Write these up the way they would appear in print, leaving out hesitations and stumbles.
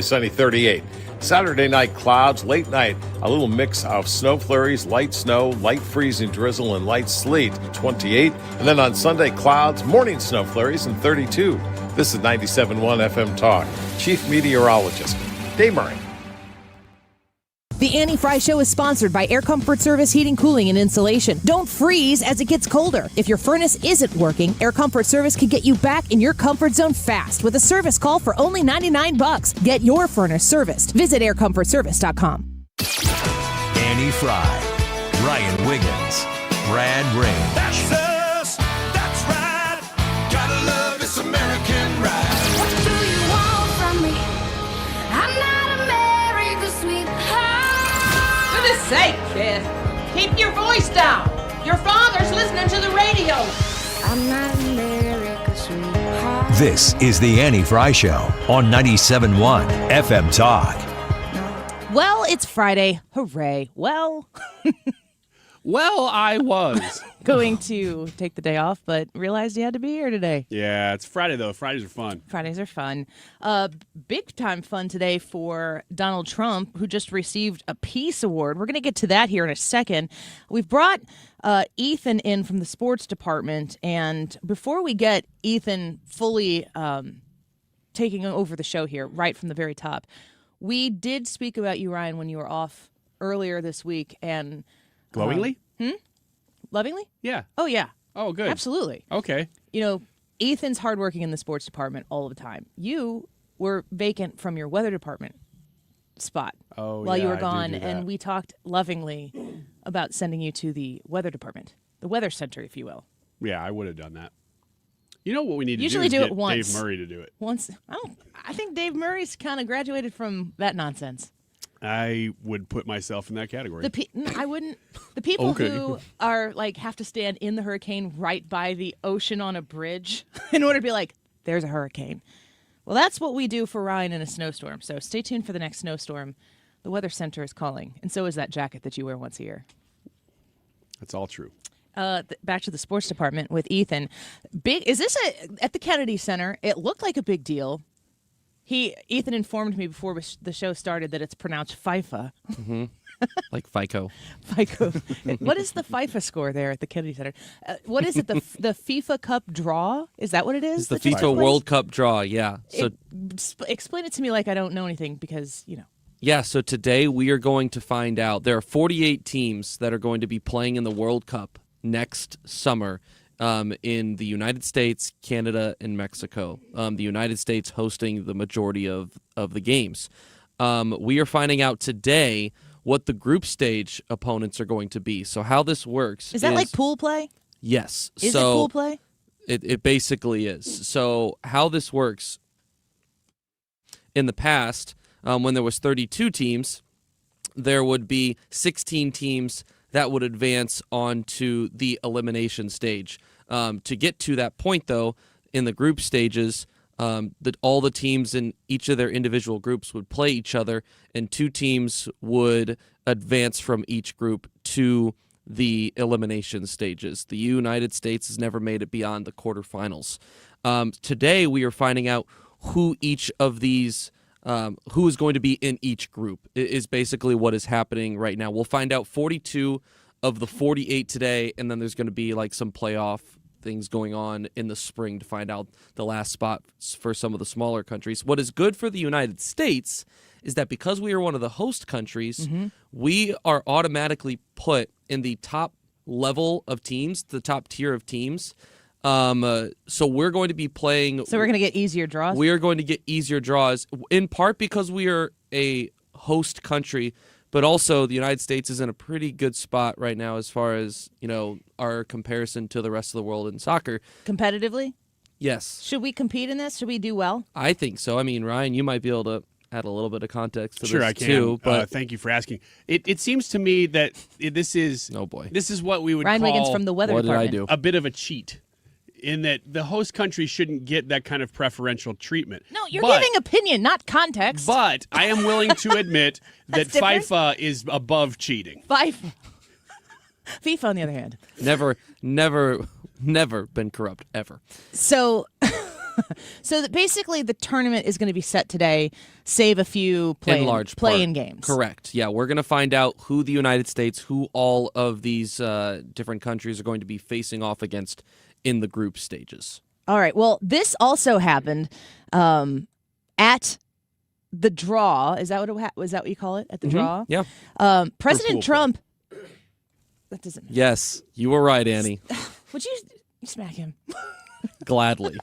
Sunny 38. Saturday night clouds, late night, a little mix of snow flurries, light snow, light freezing drizzle, and light sleet, 28. And then on Sunday, clouds, morning snow flurries, and 32. This is 97.1 FM Talk. Chief Meteorologist, Dave Murray. The Annie Fry Show is sponsored by Air Comfort Service Heating, Cooling, and Insulation. Don't freeze as it gets colder. If your furnace isn't working, Air Comfort Service can get you back in your comfort zone fast with a service call for only $99. Get your furnace serviced. Visit aircomfortservice.com. Annie Fry, Ryan Wiggins, Brad Rain. That's us. That's right. Gotta love this American ride. What do you want from me? I'm not America's sweetheart. For goodness sake, kid. Keep your voice down. Your father's listening to the radio. I'm not America's sweetheart. This is the Annie Fry Show on 97.1 FM Talk. Well, it's Friday. Hooray. Well, I was. going to take the day off, but realized you had to be here today. Yeah, it's Friday, though. Fridays are fun. Fridays are fun. Big time fun today for Donald Trump, who just received a Peace Award. We're going to get to that here in a second. We've brought Ethan in from the sports department, and before we get Ethan fully taking over the show here, right from the very top, we did speak about you, Ryan, when you were off earlier this week, and Glowingly? lovingly? Yeah. Oh, yeah. Oh, good. Absolutely. Okay. You know, Ethan's hardworking in the sports department all the time. You were vacant from your weather department spot while you were gone, and we talked lovingly about sending you to the weather department, the weather center, if you will. Yeah, I would have done that. You know what we need Usually to do do it is get once. Dave Murray to do it. Once, I think Dave Murray's kind of graduated from that nonsense. I would put myself in that category. I wouldn't. The people Okay. who are like have to stand in the hurricane right by the ocean on a bridge in order to be like, there's a hurricane. Well, that's what we do for Ryan in a snowstorm. So stay tuned for the next snowstorm. The Weather Center is calling, and so is that jacket that you wear once a year. That's all true. Back to the sports department with Ethan. Is this at the Kennedy Center? It looked like a big deal. Ethan informed me before the show started that it's pronounced FIFA. Mm-hmm. Like FICO. FICO. What is the FIFA score there at the Kennedy Center? What is it? The FIFA Cup draw? Is that what it is? It's the FIFA World Cup draw, yeah. So explain it to me like I don't know anything because, you know. Yeah, so today we are going to find out. There are 48 teams that are going to be playing in the World Cup next summer in the United States, Canada, and Mexico. The United States hosting the majority of the games. We are finding out today what the group stage opponents are going to be. So how this works is that like pool play? Yes. Is it pool play? It basically is. So how this works, in the past, when there was 32 teams, there would be 16 teams that would advance onto the elimination stage. To get to that point, though, in the group stages, all the teams in each of their individual groups would play each other, and two teams would advance from each group to the elimination stages. The United States has never made it beyond the quarterfinals. Today, we are finding out who each of these who is going to be in each group is basically what is happening right now. We'll find out 42 of the 48 today, and then there's going to be like some playoff things going on in the spring to find out the last spots for some of the smaller countries. What is good for the United States is that because we are one of the host countries, we are automatically put in the top level of teams, the top tier of teams. So we're going to be playing. So we're going to get easier draws? We are going to get easier draws, in part because we are a host country, but also the United States is in a pretty good spot right now as far as, you know, our comparison to the rest of the world in soccer. Competitively? Yes. Should we compete in this? Should we do well? I think so. I mean, Ryan, you might be able to add a little bit of context to Sure, this I can. too. But Thank you for asking. It seems to me that this is this is what we would Ryan call Wiggins from the weather what department. did I do? a bit of a cheat, in that the host country shouldn't get that kind of preferential treatment. No, you're giving opinion, not context. But I am willing to admit that different. FIFA is above cheating. FIFA, on the other hand. never been corrupt, ever. So So that basically the tournament is going to be set today, save a few in large play-in part. games. Correct. Yeah, we're going to find out who the United States, who all of these different countries are going to be facing off against in the group stages. All right. Well, this also happened at the draw. Is that was that what you call it? At the draw? Yeah. President Trump. That doesn't. Yes, you were right, Annie. Would you smack him? Gladly.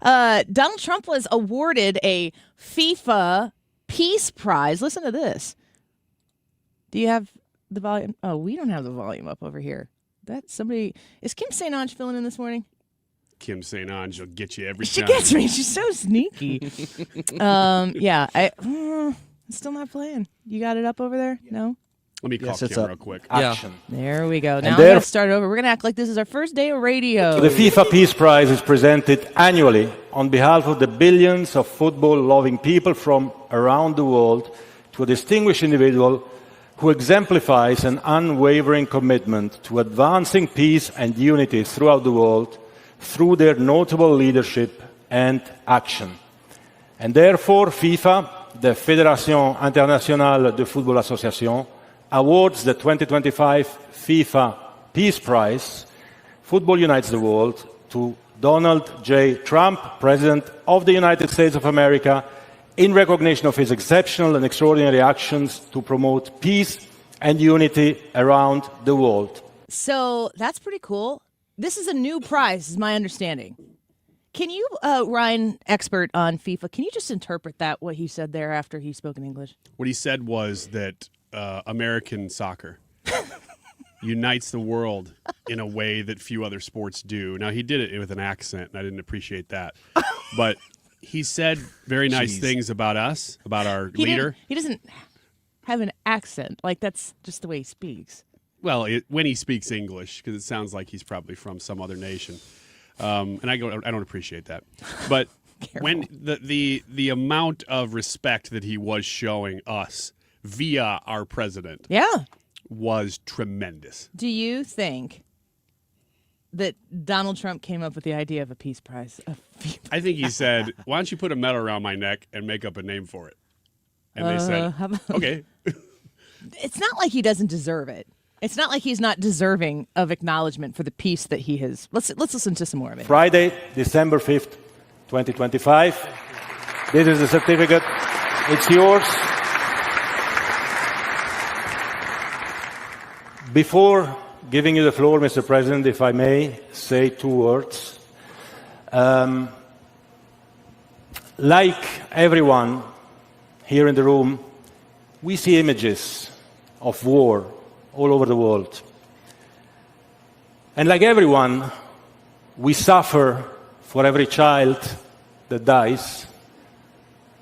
Donald Trump was awarded a FIFA Peace Prize. Listen to this. Do you have the volume? Oh, we don't have the volume up over here. Is Kim St. Ange filling in this morning? Kim St. Ange will get you every She time. gets me. She's so sneaky. Yeah, it's still not playing. You got it up over there? No? Let me call Yes, it's Kim up. real quick. Action. There we go. Now I'm there- going to start over. We're going to act like this is our first day of radio. The FIFA Peace Prize is presented annually on behalf of the billions of football-loving people from around the world to a distinguished individual who exemplifies an unwavering commitment to advancing peace and unity throughout the world through their notable leadership and action. And therefore, FIFA, the Fédération Internationale de Football Association, awards the 2025 FIFA Peace Prize, Football Unites the World, to Donald J. Trump, President of the United States of America, in recognition of his exceptional and extraordinary actions to promote peace and unity around the world. So that's pretty cool. This is a new prize, is my understanding. Can you, Ryan, expert on FIFA, can you just interpret what he said there after he spoke in English? What he said was that American soccer unites the world in a way that few other sports do. Now, he did it with an accent, and I didn't appreciate that. But he said very nice things about us, about our leader. He doesn't have an accent. Like, that's just the way he speaks. Well, when he speaks English, because it sounds like he's probably from some other nation. And I don't appreciate that. But when the amount of respect that he was showing us via our president was tremendous. Do you think that Donald Trump came up with the idea of a peace prize? I think he said, why don't you put a medal around my neck and make up a name for it? And they said, okay. It's not like he doesn't deserve it. It's not like he's not deserving of acknowledgement for the peace that he has. Let's listen to some more of it. Friday, December 5th, 2025. This is the certificate. It's yours. Before giving you the floor, Mr. President, if I may say two words. Like everyone here in the room, we see images of war all over the world. And like everyone, we suffer for every child that dies.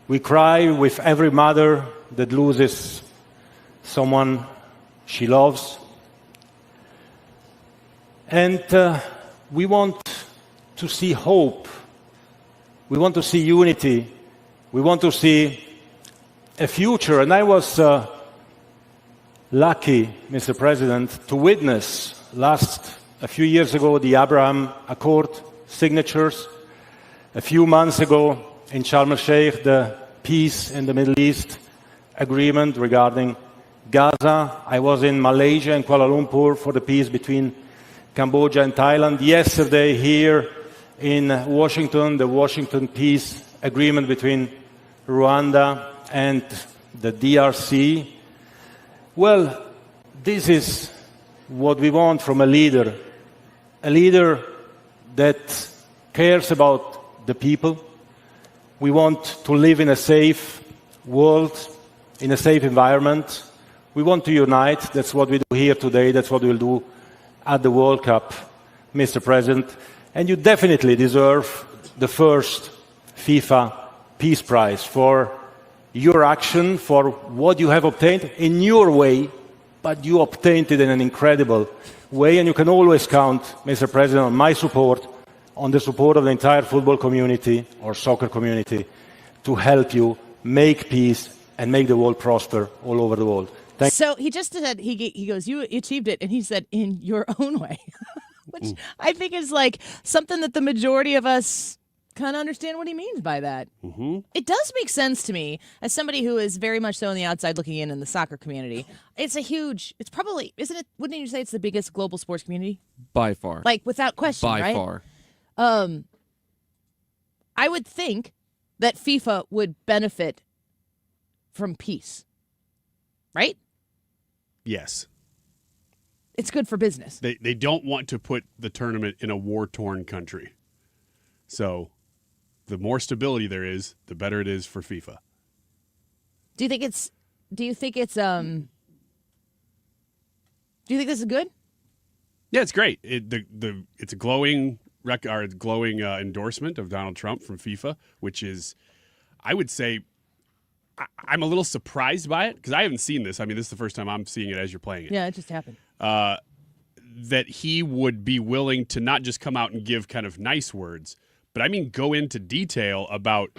We cry with every mother that loses someone she loves. And we want to see hope. We want to see unity. We want to see a future. And I was lucky, Mr. President, to witness a few years ago the Abraham Accord signatures. A few months ago in Sharm el-Sheikh, the peace in the Middle East agreement regarding Gaza. I was in Malaysia and Kuala Lumpur for the peace between Cambodia and Thailand. Yesterday here in Washington, the Washington Peace Agreement between Rwanda and the DRC. Well, this is what we want from a leader that cares about the people. We want to live in a safe world, in a safe environment. We want to unite. That's what we do here today. That's what we'll do at the World Cup, Mr. President. And you definitely deserve the first FIFA Peace Prize for your action, for what you have obtained in your way, but you obtained it in an incredible way. And you can always count, Mr. President, on my support, on the support of the entire football community or soccer community to help you make peace and make the world prosper all over the world. So he just said, he goes, you achieved it, and he said, in your own way, which I think is like something that the majority of us kind of understand what he means by that. Mm-hmm. It does make sense to me as somebody who is very much so on the outside looking in the soccer community. It's probably, isn't it, wouldn't you say it's the biggest global sports community? By far. Like, without question, By right? far. I would think that FIFA would benefit from peace, right? Yes. It's good for business. They don't want to put the tournament in a war-torn country. So the more stability there is, the better it is for FIFA. Do you think this is good? Yeah, it's great. It's a glowing endorsement of Donald Trump from FIFA, which is, I would say, I'm a little surprised by it because I haven't seen this. I mean, this is the first time I'm seeing it as you're playing it. Yeah, it just happened. That he would be willing to not just come out and give kind of nice words, but I mean go into detail about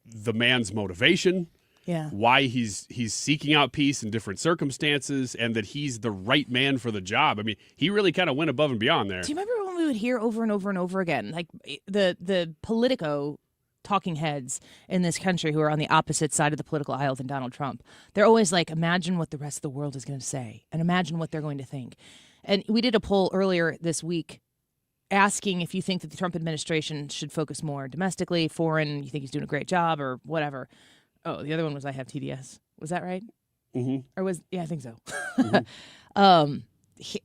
the man's motivation, why he's seeking out peace in different circumstances, and that he's the right man for the job. I mean, he really kind of went above and beyond there. Do you remember when we would hear over and over and over again, like the Politico talking heads in this country who are on the opposite side of the political aisle than Donald Trump? They're always like, imagine what the rest of the world is going to say and imagine what they're going to think. And we did a poll earlier this week asking if you think that the Trump administration should focus more domestically, foreign, you think he's doing a great job or whatever. Oh, the other one was I have TDS. Was that right? Mm-hmm. Or I think so. Mm-hmm.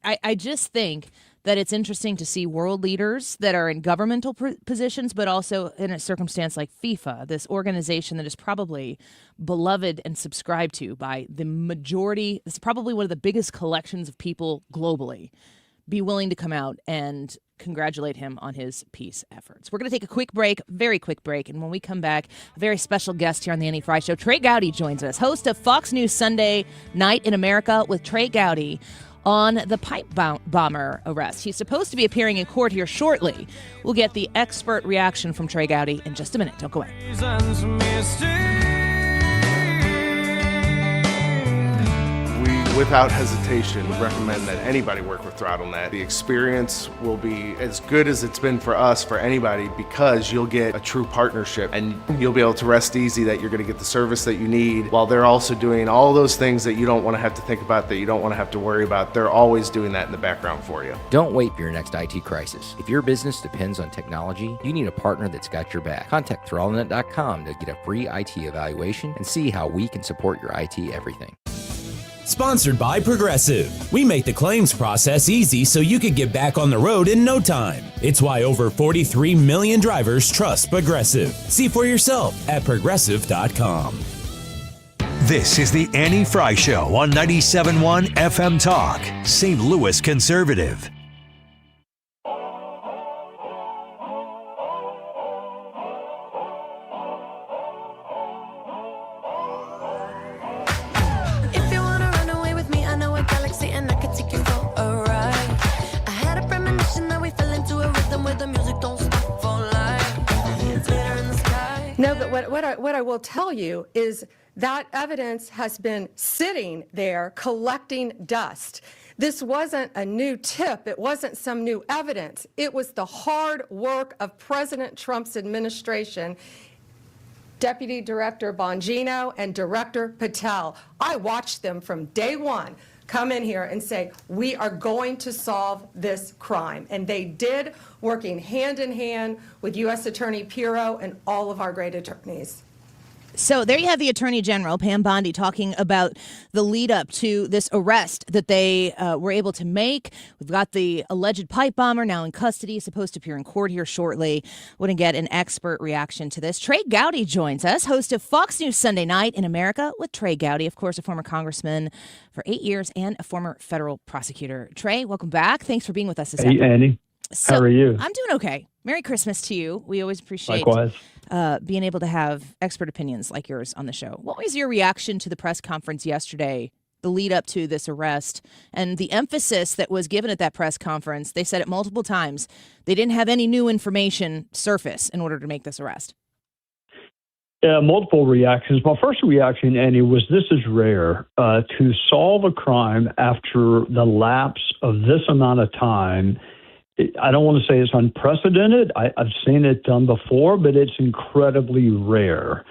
I just think that it's interesting to see world leaders that are in governmental positions, but also in a circumstance like FIFA, this organization that is probably beloved and subscribed to by the majority. It's probably one of the biggest collections of people globally. Be willing to come out and congratulate him on his peace efforts. We're going to take a quick break, very quick break, and when we come back, a very special guest here on the Annie Fry Show. Trey Gowdy joins us, host of Fox News Sunday Night in America with Trey Gowdy on the pipe bomber arrest. He's supposed to be appearing in court here shortly. We'll get the expert reaction from Trey Gowdy in just a minute. Don't go away. Without hesitation, recommend that anybody work with ThrottleNet. The experience will be as good as it's been for us, for anybody, because you'll get a true partnership and you'll be able to rest easy that you're going to get the service that you need while they're also doing all those things that you don't want to have to think about, that you don't want to have to worry about. They're always doing that in the background for you. Don't wait for your next IT crisis. If your business depends on technology, you need a partner that's got your back. Contact ThrottleNet.com to get a free IT evaluation and see how we can support your IT everything. Sponsored by Progressive. We make the claims process easy so you can get back on the road in no time. It's why over 43 million drivers trust Progressive. See for yourself at Progressive.com. This is the Annie Fry Show on 97.1 FM Talk, St. Louis Conservative. No, but what I will tell you is that evidence has been sitting there collecting dust. This wasn't a new tip. It wasn't some new evidence. It was the hard work of President Trump's administration, Deputy Director Bongino and Director Patel. I watched them from day one come in here and say, we are going to solve this crime. And they did, working hand in hand with U.S. Attorney Pirro and all of our great attorneys. So there you have the Attorney General, Pam Bondi, talking about the lead up to this arrest that they were able to make. We've got the alleged pipe bomber now in custody, supposed to appear in court here shortly. Want to get an expert reaction to this. Trey Gowdy joins us, host of Fox News Sunday Night in America with Trey Gowdy, of course, a former congressman for 8 years and a former federal prosecutor. Trey, welcome back. Thanks for being with us this afternoon. Hey, Annie. How are you? I'm doing okay. Merry Christmas to you. We always appreciate being able to have expert opinions like yours on the show. What was your reaction to the press conference yesterday, the lead up to this arrest, and the emphasis that was given at that press conference? They said it multiple times. They didn't have any new information surface in order to make this arrest. Multiple reactions. My first reaction, Annie, was this is rare. To solve a crime after the lapse of this amount of time I don't want to say it's unprecedented. I've seen it done before, but it's incredibly rare.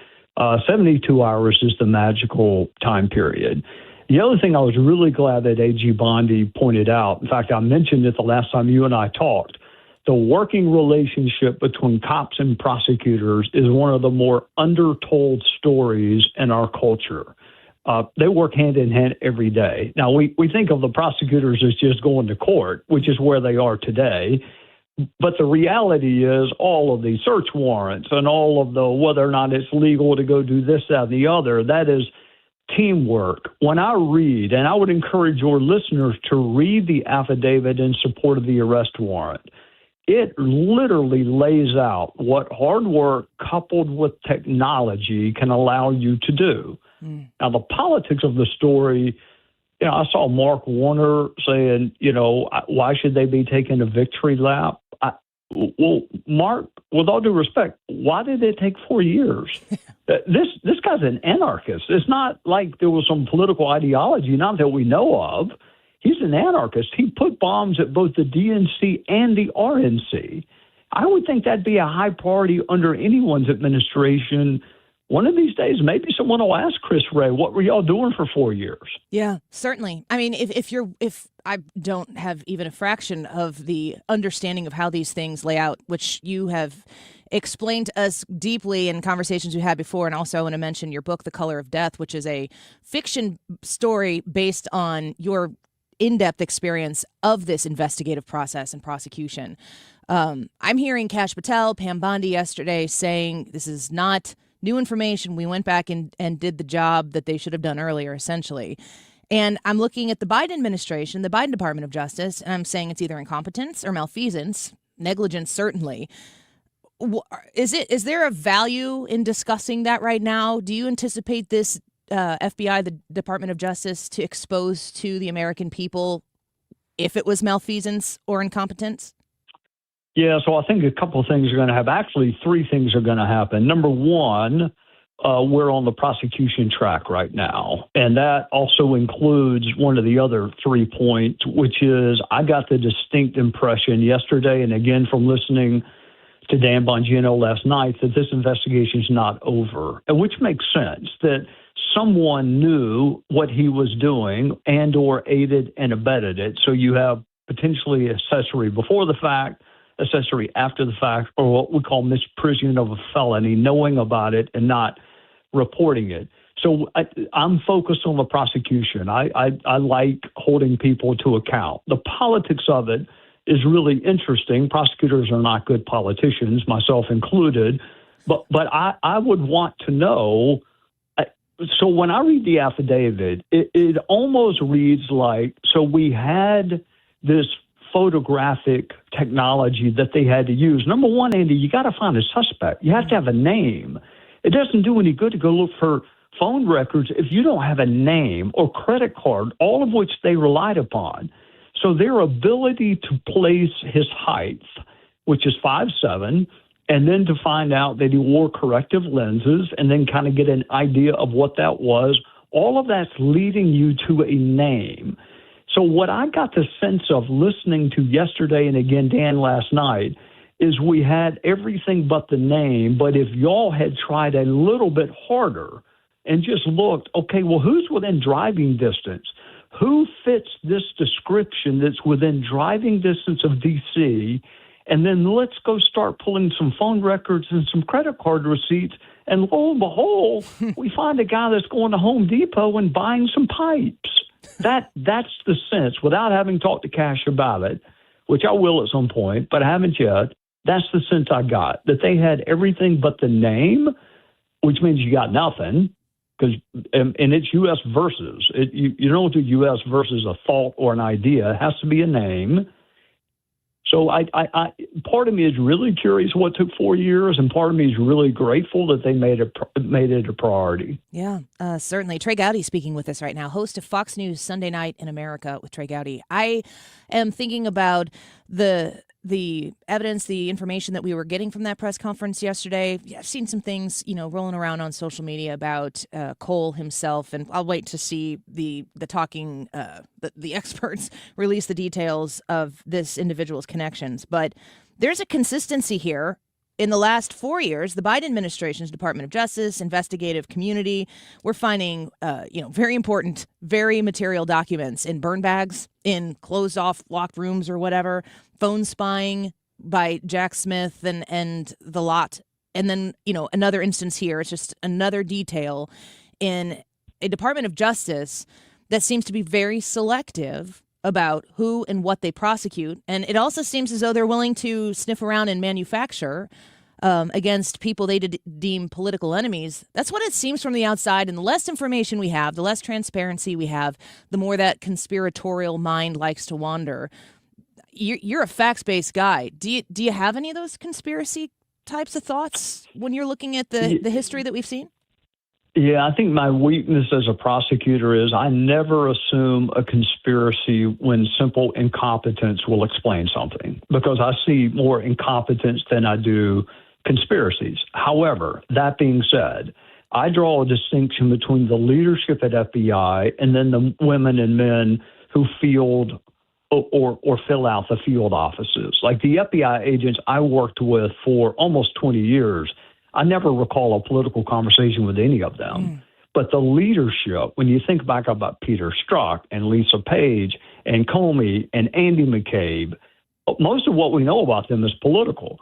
72 hours is the magical time period. The other thing I was really glad that A.G. Bondi pointed out, in fact, I mentioned it the last time you and I talked, the working relationship between cops and prosecutors is one of the more undertold stories in our culture. They work hand in hand every day. Now, we think of the prosecutors as just going to court, which is where they are today. But the reality is all of the search warrants and all of the whether or not it's legal to go do this, that, and the other, that is teamwork. When I read, and I would encourage your listeners to read the affidavit in support of the arrest warrant, it literally lays out what hard work coupled with technology can allow you to do. Now, the politics of the story, I saw Mark Warner saying, why should they be taking a victory lap? Well, Mark, with all due respect, why did it take 4 years? This guy's an anarchist. It's not like there was some political ideology, not that we know of. He's an anarchist. He put bombs at both the DNC and the RNC. I would think that'd be a high priority under anyone's administration. One of these days, maybe someone will ask Chris Wray, what were y'all doing for 4 years? Yeah, certainly. I mean, if I don't have even a fraction of the understanding of how these things lay out, which you have explained to us deeply in conversations we had before, and also I want to mention your book, The Color of Death, which is a fiction story based on your in-depth experience of this investigative process and prosecution. I'm hearing Kash Patel, Pam Bondi yesterday saying this is not new information. We went back and did the job that they should have done earlier, essentially. And I'm looking at the Biden administration, the Biden Department of Justice, and I'm saying it's either incompetence or malfeasance, negligence certainly. Is there a value in discussing that right now? Do you anticipate this FBI, the Department of Justice, to expose to the American people if it was malfeasance or incompetence? Yeah, so I think a couple of things are going to happen. Actually, three things are going to happen. Number one, we're on the prosecution track right now. And that also includes one of the other 3 points, which is I got the distinct impression yesterday, and again from listening to Dan Bongino last night, that this investigation is not over, which makes sense, that someone knew what he was doing and or aided and abetted it. So you have potentially accessory before the fact, accessory after the fact, or what we call misprision of a felony, knowing about it and not reporting it. So I'm focused on the prosecution. I like holding people to account. The politics of it is really interesting. Prosecutors are not good politicians, myself included, but I would want to know. So when I read the affidavit, it almost reads like, so we had this photographic technology that they had to use. Number one, Andy, you got to find a suspect. You have to have a name. It doesn't do any good to go look for phone records if you don't have a name or credit card, all of which they relied upon. So their ability to place his height, which is 5'7", and then to find out that he wore corrective lenses and then kind of get an idea of what that was, all of that's leading you to a name. So what I got the sense of listening to yesterday and again Dan last night is we had everything but the name, but if y'all had tried a little bit harder and just looked, okay, well, who's within driving distance? Who fits this description that's within driving distance of D.C., and then let's go start pulling some phone records and some credit card receipts, and lo and behold, we find a guy that's going to Home Depot and buying some pipes. That's the sense, without having talked to Kash about it, which I will at some point, but I haven't yet. That's the sense I got, that they had everything but the name, which means you got nothing, because and it's U.S. versus. You don't do U.S. versus a thought or an idea. It has to be a name. So I part of me is really curious what took 4 years, and part of me is really grateful that they made it a priority. Yeah, certainly. Trey Gowdy speaking with us right now, host of Fox News Sunday Night in America with Trey Gowdy. I am thinking about the evidence, the information that we were getting from that press conference yesterday, I've seen some things, rolling around on social media about Cole himself, and I'll wait to see the experts release the details of this individual's connections. But there's a consistency here. In the last 4 years, the Biden administration's Department of Justice, investigative community, we're finding, very important, very material documents in burn bags, in closed off locked rooms or whatever, phone spying by Jack Smith and the lot. And then, another instance here, it's just another detail in a Department of Justice that seems to be very selective about who and what they prosecute. And it also seems as though they're willing to sniff around and manufacture against people they deem political enemies. That's what it seems from the outside. And the less information we have, the less transparency we have, the more that conspiratorial mind likes to wander. You're a facts-based guy. Do you have any of those conspiracy types of thoughts when you're looking at the history that we've seen? Yeah, I think my weakness as a prosecutor is I never assume a conspiracy when simple incompetence will explain something, because I see more incompetence than I do conspiracies. However, that being said, I draw a distinction between the leadership at FBI and then the women and men who field or fill out the field offices. Like the FBI agents I worked with for almost 20 years, I never recall a political conversation with any of them. But the leadership, when you think back about Peter Strzok and Lisa Page and Comey and Andy McCabe, most of what we know about them is political.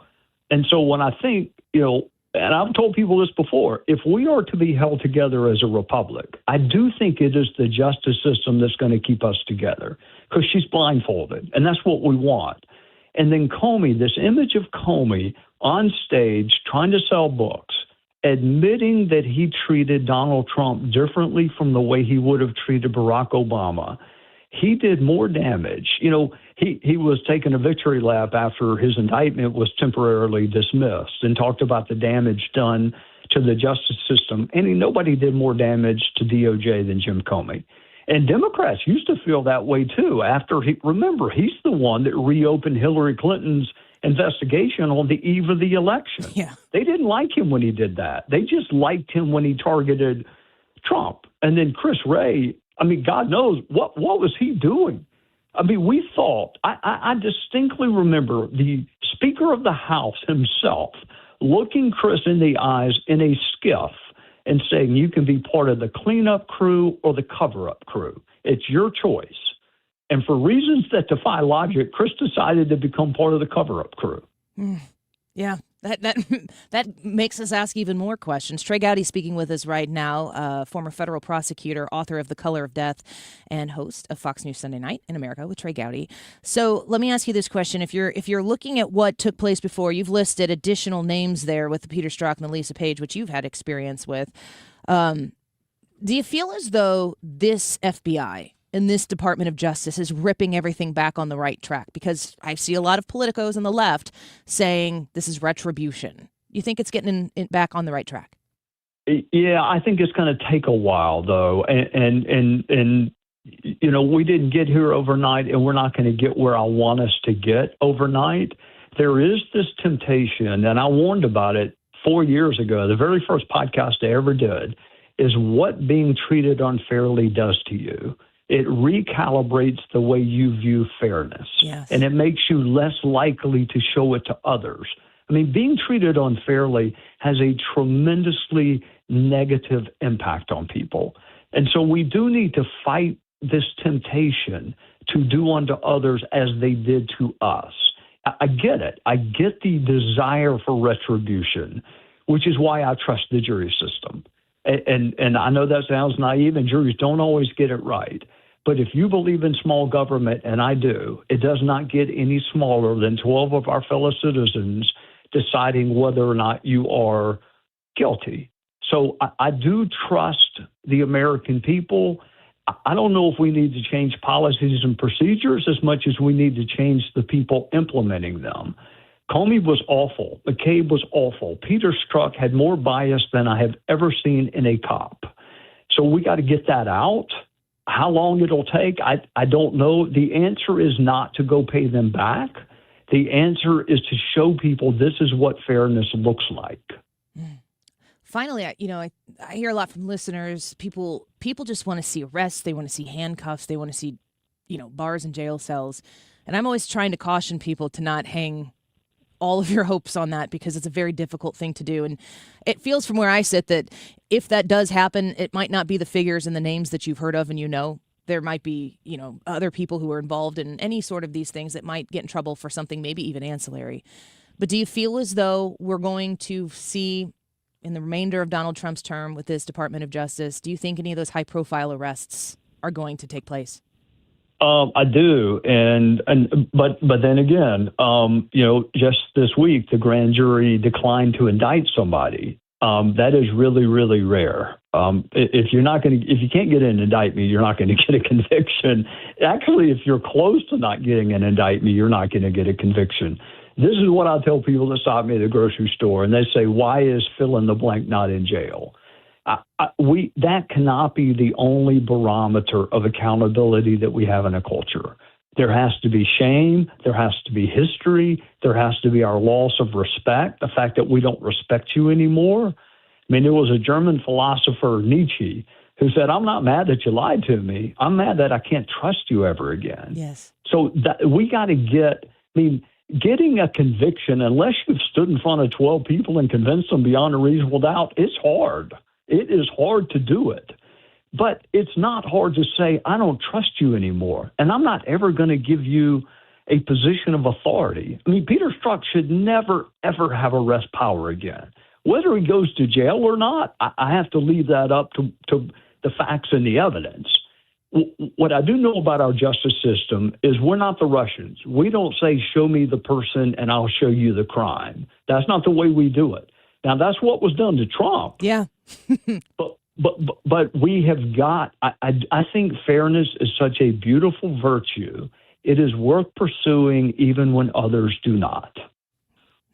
And so when I think, and I've told people this before, if we are to be held together as a republic, I do think it is the justice system that's going to keep us together, because she's blindfolded, and that's what we want. And then Comey, this image of Comey on stage trying to sell books, admitting that he treated Donald Trump differently from the way he would have treated Barack Obama, he did more damage. He was taking a victory lap after his indictment was temporarily dismissed and talked about the damage done to the justice system. And nobody did more damage to DOJ than Jim Comey. And Democrats used to feel that way, too. Remember, he's the one that reopened Hillary Clinton's investigation on the eve of the election. Yeah. They didn't like him when he did that. They just liked him when he targeted Trump. And then Chris Wray, God knows, what was he doing? We thought, I distinctly remember the Speaker of the House himself looking Chris in the eyes in a skiff and saying, you can be part of the cleanup crew or the cover-up crew. It's your choice. And for reasons that defy logic, Chris decided to become part of the cover-up crew. Yeah, that makes us ask even more questions. Trey Gowdy speaking with us right now, former federal prosecutor, author of The Color of Death, and host of Fox News Sunday Night in America with Trey Gowdy. So let me ask you this question. If you're looking at what took place before, you've listed additional names there with the Peter Strzok and the Lisa Page, which you've had experience with. Do you feel as though this FBI and this Department of Justice is ripping everything back on the right track? Because I see a lot of politicos on the left saying this is retribution. You think it's getting back on the right track? Yeah, I think it's going to take a while, though. And we didn't get here overnight, and we're not going to get where I want us to get overnight. There is this temptation, and I warned about it 4 years ago. The very first podcast I ever did is what being treated unfairly does to you. It recalibrates the way you view fairness. Yes. And it makes you less likely to show it to others. Being treated unfairly has a tremendously negative impact on people. And so we do need to fight this temptation to do unto others as they did to us. I get it. I get the desire for retribution, which is why I trust the jury system. And I know that sounds naive, and juries don't always get it right. But if you believe in small government, and I do, it does not get any smaller than 12 of our fellow citizens deciding whether or not you are guilty. So I do trust the American people. I don't know if we need to change policies and procedures as much as we need to change the people implementing them. Comey was awful. McCabe was awful. Peter Strzok had more bias than I have ever seen in a cop. So we got to get that out. How long it'll take, I don't know. The answer is not to go pay them back. The answer is to show people this is what fairness looks like. Finally, I hear a lot from listeners. People just want to see arrests. They want to see handcuffs. They want to see, bars and jail cells. And I'm always trying to caution people to not hang all of your hopes on that, because it's a very difficult thing to do. And it feels from where I sit that if that does happen, it might not be the figures and the names that you've heard of and there might be, other people who are involved in any sort of these things that might get in trouble for something maybe even ancillary. But do you feel as though we're going to see in the remainder of Donald Trump's term with this Department of Justice, do you think any of those high-profile arrests are going to take place? I do, but then again, just this week the grand jury declined to indict somebody. That is really, really rare. If you can't get an indictment, you're not going to get a conviction. Actually, if you're close to not getting an indictment, you're not going to get a conviction. This is what I tell people that stop me at the grocery store, and they say, "Why is fill in the blank not in jail?" That cannot be the only barometer of accountability that we have in a culture. There has to be shame. There has to be history. There has to be our loss of respect, the fact that we don't respect you anymore. I mean, there was a German philosopher, Nietzsche, who said, "I'm not mad that you lied to me. I'm mad that I can't trust you ever again." Yes. So we got to getting a conviction, unless you've stood in front of 12 people and convinced them beyond a reasonable doubt, it's hard. It is hard to do it. But it's not hard to say, "I don't trust you anymore, and I'm not ever going to give you a position of authority." I mean, Peter Strzok should never, ever have arrest power again. Whether he goes to jail or not, I have to leave that up to the facts and the evidence. What I do know about our justice system is we're not the Russians. We don't say, "Show me the person and I'll show you the crime." That's not the way we do it. Now, that's what was done to Trump. Yeah. But we have got, I think fairness is such a beautiful virtue. It is worth pursuing even when others do not.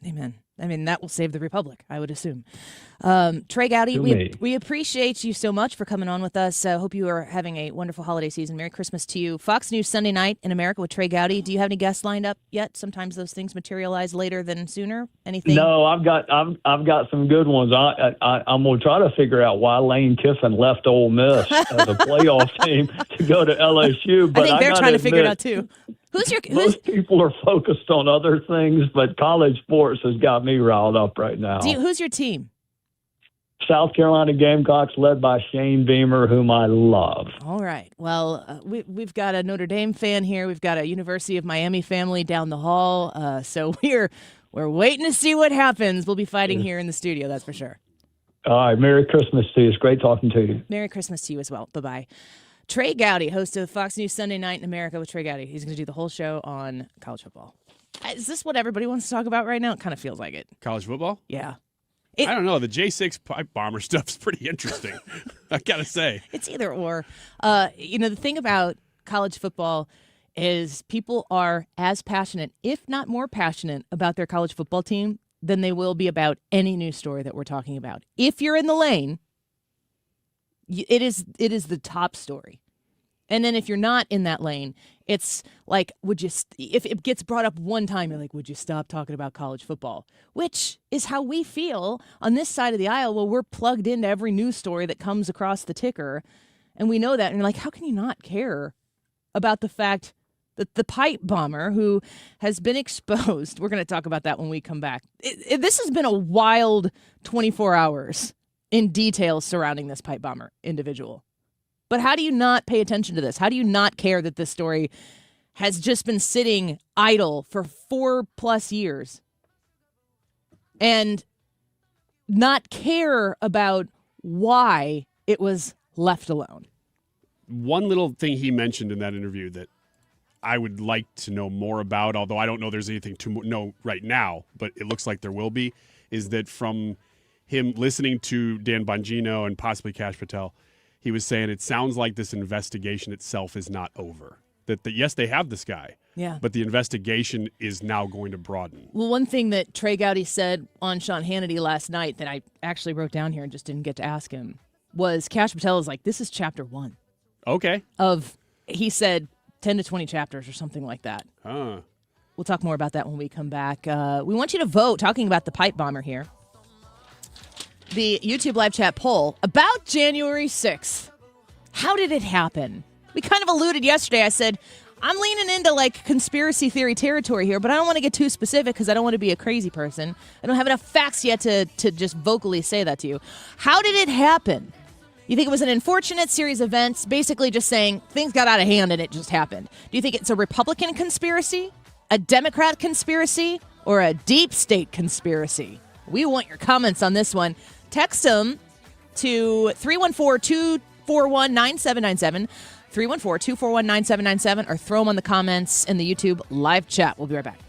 Amen. I mean, that will save the republic, I would assume. Trey Gowdy, we appreciate you so much for coming on with us. Hope you are having a wonderful holiday season. Merry Christmas to you. Fox News Sunday Night in America with Trey Gowdy. Do you have any guests lined up yet? Sometimes those things materialize later than sooner. Anything? No, I've got some good ones. I'm going to try to figure out why Lane Kiffin left Ole Miss as a playoff team to go to LSU. But I think they're trying to figure it out too. Most people are focused on other things, but college sports has got me riled up right now. Who's your team? South Carolina Gamecocks, led by Shane Beamer, whom I love. All right. Well, we've got a Notre Dame fan here. We've got a University of Miami family down the hall. So we're waiting to see what happens. We'll be fighting here in the studio, that's for sure. All right. Merry Christmas to you. It's great talking to you. Merry Christmas to you as well. Bye-bye. Trey Gowdy, host of Fox News Sunday Night in America with Trey Gowdy. He's going to do the whole show on college football. Is this what everybody wants to talk about right now? It kind of feels like it. College football? Yeah. I don't know. The J6 pipe bomber stuff's pretty interesting. I got to say. It's either or. The thing about college football is people are as passionate, if not more passionate, about their college football team than they will be about any news story that we're talking about. If you're in the lane, it is the top story. And then if you're not in that lane, it's like, if it gets brought up one time, you're like, would you stop talking about college football? Which is how we feel on this side of the aisle. Well, we're plugged into every news story that comes across the ticker. And we know that. And you're like, how can you not care about the fact that the pipe bomber who has been exposed, we're going to talk about that when we come back. This has been a wild 24 hours in details surrounding this pipe bomber individual. But how do you not pay attention to this? How do you not care that this story has just been sitting idle for 4+ years and not care about why it was left alone? One little thing he mentioned in that interview that I would like to know more about, although I don't know there's anything to know right now, but it looks like there will be, is that from him listening to Dan Bongino and possibly Kash Patel, he was saying it sounds like this investigation itself is not over. That yes, they have this guy, but the investigation is now going to broaden. Well, one thing that Trey Gowdy said on Sean Hannity last night that I actually wrote down here and just didn't get to ask him was Kash Patel is like, this is chapter 1. Okay. He said 10 to 20 chapters or something like that. We'll talk more about that when we come back. We want you to vote, talking about the pipe bomber here. The YouTube live chat poll about January 6th. How did it happen? We kind of alluded yesterday. I said, I'm leaning into like conspiracy theory territory here, but I don't want to get too specific because I don't want to be a crazy person. I don't have enough facts yet to just vocally say that to you. How did it happen? You think it was an unfortunate series of events, basically just saying things got out of hand and it just happened? Do you think it's a Republican conspiracy, a Democrat conspiracy, or a deep state conspiracy? We want your comments on this one. Text them to 314-241-9797, 314-241-9797, or throw them on the comments in the YouTube live chat. We'll be right back.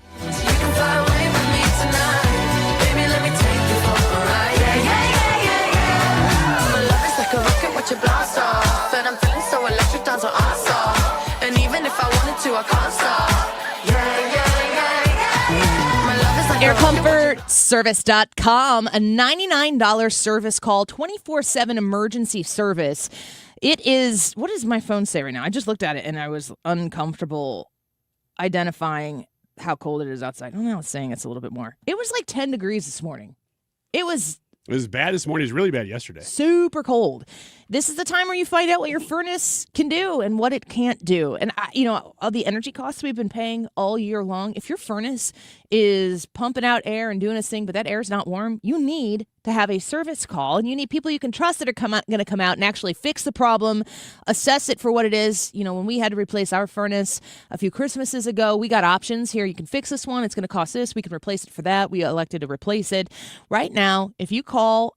AirComfortService.com, a $99 service call, 24/7 emergency service. It is, what does my phone say right now? I just looked at it and I was uncomfortable identifying how cold it is outside. Oh, now it's saying it's a little bit more. It was like 10 degrees this morning. It was bad this morning. It was really bad yesterday. Super cold. This is the time where you find out what your furnace can do and what it can't do. And, all the energy costs we've been paying all year long, if your furnace is pumping out air and doing its thing, but that air is not warm, you need to have a service call, and you need people you can trust that are going to come out and actually fix the problem, assess it for what it is. When we had to replace our furnace a few Christmases ago, we got options here. You can fix this one. It's going to cost this. We can replace it for that. We elected to replace it. Right now, if you call,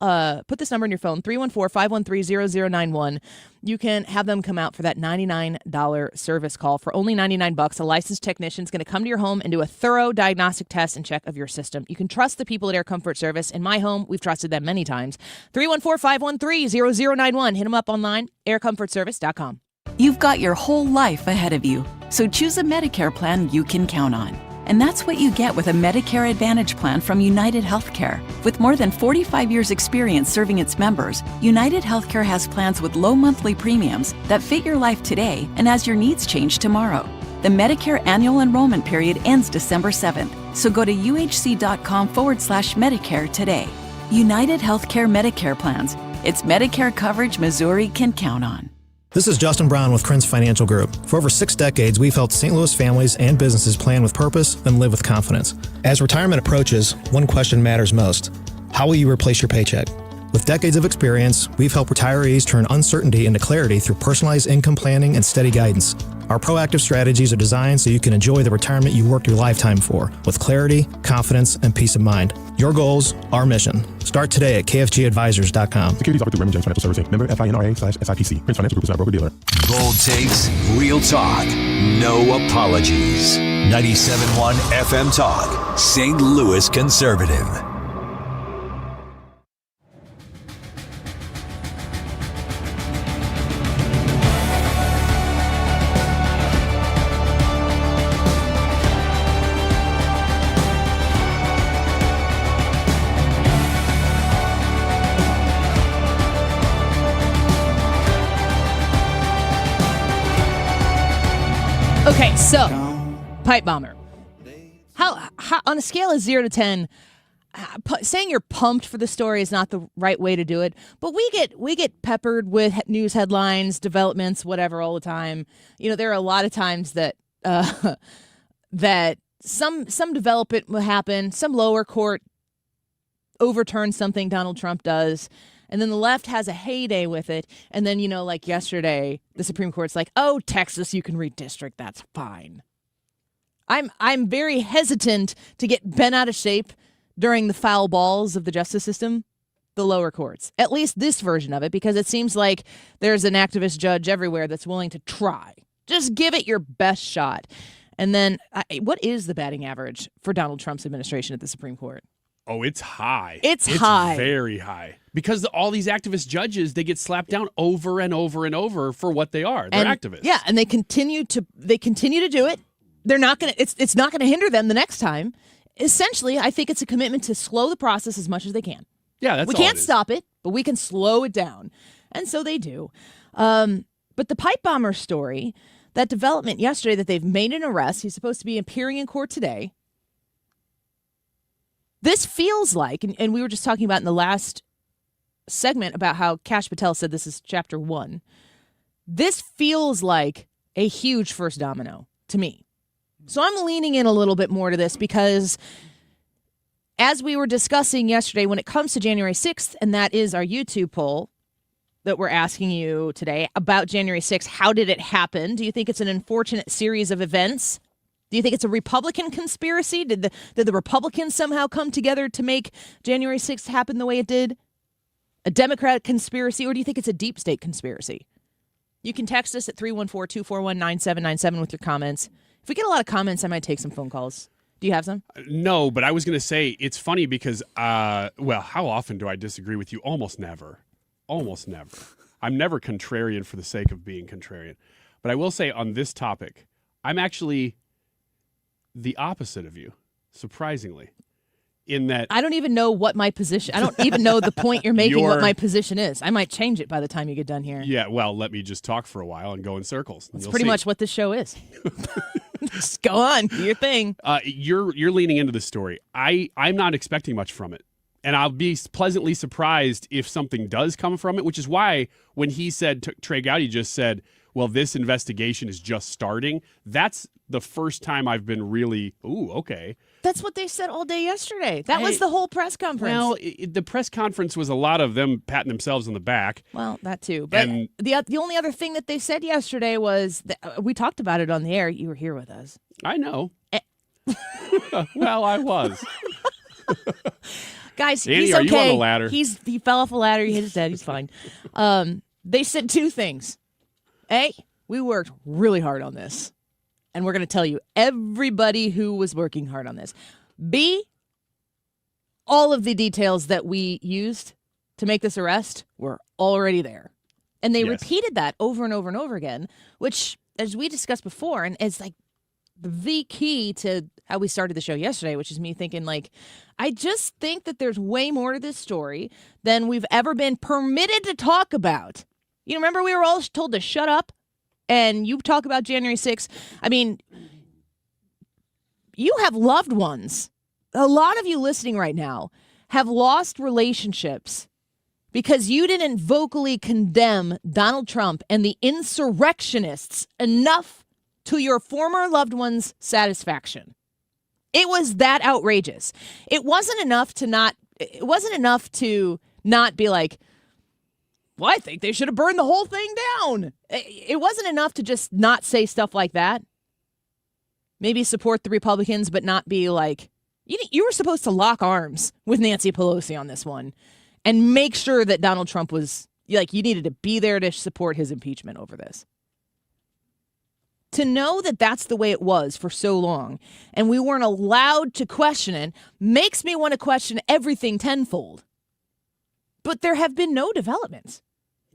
put this number in your phone, 314-513-0091, you can have them come out for that $99 service call for only $99. A licensed technician is going to come to your home and do a thorough diagnostic test and check of your system. You can trust the people at Air Comfort Service. In my home, we've trusted them many times. 314-513-0091. Hit them up online, aircomfortservice.com. You've got your whole life ahead of you, so choose a Medicare plan you can count on. And that's what you get with a Medicare Advantage plan from United Healthcare. With more than 45 years' experience serving its members, United Healthcare has plans with low monthly premiums that fit your life today and as your needs change tomorrow. The Medicare annual enrollment period ends December 7th, so go to uhc.com/Medicare today. United Healthcare Medicare plans. It's Medicare coverage Missouri can count on. This is Justin Brown with Krentz Financial Group. For over 6 decades, we've helped St. Louis families and businesses plan with purpose and live with confidence. As retirement approaches, one question matters most. How will you replace your paycheck? With decades of experience, we've helped retirees turn uncertainty into clarity through personalized income planning and steady guidance. Our proactive strategies are designed so you can enjoy the retirement you worked your lifetime for, with clarity, confidence, and peace of mind. Your goals, our mission. Start today at kfgadvisors.com. Securities offered through Raymond James Financial Services. Member FINRA/SIPC. Krentz Financial Group is not a broker-dealer. Bold takes, real talk, no apologies. 97.1 FM Talk, St. Louis Conservative. Okay, so pipe bomber. How on a scale of 0 to 10, saying you're pumped for the story is not the right way to do it. But we get peppered with news headlines, developments, whatever, all the time. There are a lot of times that that some development will happen, some lower court overturns something Donald Trump does. And then the left has a heyday with it. And then, like yesterday, the Supreme Court's like, oh, Texas, you can redistrict. That's fine. I'm very hesitant to get bent out of shape during the foul balls of the justice system, the lower courts. At least this version of it, because it seems like there's an activist judge everywhere that's willing to try. Just give it your best shot. And then what is the batting average for Donald Trump's administration at the Supreme Court? Oh, it's high. It's high. Very high. Because all these activist judges, they get slapped down over and over and over for what they are. They're activists. Yeah, and they continue to do it. They're not going to it's not going to hinder them the next time. Essentially, I think it's a commitment to slow the process as much as they can. Yeah, that's we all can't it is. stop it, but we can slow it down. And so they do. But the pipe bomber story, that development yesterday that they've made an arrest. He's supposed to be appearing in court today. This feels like, and we were just talking about in the last segment about how Kash Patel said this is chapter 1. This feels like a huge first domino to me. So I'm leaning in a little bit more to this because as we were discussing yesterday, when it comes to January 6th, and that is our YouTube poll that we're asking you today about January 6th, how did it happen? Do you think it's an unfortunate series of events? Do you think it's a Republican conspiracy? Did the Republicans somehow come together to make January 6th happen the way it did? A Democratic conspiracy, or do you think it's a deep state conspiracy? You can text us at 314-241-9797 with your comments. If we get a lot of comments, I might take some phone calls. Do you have some? No, but I was going to say it's funny because, well, how often do I disagree with you? Almost never. Almost never. I'm never contrarian for the sake of being contrarian. But I will say on this topic, I'm actually the opposite of you, surprisingly, in that I don't even know what my position. I don't even know the point you're making. What my position is. I might change it by the time you get done here. Yeah, well, let me just talk for a while and go in circles. That's pretty much what this show is. Just go on, do your thing. You're leaning into the story. I'm not expecting much from it. And I'll be pleasantly surprised if something does come from it, which is why when he said, Trey Gowdy just said, well, this investigation is just starting, that's the first time I've been really, ooh, okay. That's what they said all day yesterday. That was the whole press conference. Well, the press conference was a lot of them patting themselves on the back. Well, that too. But the only other thing that they said yesterday was, that, we talked about it on the air. You were here with us. I know. Well, I was. Guys, Andy, he's are okay. you on the ladder? He fell off a ladder. He hit his head. He's fine. They said two things. A, we worked really hard on this. And we're going to tell you everybody who was working hard on this. B, all of the details that we used to make this arrest were already there. And they repeated that over and over and over again, which, as we discussed before, and is like the key to how we started the show yesterday, which is me thinking, like, I just think that there's way more to this story than we've ever been permitted to talk about. You remember we were all told to shut up? And you talk about January 6th. I mean, you have loved ones. A lot of you listening right now have lost relationships because you didn't vocally condemn Donald Trump and the insurrectionists enough to your former loved one's satisfaction. It was that outrageous. It wasn't enough to not be like, well, I think they should have burned the whole thing down. It wasn't enough to just not say stuff like that. Maybe support the Republicans, but not be like, you were supposed to lock arms with Nancy Pelosi on this one and make sure that Donald Trump was, like, you needed to be there to support his impeachment over this. To know that that's the way it was for so long and we weren't allowed to question it makes me want to question everything tenfold. But there have been no developments.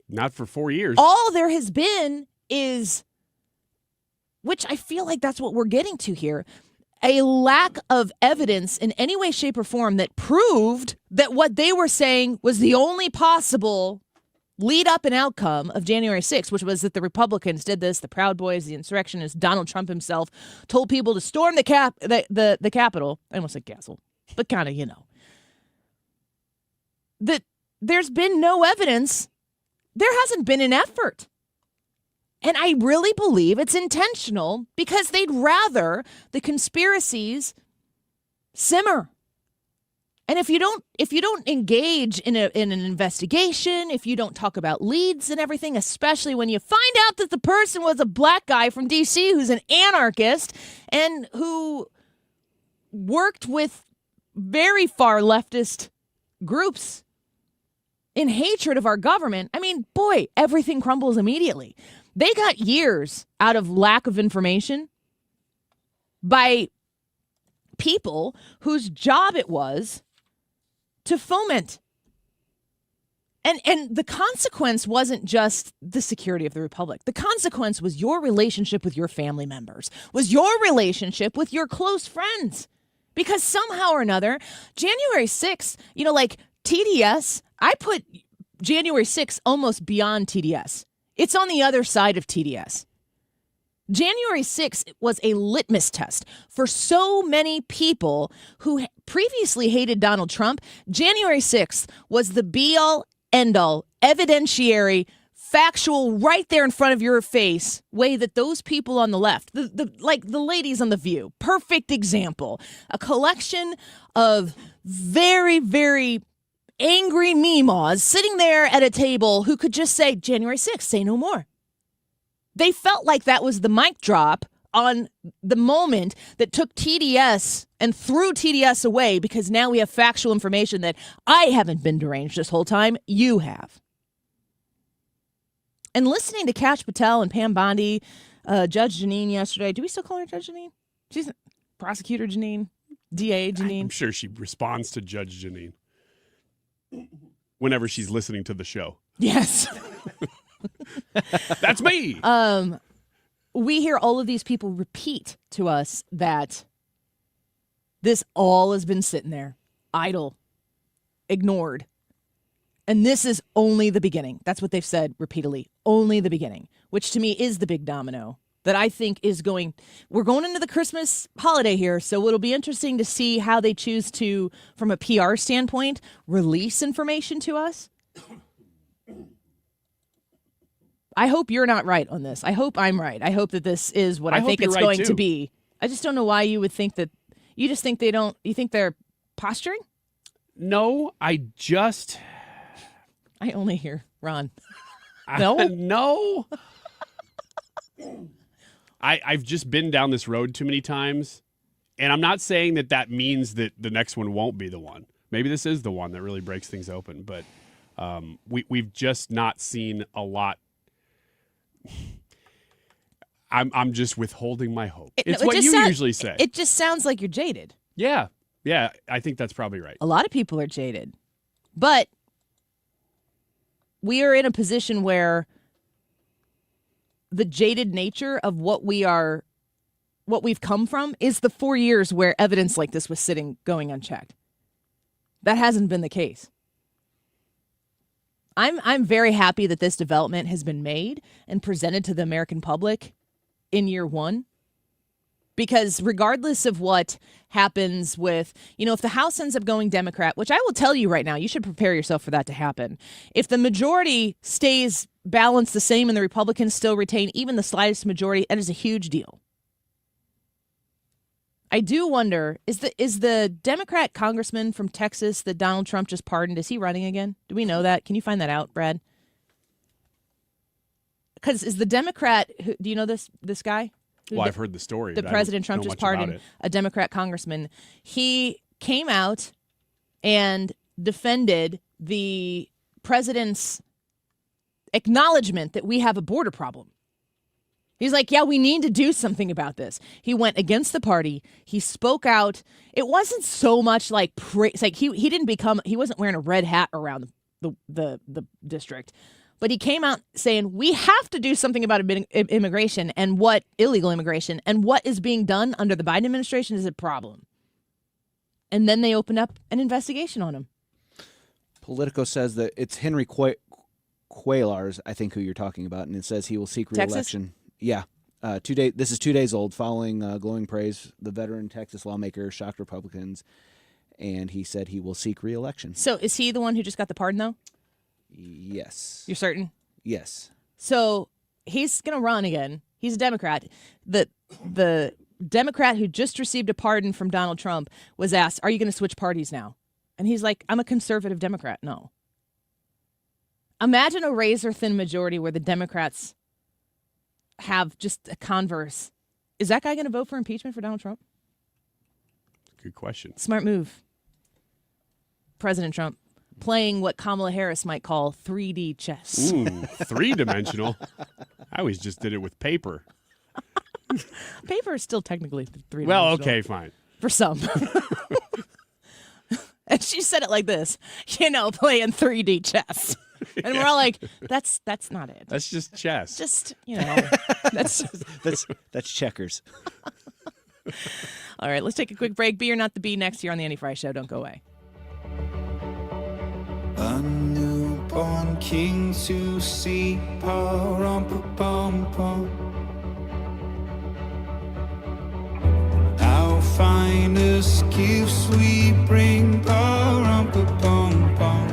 Not for 4 years. All there has been is, which I feel like that's what we're getting to here, a lack of evidence in any way, shape, or form that proved that what they were saying was the only possible lead up and outcome of January 6th, which was that the Republicans did this, the Proud Boys, the insurrectionists, Donald Trump himself told people to storm the Capitol. I almost said castle, but kind of, you know. That there's been no evidence. There hasn't been an effort. And I really believe it's intentional because they'd rather the conspiracies simmer. And if you don't engage in an investigation, if you don't talk about leads and everything, especially when you find out that the person was a black guy from D.C. who's an anarchist and who worked with very far leftist groups in hatred of our government, I mean, boy, everything crumbles immediately. They got years out of lack of information by people whose job it was to foment. And the consequence wasn't just the security of the republic. The consequence was your relationship with your family members, was your relationship with your close friends. Because somehow or another, January 6th, you know, like TDS, I put January 6th almost beyond TDS. It's on the other side of TDS. January 6th was a litmus test for so many people who previously hated Donald Trump. January 6th was the be-all, end-all, evidentiary, factual, right there in front of your face way that those people on the left, like the ladies on The View, perfect example, a collection of very, very angry meemaws sitting there at a table who could just say, January 6th, say no more. They felt like that was the mic drop on the moment that took TDS and threw TDS away, because now we have factual information that I haven't been deranged this whole time. You have. And listening to Kash Patel and Pam Bondi, Judge Janine yesterday. Do we still call her Judge Janine? She's Prosecutor Janine, DA Janine. I'm sure she responds to Judge Janine whenever she's listening to the show. Yes. That's me. We hear all of these people repeat to us that this all has been sitting there, idle, ignored. And this is only the beginning. That's what they've said repeatedly. Only the beginning, which to me is the big domino that I think is going. We're going into the Christmas holiday here, so it'll be interesting to see how they choose to, from a PR standpoint, release information to us. I hope you're not right on this. I hope I'm right. I hope that this is what I think it's going to be. I just don't know why you would think that. You just think they don't. You think they're posturing? No, I only hear Ron. No? No. I've just been down this road too many times, and I'm not saying that means that the next one won't be the one. Maybe this is the one that really breaks things open, but we've just not seen a lot. I'm just withholding my hope. It's what you usually say. It just sounds like you're jaded. Yeah, I think that's probably right. A lot of people are jaded, but we are in a position where the jaded nature of what we've come from is the 4 years where evidence like this was going unchecked. That hasn't been the case. I'm very happy that this development has been made and presented to the American public in year one. Because regardless of what happens with, if the House ends up going Democrat, which I will tell you right now, you should prepare yourself for that to happen. If the majority stays balanced the same and the Republicans still retain even the slightest majority, that is a huge deal. I do wonder, is the Democrat congressman from Texas that Donald Trump just pardoned, is he running again? Do we know that? Can you find that out, Brad? Because is the Democrat, do you know this guy? Well, I've heard the story. The President Trump just pardoned a Democrat congressman. He came out and defended the president's acknowledgement that we have a border problem. He's like, yeah, we need to do something about this. He went against the party. He spoke out. It wasn't so much like it's like he wasn't wearing a red hat around the district. But he came out saying, we have to do something about immigration and what illegal immigration and what is being done under the Biden administration is a problem. And then they opened up an investigation on him. Politico says that it's Henry Cuellar's, I think, who you're talking about, and it says he will seek re-election. Yeah. This is 2 days old, following glowing praise. The veteran Texas lawmaker shocked Republicans, and he said he will seek re-election. So is he the one who just got the pardon, though? Yes. You're certain? Yes. So he's going to run again. He's a Democrat. The Democrat who just received a pardon from Donald Trump was asked, are you going to switch parties now? And he's like, I'm a conservative Democrat. No. Imagine a razor-thin majority where the Democrats have just a converse. Is that guy going to vote for impeachment for Donald Trump? Good question. Smart move. President Trump. Playing what Kamala Harris might call 3D chess. Ooh, three-dimensional. I always just did it with paper. Paper is still technically three-dimensional. Well, okay, fine. For some. And she said it like this, playing 3D chess. And we're all like, that's not it. That's just chess. Just, that's checkers. All right, let's take a quick break. Be or not the bee next here on the Annie Fry Show. Don't go away. A newborn king to see, pa-rum-pa-pum-pum. we bring, pa-rum-pa-pum-pum,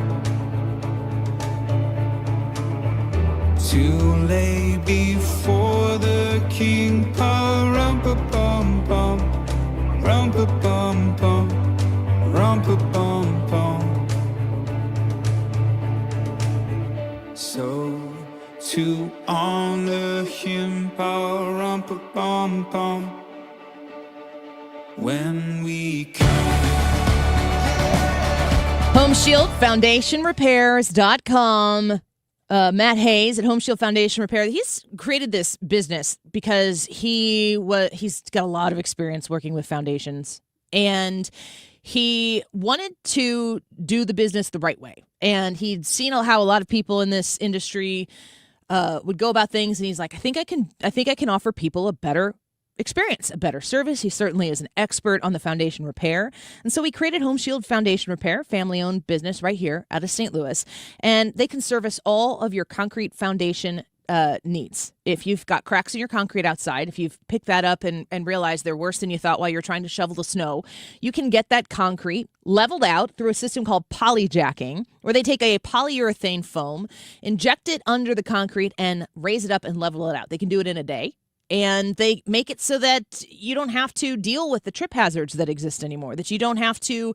to lay before the King, pa-rum-pa-pum-pum, rum-pa-pum-pum, rum-pa-pum-pum. So to honor him, pa-rum-pa-pum-pum, when we come. HomeshieldFoundationRepairs.com. Matt Hayes at Home Shield Foundation Repair. He's created this business because he's got a lot of experience working with foundations, and he wanted to do the business the right way. And he'd seen how a lot of people in this industry would go about things, and he's like, I think I can offer people a better experience, a better service. He certainly is an expert on the foundation repair. And so we created Home Shield Foundation Repair, family-owned business right here out of St. Louis. And they can service all of your concrete foundation needs. If you've got cracks in your concrete outside, if you've picked that up and realized they're worse than you thought while you're trying to shovel the snow, you can get that concrete leveled out through a system called polyjacking, where they take a polyurethane foam, inject it under the concrete, and raise it up and level it out. They can do it in a day. And they make it so that you don't have to deal with the trip hazards that exist anymore, that you don't have to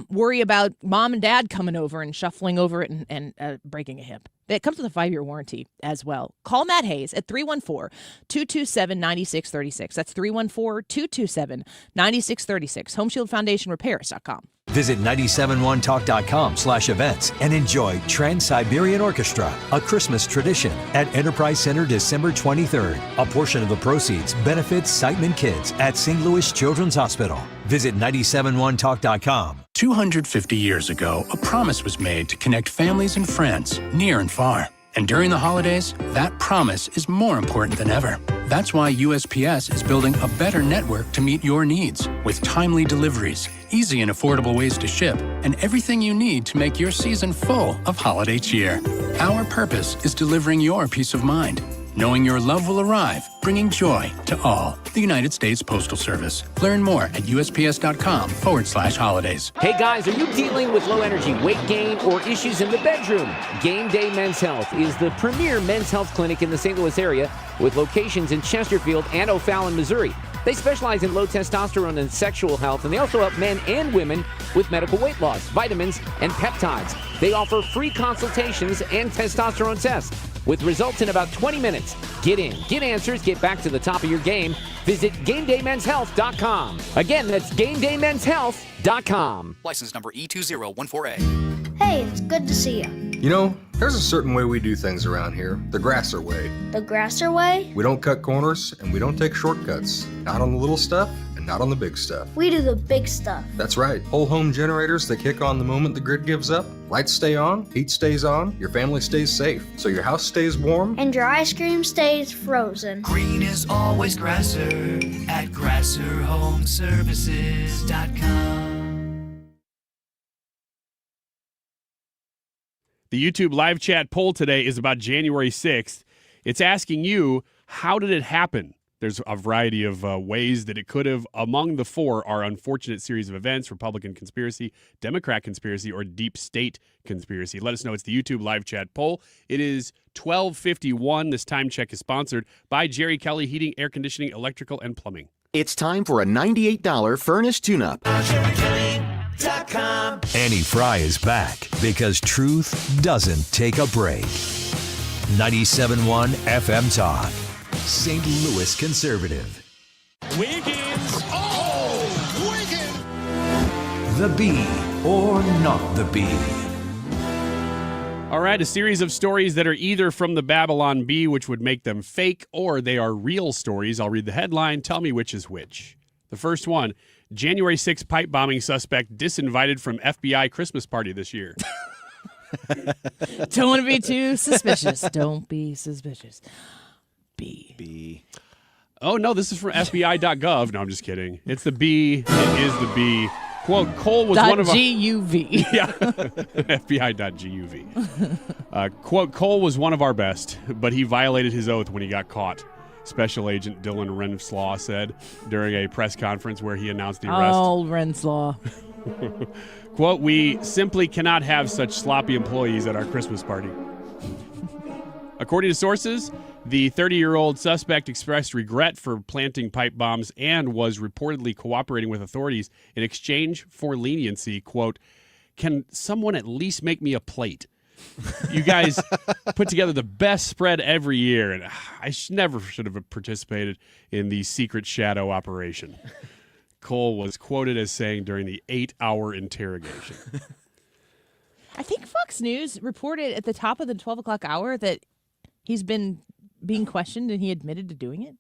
worry about mom and dad coming over and shuffling over it and breaking a hip. It comes with a 5-year warranty as well. Call Matt Hayes at 314-227-9636. That's 314-227-9636. HomeshieldFoundationRepairs.com. Visit 971talk.com/events and enjoy Trans-Siberian Orchestra, a Christmas tradition at Enterprise Center December 23rd. A portion of the proceeds benefits Siteman Kids at St. Louis Children's Hospital. Visit 971talk.com. 250 years ago, a promise was made to connect families and friends near and far. And during the holidays, that promise is more important than ever. That's why USPS is building a better network to meet your needs with timely deliveries, easy and affordable ways to ship, and everything you need to make your season full of holiday cheer. Our purpose is delivering your peace of mind, knowing your love will arrive, bringing joy to all. The United States Postal Service. Learn more at USPS.com/holidays. Hey guys, are you dealing with low energy weight gain or issues in the bedroom? Game Day Men's Health is the premier men's health clinic in the St. Louis area with locations in Chesterfield and O'Fallon, Missouri. They specialize in low testosterone and sexual health, and they also help men and women with medical weight loss, vitamins, and peptides. They offer free consultations and testosterone tests with results in about 20 minutes. Get in, get answers, get back to the top of your game. Visit GameDayMen'sHealth.com. Again, that's GameDayMen'sHealth.com. License number E2014A. Hey, it's good to see you. You know, there's a certain way we do things around here, the Grasser way. The Grasser way? We don't cut corners and we don't take shortcuts. Not on the little stuff and not on the big stuff. We do the big stuff. That's right. Whole home generators that kick on the moment the grid gives up. Lights stay on, heat stays on, your family stays safe, so your house stays warm. And your ice cream stays frozen. Green is always Grasser at GrasserHomeservices.com. The YouTube live chat poll today is about January 6th. It's asking you, how did it happen? There's a variety of ways that it could have. Among the four are unfortunate series of events, Republican conspiracy, Democrat conspiracy, or deep state conspiracy. Let us know. It's the YouTube live chat poll. It is 12:51. This time check is sponsored by Jerry Kelly Heating, Air Conditioning, Electrical, and Plumbing. It's time for a $98 furnace tune-up. Annie Fry is back because truth doesn't take a break. 97.1 FM Talk, St. Louis Conservative. Wiggins! Oh! Wiggins! The Bee or not the Bee. All right, a series of stories that are either from the Babylon Bee, which would make them fake, or they are real stories. I'll read the headline. Tell me which is which. The first one, January 6th pipe bombing suspect disinvited from FBI Christmas party this year. Don't want to be too suspicious. Don't be suspicious. B. Oh, no, this is from FBI.gov. No, I'm just kidding. It's the B. It is the B. Quote, Cole was one of our... .guv. Yeah, FBI.guv. Quote, Cole was one of our best, but he violated his oath when he got caught. Special Agent Dylan Renslaw said during a press conference where he announced the arrest. Oh, Renslaw. Quote, "We simply cannot have such sloppy employees at our Christmas party." According to sources, the 30-year-old suspect expressed regret for planting pipe bombs and was reportedly cooperating with authorities in exchange for leniency. Quote, "Can someone at least make me a plate? You guys put together the best spread every year, and I never should have participated in the secret shadow operation." Cole was quoted as saying during the 8-hour interrogation. I think Fox News reported at the top of the 12 o'clock hour that he's been being questioned and he admitted to doing it.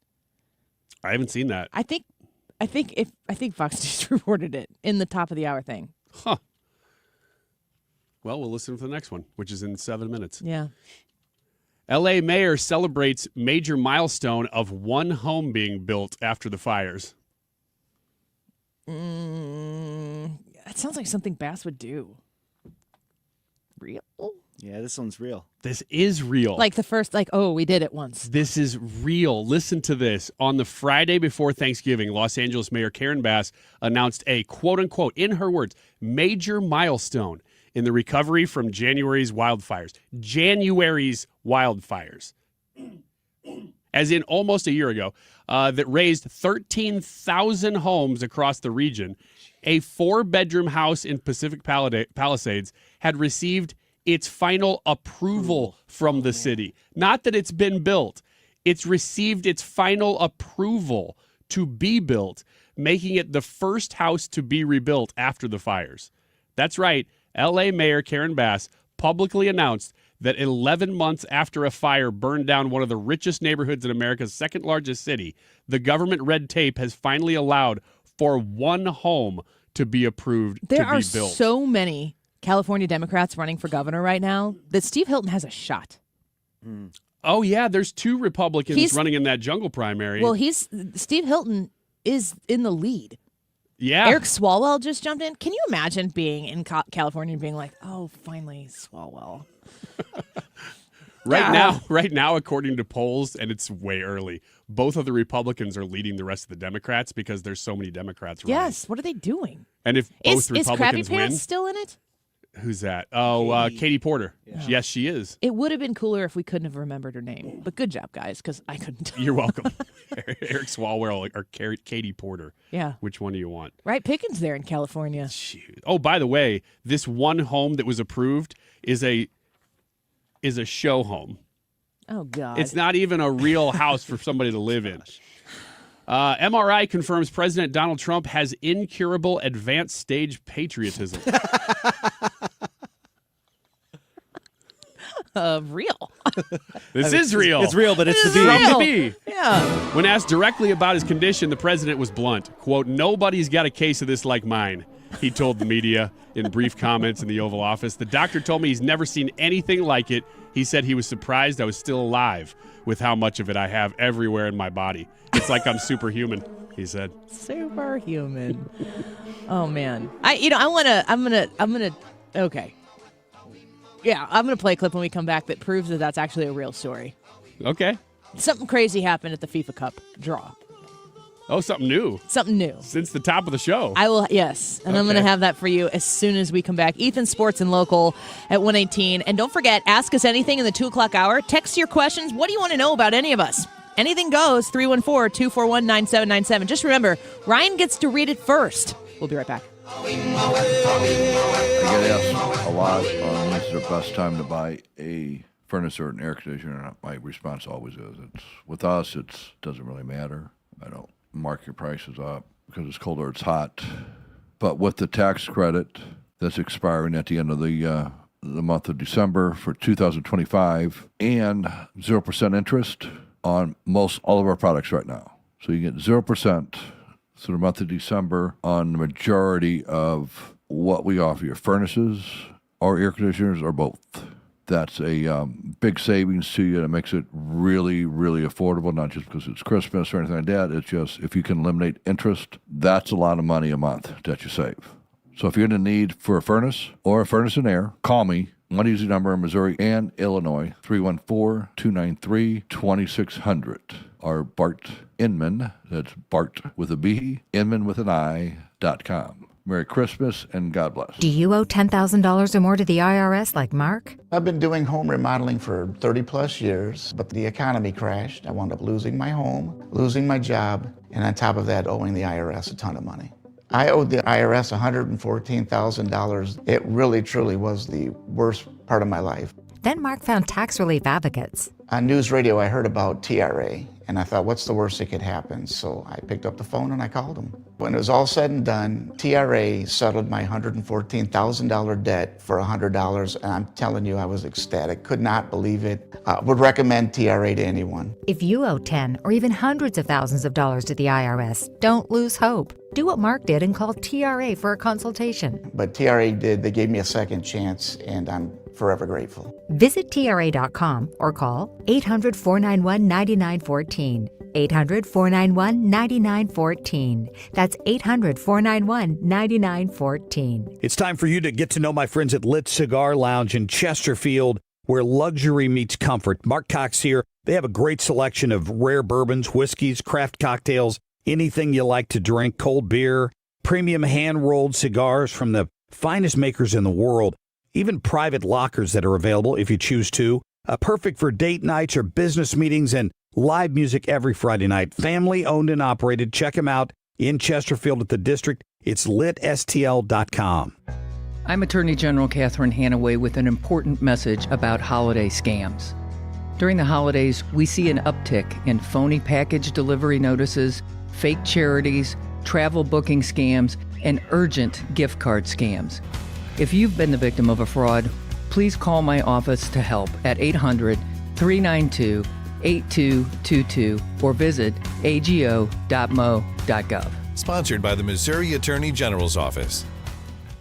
I haven't seen that. I think Fox News reported it in the top of the hour thing. Huh. Well, we'll listen for the next one, which is in 7 minutes. Yeah. L.A. mayor celebrates major milestone of one home being built after the fires. That sounds like something Bass would do. Real? Yeah, this one's real. This is real. Like the first, we did it once. This is real. Listen to this. On the Friday before Thanksgiving, Los Angeles Mayor Karen Bass announced a quote-unquote, in her words, major milestone in the recovery from January's wildfires. January's wildfires. As in almost a year ago, that raised 13,000 homes across the region. A 4-bedroom house in Pacific Palisades had received its final approval from the city. Not that it's been built. It's received its final approval to be built, making it the first house to be rebuilt after the fires. That's right. L.A. Mayor Karen Bass publicly announced that 11 months after a fire burned down one of the richest neighborhoods in America's second largest city, the government red tape has finally allowed for one home to be approved There to be are built. so many California Democrats running for governor right now that Steve Hilton has a shot. Oh, yeah, there's 2 Republicans running in that jungle primary. Well, Steve Hilton is in the lead. Yeah. Eric Swalwell just jumped in. Can you imagine being in California and being like, oh, finally, Swalwell? Right now, according to polls, and it's way early, both of the Republicans are leading the rest of the Democrats because there's so many Democrats running. Yes. What are they doing? And if both Is Krabby Republicans Pants win, still in it? who's that? Oh, Katie Porter. Yeah. Yes, she is. It would have been cooler if we couldn't have remembered her name. But good job, guys, because I couldn't. You're welcome. Eric Swalwell or Katie Porter. Yeah. Which one do you want? Right pickings there in California. Oh, by the way, this one home that was approved is a show home. Oh, God. It's not even a real house for somebody to live in. MRI confirms President Donald Trump has incurable advanced stage patriotism. Real. This is real. It's real, but it's the From the B. Yeah. When asked directly about his condition, the president was blunt. Quote, "Nobody's got a case of this like mine," he told the media in brief comments in the Oval Office. "The doctor told me he's never seen anything like it. He said he was surprised I was still alive with how much of it I have everywhere in my body. It's like I'm superhuman," he said. Superhuman. Oh, man. I'm gonna, okay. Yeah, I'm going to play a clip when we come back that proves that that's actually a real story. Okay. Something crazy happened at the FIFA Cup draw. Oh, something new. Something new. Since the top of the show. I will, yes. And I'm going to have that for you as soon as we come back. Ethan Sports and Local at 118. And don't forget, ask us anything in the 2 o'clock hour. Text your questions. What do you want to know about any of us? Anything goes, 314-241-9797. Just remember, Ryan gets to read it first. We'll be right back. I get asked a lot on when's the best time to buy a furnace or an air conditioner. And my response always is, with us, it doesn't really matter. I don't mark your prices up because it's cold or it's hot. But with the tax credit that's expiring at the end of the month of December for 2025 and 0% interest on all of our products right now. So you get 0% through the month of December on the majority of what we offer you, furnaces or air conditioners or both. That's a big savings to you. It makes it really, really affordable, not just because it's Christmas or anything like that. It's just if you can eliminate interest, that's a lot of money a month that you save. So if you're in the need for a furnace or a furnace and air, call me. One easy number in Missouri and Illinois, 314-293-2600. or Bart Inman, that's Bart with a B, Inman with an I.com. Merry Christmas and God bless. Do you owe $10,000 or more to the IRS like Mark? I've been doing home remodeling for 30 plus years, but the economy crashed. I wound up losing my home, losing my job, and on top of that, owing the IRS a ton of money. I owed the IRS $114,000. It really, truly was the worst part of my life. Then Mark found tax relief advocates. On news radio, I heard about TRA, and I thought, what's the worst that could happen? So I picked up the phone and I called them. When it was all said and done, TRA settled my $114,000 debt for $100, and I'm telling you, I was ecstatic. Could not believe it. Would recommend TRA to anyone. If you owe 10 or even hundreds of thousands of dollars to the IRS, don't lose hope. Do what Mark did and call TRA for a consultation. But TRA did. They gave me a second chance, and I'm forever grateful. Visit TRA.com or call 800-491-9914. 800-491-9914. That's 800-491-9914. It's time for you to get to know my friends at Lit Cigar Lounge in Chesterfield, where luxury meets comfort. Mark Cox here. They have a great selection of rare bourbons, whiskeys, craft cocktails, anything you like to drink, cold beer, premium hand-rolled cigars from the finest makers in the world, even private lockers that are available if you choose to. Perfect for date nights or business meetings, and live music every Friday night. Family owned and operated. Check them out in Chesterfield at the District. It's litstl.com. I'm Attorney General Catherine Hanaway with an important message about holiday scams. During the holidays, we see an uptick in phony package delivery notices, fake charities, travel booking scams, and urgent gift card scams. If you've been the victim of a fraud, please call my office to help at 800-392-8222 or visit ago.mo.gov. Sponsored by the Missouri Attorney General's Office.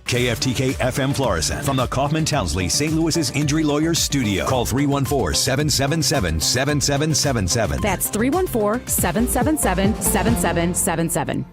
KFTK FM Florissant from the Kaufman Townsley St. Louis's Injury Lawyers Studio. Call 314-777-7777. That's 314-777-7777.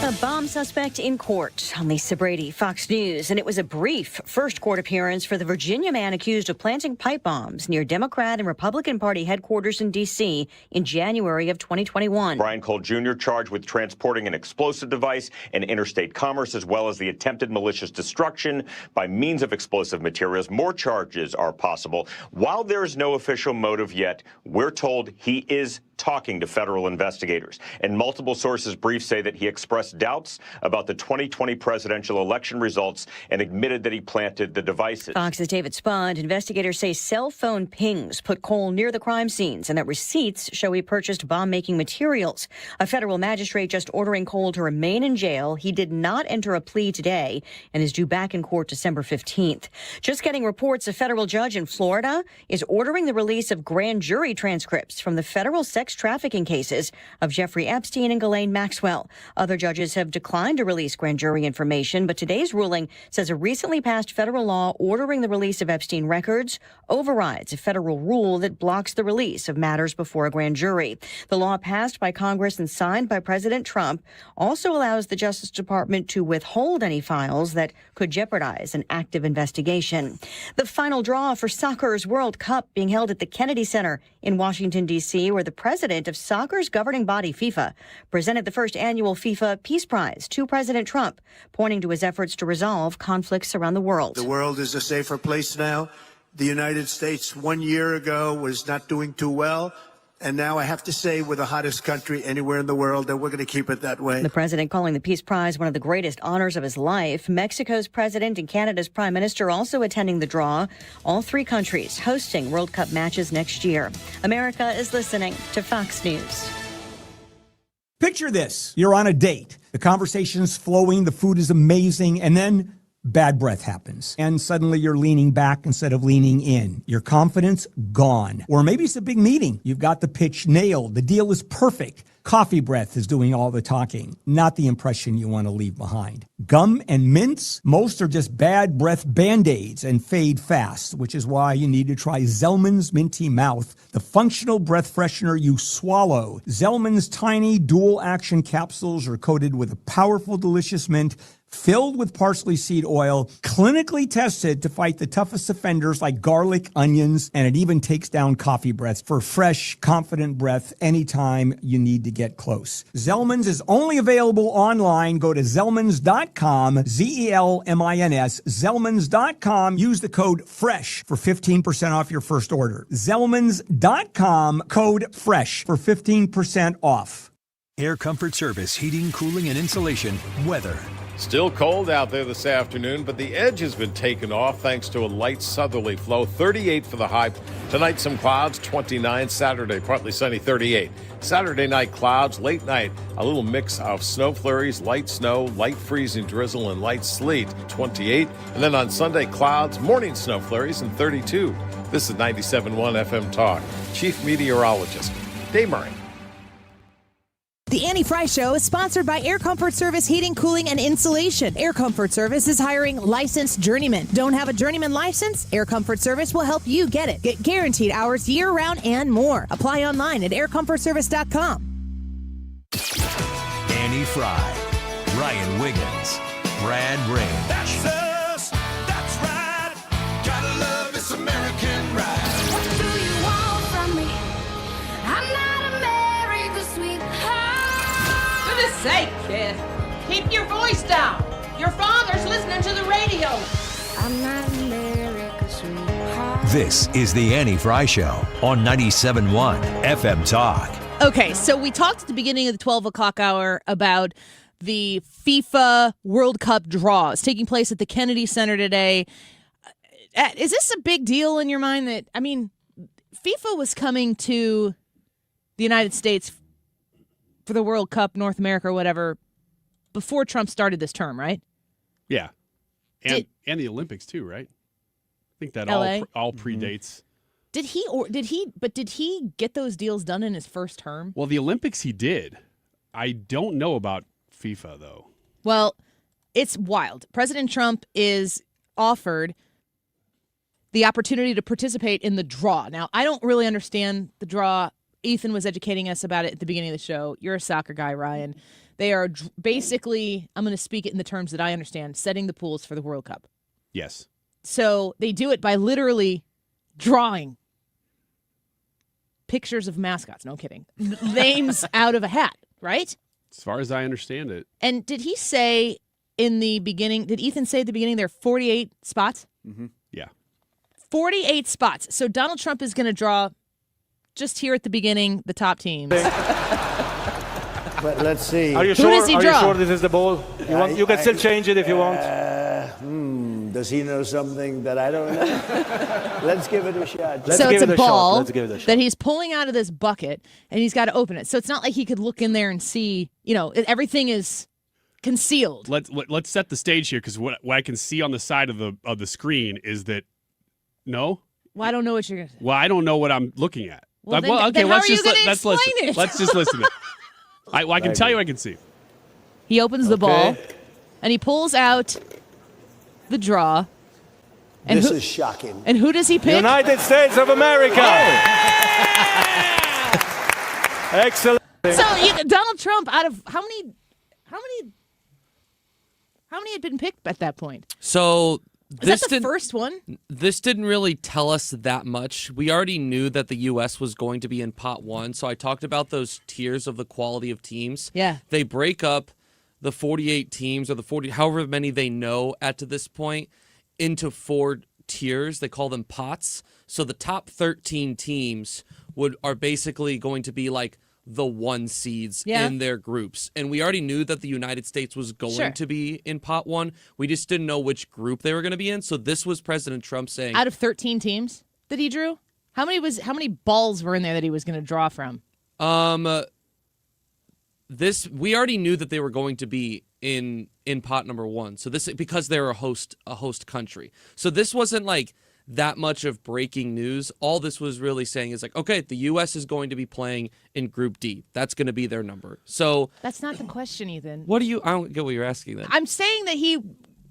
A bomb suspect in court. I'm Lisa Brady, Fox News, and it was a brief first court appearance for the Virginia man accused of planting pipe bombs near Democrat and Republican Party headquarters in D.C. in January of 2021. Brian Cole Jr. charged with transporting an explosive device and interstate commerce, as well as the attempted malicious destruction by means of explosive materials. More charges are possible. While there is no official motive yet, we're told he is talking to federal investigators. And multiple sources briefed say that he expressed doubts about the 2020 presidential election results and admitted that he planted the devices. Fox's David Spund. Investigators say cell phone pings put Cole near the crime scenes and that receipts show he purchased bomb-making materials. A federal magistrate just ordering Cole to remain in jail. He did not enter a plea today and is due back in court December 15th. Just getting reports, a federal judge in Florida is ordering the release of grand jury transcripts from the federal sex trafficking cases of Jeffrey Epstein and Ghislaine Maxwell. Other judges have declined to release grand jury information, but today's ruling says a recently passed federal law ordering the release of Epstein records overrides a federal rule that blocks the release of matters before a grand jury. The law passed by Congress and signed by President Trump also allows the Justice Department to withhold any files that could jeopardize an active investigation. The final draw for soccer's World Cup being held at the Kennedy Center in Washington, D.C., where the president of soccer's governing body, FIFA, presented the first annual FIFA Peace Prize to President Trump, pointing to his efforts to resolve conflicts around the world. The world is a safer place now. The United States 1 year ago was not doing too well. And now I have to say we're the hottest country anywhere in the world, and we're going to keep it that way. The president calling the Peace Prize one of the greatest honors of his life. Mexico's president and Canada's prime minister also attending the draw. All three countries hosting World Cup matches next year. America is listening to Fox News. Picture this. You're on a date. The conversation's flowing, the food is amazing, and then bad breath happens. And suddenly you're leaning back instead of leaning in. Your confidence gone. Or maybe it's a big meeting. You've got the pitch nailed. The deal is perfect. Coffee breath is doing all the talking, not the impression you want to leave behind. Gum and mints, most are just bad breath Band-Aids and fade fast, which is why you need to try Zellman's Minty Mouth, the functional breath freshener you swallow. Zellman's tiny dual-action capsules are coated with a powerful, delicious mint filled with parsley seed oil, clinically tested to fight the toughest offenders like garlic, onions, and it even takes down coffee breath for fresh, confident breath anytime you need to get close. Zellman's is only available online. Go to Zellmans.com, Zelmins, Zellmans.com. Use the code FRESH for 15% off your first order. Zellmans.com, code FRESH for 15% off. Air Comfort Service, heating, cooling, and insulation, weather. Still cold out there this afternoon, but the edge has been taken off thanks to a light southerly flow. 38 for the high. Tonight, some clouds, 29. Saturday, partly sunny, 38. Saturday night, clouds. Late night, a little mix of snow flurries, light snow, light freezing drizzle, and light sleet, 28. And then on Sunday, clouds, morning snow flurries, and 32. This is 97.1 FM Talk. Chief Meteorologist Dave Murray. The Annie Fry Show is sponsored by Air Comfort Service Heating, Cooling, and Insulation. Air Comfort Service is hiring licensed journeymen. Don't have a journeyman license? Air Comfort Service will help you get it. Get guaranteed hours year-round and more. Apply online at aircomfortservice.com. Annie Fry, Ryan Wiggins, Brad Ray. That's us. That's right. Gotta love this American ride. What do you want from me? I'm not America's sweetheart. For goodness sake, kid. Keep your voice down. Your father's listening to the radio. I'm not America's sweetheart. This is the Annie Fry Show on 97.1 FM Talk. Okay, so we talked at the beginning of the 12 o'clock hour about the FIFA World Cup draws taking place at the Kennedy Center today. Is this a big deal in your mind that, I mean, FIFA was coming to the United States for the World Cup, North America or whatever, before Trump started this term, right? Yeah. And the Olympics too, right? I think that LA? all predates. Did he get those deals done in his first term? Well, the Olympics he did. I don't know about FIFA though. Well, it's wild. President Trump is offered the opportunity to participate in the draw. Now, I don't really understand the draw. Ethan was educating us about it at the beginning of the show. You're a soccer guy, Ryan. They are basically, I'm going to speak it in the terms that I understand, setting the pools for the World Cup. Yes. So they do it by literally drawing pictures of mascots. No kidding. Names out of a hat, right? As far as I understand it. And did he say in the beginning, did Ethan say at the beginning there are 48 spots? Mm-hmm. Yeah. 48 spots. So Donald Trump is going to draw just here at the beginning the top teams. But let's see. Are you sure? Who does he draw? Are you sure this is the ball? You can still change it if you want. Does he know something that I don't know? Let's give it a shot. So it's a ball that he's pulling out of this bucket, and he's got to open it. So it's not like he could look in there and see, everything is concealed. Let's set the stage here, because what I can see on the side of the screen is that, no? Well, I don't know what you're going to say. Well, I don't know what I'm looking at. Well, then how are you going to explain it? Let's just listen to it. I can tell you I can see. He opens the ball, and he pulls out the draw. And this is shocking. And who does he pick? United States of America. Excellent. So Donald Trump, out of how many had been picked at that point? So Is that the first one? This didn't really tell us that much. We already knew that the U.S. was going to be in pot one, so I talked about those tiers of the quality of teams. Yeah. They break up the 48 teams, or the 40, however many they know at to this point, into 4 tiers. They call them pots. So the top 13 teams are basically going to be like the 1 seeds in their groups. And we already knew that the United States was going to be in pot 1. We just didn't know which group they were going to be in. So this was President Trump saying, out of 13 teams that he drew, how many balls were in there that he was going to draw from? We already knew that they were going to be in pot number 1. So this, because they're a host country. So this wasn't like that much of breaking news. All this was really saying is like, okay, the U.S. is going to be playing in Group D. That's going to be their number. So that's not the question, Ethan. I don't get what you're asking then. I'm saying that he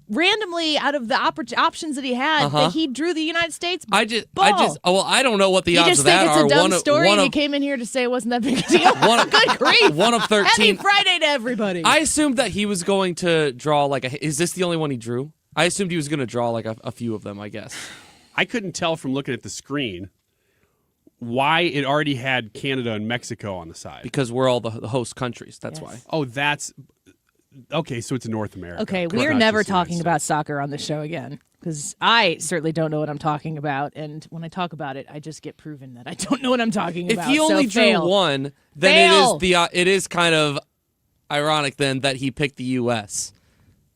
randomly out of the options that he had, that he drew the United States I don't know what the odds just of that think are. it's a dumb story, and you came in here to say it wasn't that big a deal. Good grief! One of 13. Happy Friday to everybody. I assumed that he was going to draw is this the only one he drew? I assumed he was going to draw a few of them, I guess. I couldn't tell from looking at the screen why it already had Canada and Mexico on the side. Because we're all the host countries. That's why. Oh, that's okay. So it's North America. Okay, we are never talking about soccer on the show again, because I certainly don't know what I'm talking about, and when I talk about it, I just get proven that I don't know what I'm talking about. If he only drew fail. one, then it is kind of ironic then that he picked the U.S.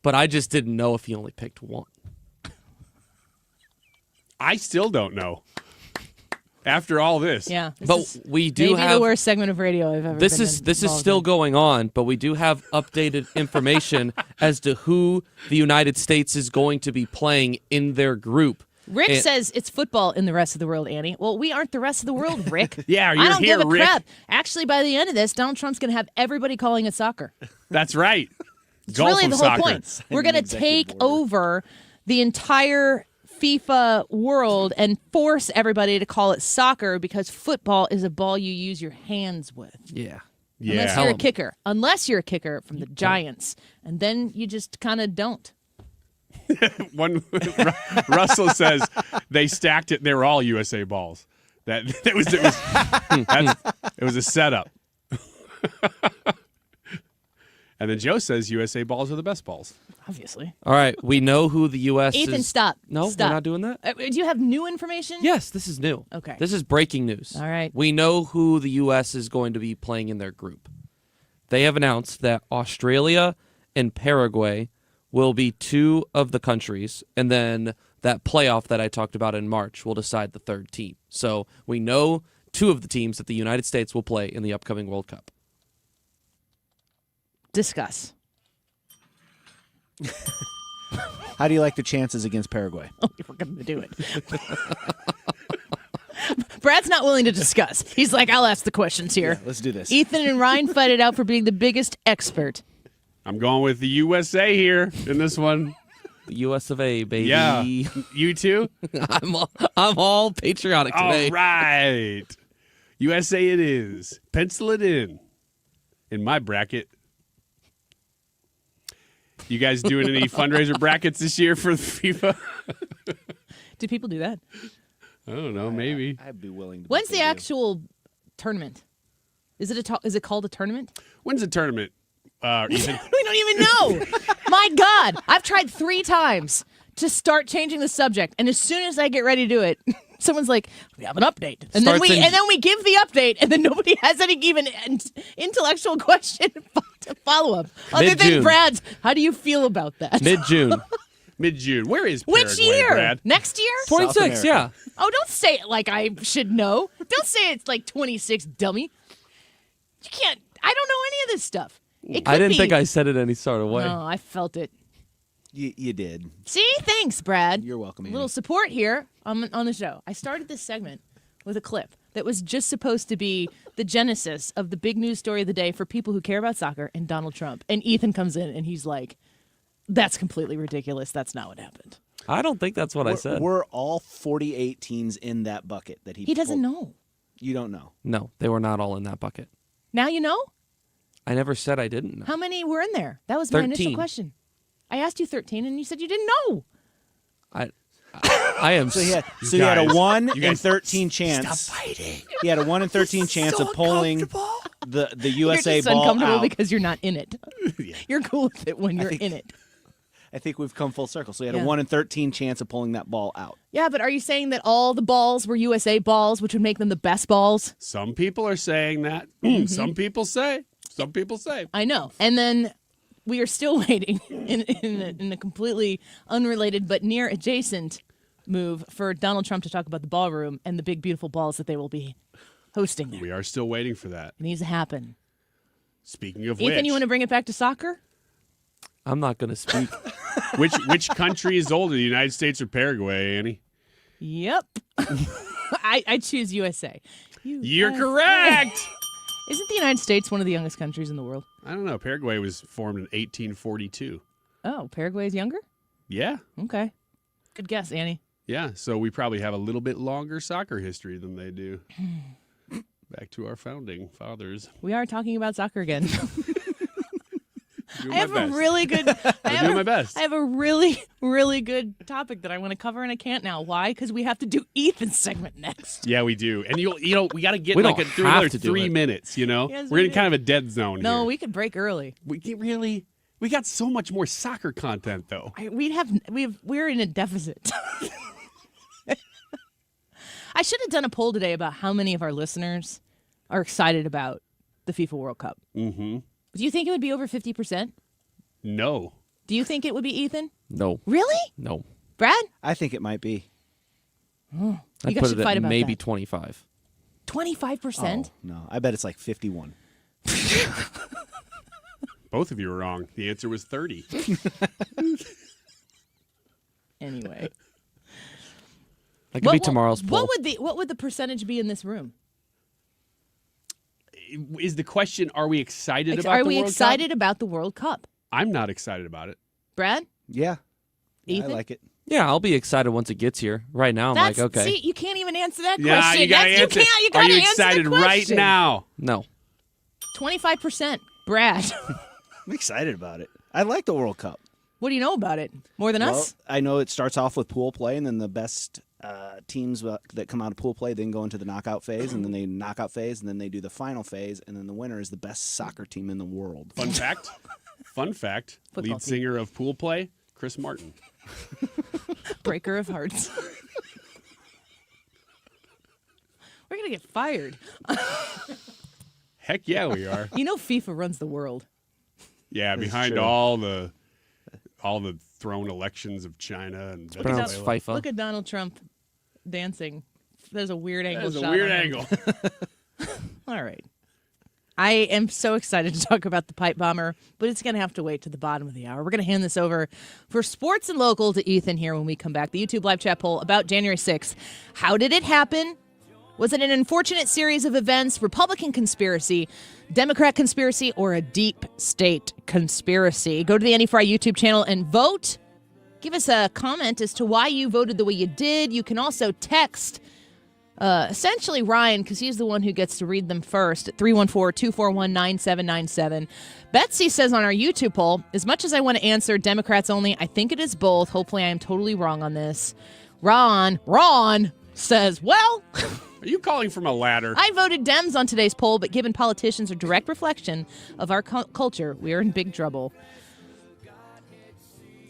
But I just didn't know if he only picked one. I still don't know. After all this, yeah, we do maybe have the worst segment of radio I've ever. This is still going on, but we do have updated information as to who the United States is going to be playing in their group. Rick says it's football in the rest of the world, Annie. Well, we aren't the rest of the world, Rick. Yeah, you're I don't here, give a Rick. crap. Actually, by the end of this, Donald Trump's going to have everybody calling it soccer. That's right. It's really the whole point. We're going to take over the entire FIFA world and force everybody to call it soccer, because football is a ball you use your hands with. Yeah. Unless you're a kicker. Unless you're a kicker from the Giants. And then you just kind of don't. Russell says they stacked it. They were all USA balls. It was a setup. And then Joe says USA balls are the best balls. Obviously. All right, we know who the U.S. Ethan, is. stop. No, stop. we're not doing that? Do you have new information? Yes, this is new. Okay. This is breaking news. All right. We know who the U.S. is going to be playing in their group. They have announced that Australia and Paraguay will be two of the countries, and then that playoff that I talked about in March will decide the third team. So we know two of the teams that the United States will play in the upcoming World Cup. Discuss. How do you like the chances against Paraguay? Oh, we're going to do it. Brad's not willing to discuss. He's like, I'll ask the questions here. Yeah, let's do this. Ethan and Ryan fight it out for being the biggest expert. I'm going with the USA here in this one. The US of A, baby. Yeah. You too? I'm all patriotic today. All right. USA it is. Pencil it in my bracket. You guys doing any fundraiser brackets this year for the FIFA? Do people do that? I don't know. Maybe. I'd be willing to. When's the actual tournament? Is it called a tournament? When's the tournament, Ethan? We don't even know. My God. I've tried 3 times to start changing the subject, and as soon as I get ready to do it, someone's like, "We have an update," and then we give the update, and then nobody has any even intellectual question to follow up other than Brad's. How do you feel about that? Mid-June. Mid-June. Where is Paraguay, Which year? Brad? Next year? 26. Yeah. Oh, don't say it like I should know. Don't say it's like 26, dummy. You can't. I don't know any of this stuff. I didn't think I said it any sort of way. No, I felt it. You did. See? Thanks, Brad. You're welcome, Amy. A little support here on the show. I started this segment with a clip that was just supposed to be the genesis of the big news story of the day for people who care about soccer and Donald Trump. And Ethan comes in and he's like, that's completely ridiculous. That's not what happened. I don't think that's what I said. Were all 48 teams in that bucket that he doesn't know. You don't know. No, they were not all in that bucket. Now you know? I never said I didn't know. How many were in there? That was 13. my initial question. I asked you 13, and you said you didn't know. I am. So he had a 1 in 13 chance. Stop fighting. He had a 1 in 13 chance of pulling the USA you're just ball uncomfortable out. because you're not in it. You're cool with it when you're in it. I think we've come full circle. So he had a 1 in 13 chance of pulling that ball out. Yeah, but are you saying that all the balls were USA balls, which would make them the best balls? Some people are saying that. Some people say. Some people say. I know. And then we are still waiting in a completely unrelated but near adjacent move for Donald Trump to talk about the ballroom and the big, beautiful balls that they will be hosting there. We are still waiting for that. It needs to happen. Speaking of Ethan, you want to bring it back to soccer? I'm not going to speak. Which country is older, the United States or Paraguay, Annie? Yep. I choose USA. You're correct. Isn't the United States one of the youngest countries in the world? I don't know. Paraguay was formed in 1842. Oh, Paraguay is younger? Yeah. Okay. Good guess, Annie. Yeah, so we probably have a little bit longer soccer history than they do. Back to our founding fathers. We are talking about soccer again. Doing I have my a best. really good. I'm doing my best. I have a really, really good topic that I want to cover, and I can't now. Why? Because we have to do Ethan's segment next. Yeah, we do. And we got to get We like don't through have another to do 3 it. minutes, you know? Yes, We're we in do. kind of a dead zone No, here. we could break early. We got so much more soccer content though. We're in a deficit. I should have done a poll today about how many of our listeners are excited about the FIFA World Cup. Mm-hmm. Do you think it would be over 50%? No. Do you think it would be, Ethan? No. Really? No. Brad? I think it might be. You I'd guys put should it fight at about maybe that. 25. 25%? Oh, no, I bet it's like 51. Both of you were wrong. The answer was 30. Anyway. That could be tomorrow's poll. What would the percentage be in this room? Is the question, are we excited about Are the we World excited Cup? about the World Cup? I'm not excited about it. Brad? Yeah. Ethan? I like it. Yeah, I'll be excited once it gets here. Right now, I'm like, okay. See, you can't even answer that Yeah, question. you gotta That's- answer. You can't. You Are gotta you answer excited the right question. now? No. 25%. Brad. I'm excited about it. I like the World Cup. What do you know about it? More than Well, us? I know it starts off with pool play, and then the best teams that come out of pool play then go into the knockout phase, and then they knockout phase, and then they do the final phase, and then the winner is the best soccer team in the world. Fun fact. Football Lead team. singer of Pool Play, Chris Martin. Breaker of hearts. We're going to get fired. Heck yeah, we are. You know FIFA runs the world. Yeah, That's behind true. all the thrown elections of China and pronounced Venezuela. FIFA. Look at Donald Trump dancing. There's a weird angle That is a shot weird on him. angle. All right. I am so excited to talk about the pipe bomber, but it's going to have to wait to the bottom of the hour. We're going to hand this over for sports and local to Ethan here when we come back. The YouTube live chat poll about January 6th. How did it happen? Was it an unfortunate series of events, Republican conspiracy, Democrat conspiracy, or a deep state conspiracy? Go to the Annie Fry YouTube channel and vote. Give us a comment as to why you voted the way you did. You can also text essentially Ryan, because he's the one who gets to read them first, at 314-241-9797. Betsy says on our YouTube poll, as much as I want to answer Democrats only, I think it is both. Hopefully I am totally wrong on this. Ron says, well, Are you calling from a ladder? I voted Dems on today's poll, but given politicians are a direct reflection of our culture, we are in big trouble.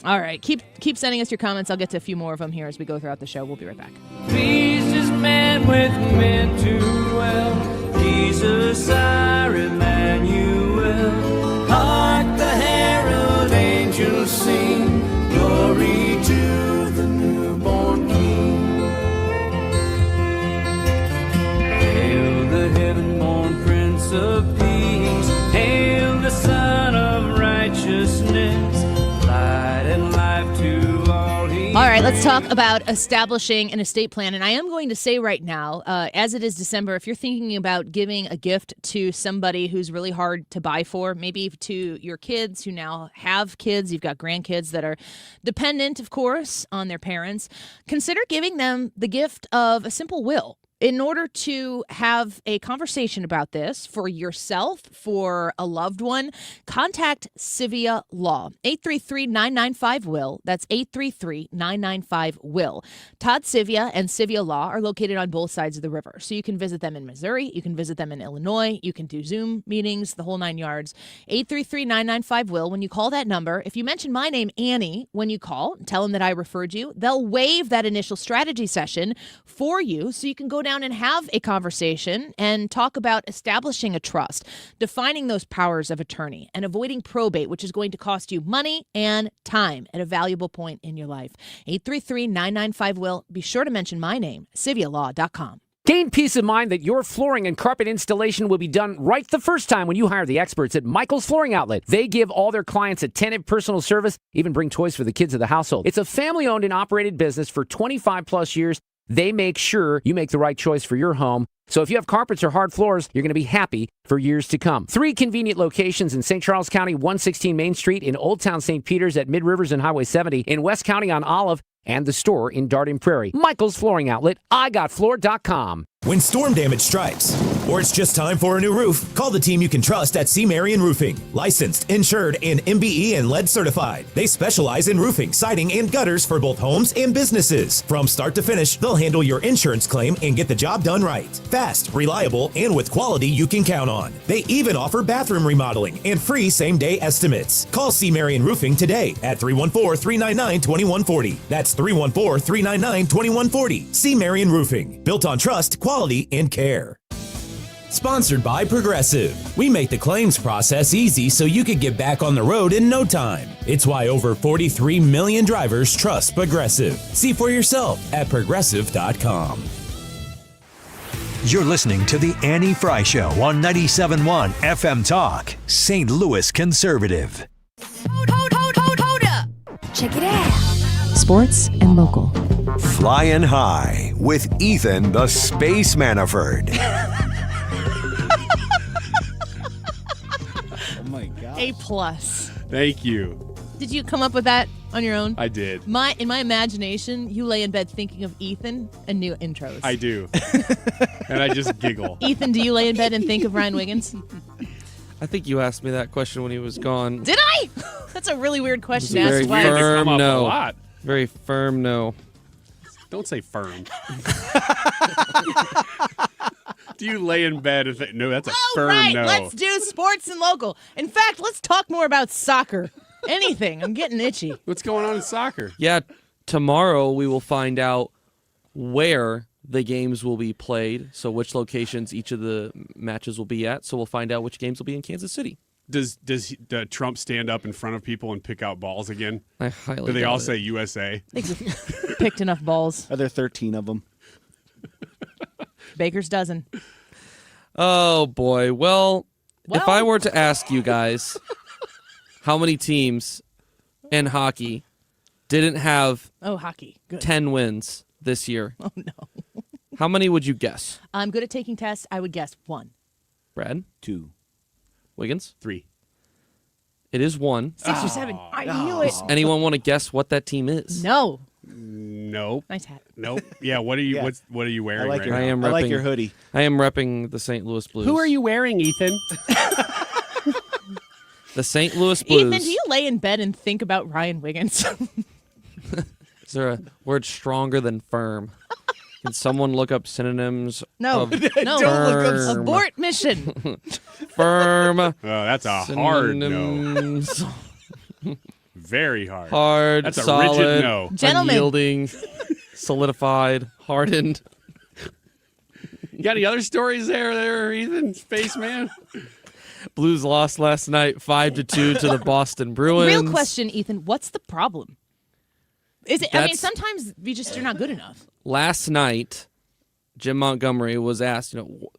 All right, keep sending us your comments. I'll get to a few more of them here as we go throughout the show. We'll be right back. Peace is man with men to dwell. Jesus our Emmanuel. Hark the herald angels sing. Glory to the newborn King. Hail the heaven-born Prince of Peace. Hail the Son of Righteousness. Light and life to all he All right, let's talk about establishing an estate plan. And I am going to say right now, as it is December, if you're thinking about giving a gift to somebody who's really hard to buy for, maybe to your kids who now have kids, you've got grandkids that are dependent, of course, on their parents, consider giving them the gift of a simple will. In order to have a conversation about this for yourself, for a loved one, contact Civia Law. 833-995-WILL. That's 833-995-WILL. Todd Civia and Civia Law are located on both sides of the river. So you can visit them in Missouri. You can visit them in Illinois. You can do Zoom meetings, the whole 9 yards. 833-995-WILL. When you call that number, if you mention my name, Annie, when you call, tell them that I referred you. They'll waive that initial strategy session for you so you can go down and have a conversation and talk about establishing a trust, defining those powers of attorney, and avoiding probate, which is going to cost you money and time at a valuable point in your life. 833-995-WILL. Be sure to mention my name, CiviaLaw.com. Gain peace of mind that your flooring and carpet installation will be done right the first time when you hire the experts at Michael's Flooring Outlet. They give all their clients attentive personal service, even bring toys for the kids of the household. It's a family-owned and operated business for 25 plus years. They make sure you make the right choice for your home. So if you have carpets or hard floors, you're going to be happy for years to come. 3 convenient locations in St. Charles County, 116 Main Street, in Old Town St. Peters at Mid Rivers and Highway 70, in West County on Olive, and the store in Darden Prairie. Michael's Flooring Outlet, IGotFloor.com. When storm damage strikes, or it's just time for a new roof, call the team you can trust at C. Marion Roofing. Licensed, insured, and MBE and lead certified. They specialize in roofing, siding, and gutters for both homes and businesses. From start to finish, they'll handle your insurance claim and get the job done right. Fast, reliable, and with quality you can count on. They even offer bathroom remodeling and free same-day estimates. Call C. Marion Roofing today at 314-399-2140. That's 314-399-2140. C. Marion Roofing. Built on trust, quality, and care. Sponsored by Progressive. We make the claims process easy so you could get back on the road in no time. It's why over 43 million drivers trust Progressive. See for yourself at Progressive.com. You're listening to The Annie Fry Show on 97.1 FM Talk, St. Louis Conservative. Hold up. Check it out. Sports and local. Flying High with Ethan the Space Manafort. Oh my God. A+. Thank you. Did you come up with that on your own? I did. In my imagination, you lay in bed thinking of Ethan and new intros. I do. And I just giggle. Ethan, do you lay in bed and think of Ryan Wiggins? I think you asked me that question when he was gone. Did I? That's a really weird question to Very ask. firm come up no. a lot. Very firm no. Don't say firm. Do you lay in bed and think, no, that's a firm Right, no. let's do sports and local. In fact, let's talk more about soccer. Anything. I'm getting itchy. What's going on in soccer? Yeah, tomorrow we will find out where the games will be played, so which locations each of the matches will be at. So we'll find out which games will be in Kansas City. Does Trump stand up in front of people and pick out balls again? I highly Do they doubt all it. say USA? I think we picked enough balls. Are there 13 of them? Baker's dozen. Oh, boy. Well, if I were to ask you guys how many teams in hockey didn't have hockey. Good. 10 wins this year, Oh, no. how many would you guess? I'm good at taking tests. I would guess 1. Brad? 2. Wiggins? 3. It is 1. 6 or 7. I knew it. Anyone want to guess what that team is? No. Nope. Nice hat. Nope. Yeah. What are you? Yeah. What are you wearing? I like right your- now? I am I like repping- your hoodie. I am repping the St. Louis Blues. Who are you wearing, Ethan? The St. Louis Blues. Ethan, do you lay in bed and think about Ryan Wiggins? Is there a word stronger than firm? Can someone look up synonyms? No. of No. Don't look up Abort mission. firm. Oh, that's a hard no. synonyms. Very hard. Hard. That's a solid, rigid no. Gentlemen. Unyielding. Solidified. Hardened. You got any other stories there, Ethan? Spaceman? Blues lost last night 5-2 to the Boston Bruins. Real question, Ethan. What's the problem? Is it? I mean, That's- sometimes you're not good enough. Last night, Jim Montgomery was asked,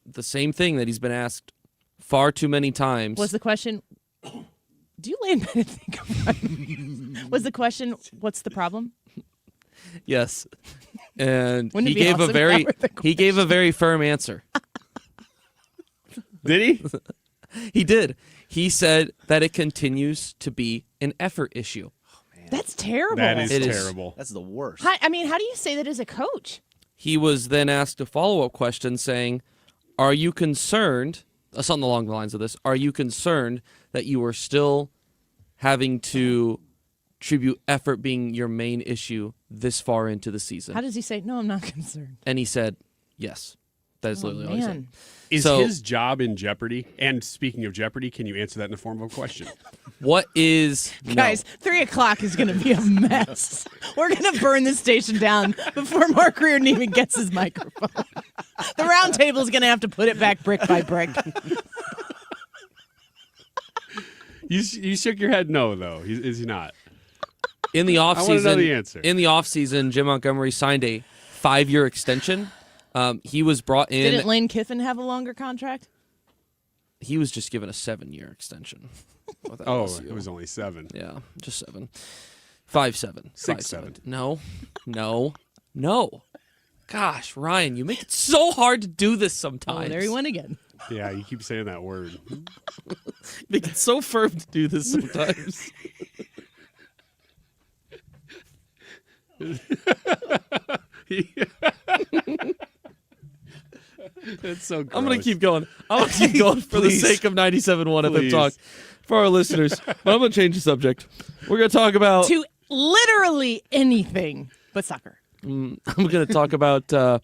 the same thing that he's been asked far too many times. Was the question? Do you lay in bed and think of Ryan? Was the question? What's the problem? Yes. And Wouldn't he it be gave awesome a very if that were the he gave a very firm answer. Did he? He did. He said that it continues to be an effort issue. That's terrible. That is It is. terrible. That's the worst. How do you say that as a coach? He was then asked a follow-up question saying, "Are you concerned?" Something along the lines of this. Are you concerned that you are still having to tribute effort being your main issue this far into the season? How does he say? No, I'm not concerned. And he said, "Yes." That is literally all he said. Man. Is So- his job in jeopardy? And speaking of jeopardy, can you answer that in the form of a question? What is Guys, 3:00 is going to be a mess. We're going to burn this station down before Mark Reardon even gets his microphone. The round table is going to have to put it back brick by brick. You shook your head no, though. Is he not? In the offseason, I want to know the answer. In the offseason, Jim Montgomery signed a 5-year extension. He was brought in. Didn't Lane Kiffin have a longer contract? He was just given a 7-year extension. with Oh, LSU. it was only 7. Yeah, just 7. 5-7. 6-7. No. Gosh, Ryan, you make it so hard to do this sometimes. Oh, there he went again. Yeah, you keep saying that word. Make it so firm to do this sometimes. It's so gross. I'm going to keep going. I'm going to keep going for the sake of 97.1 FM Talk for our listeners. But I'm going to change the subject. We're going to talk about... To literally anything but soccer. I'm going to talk about, a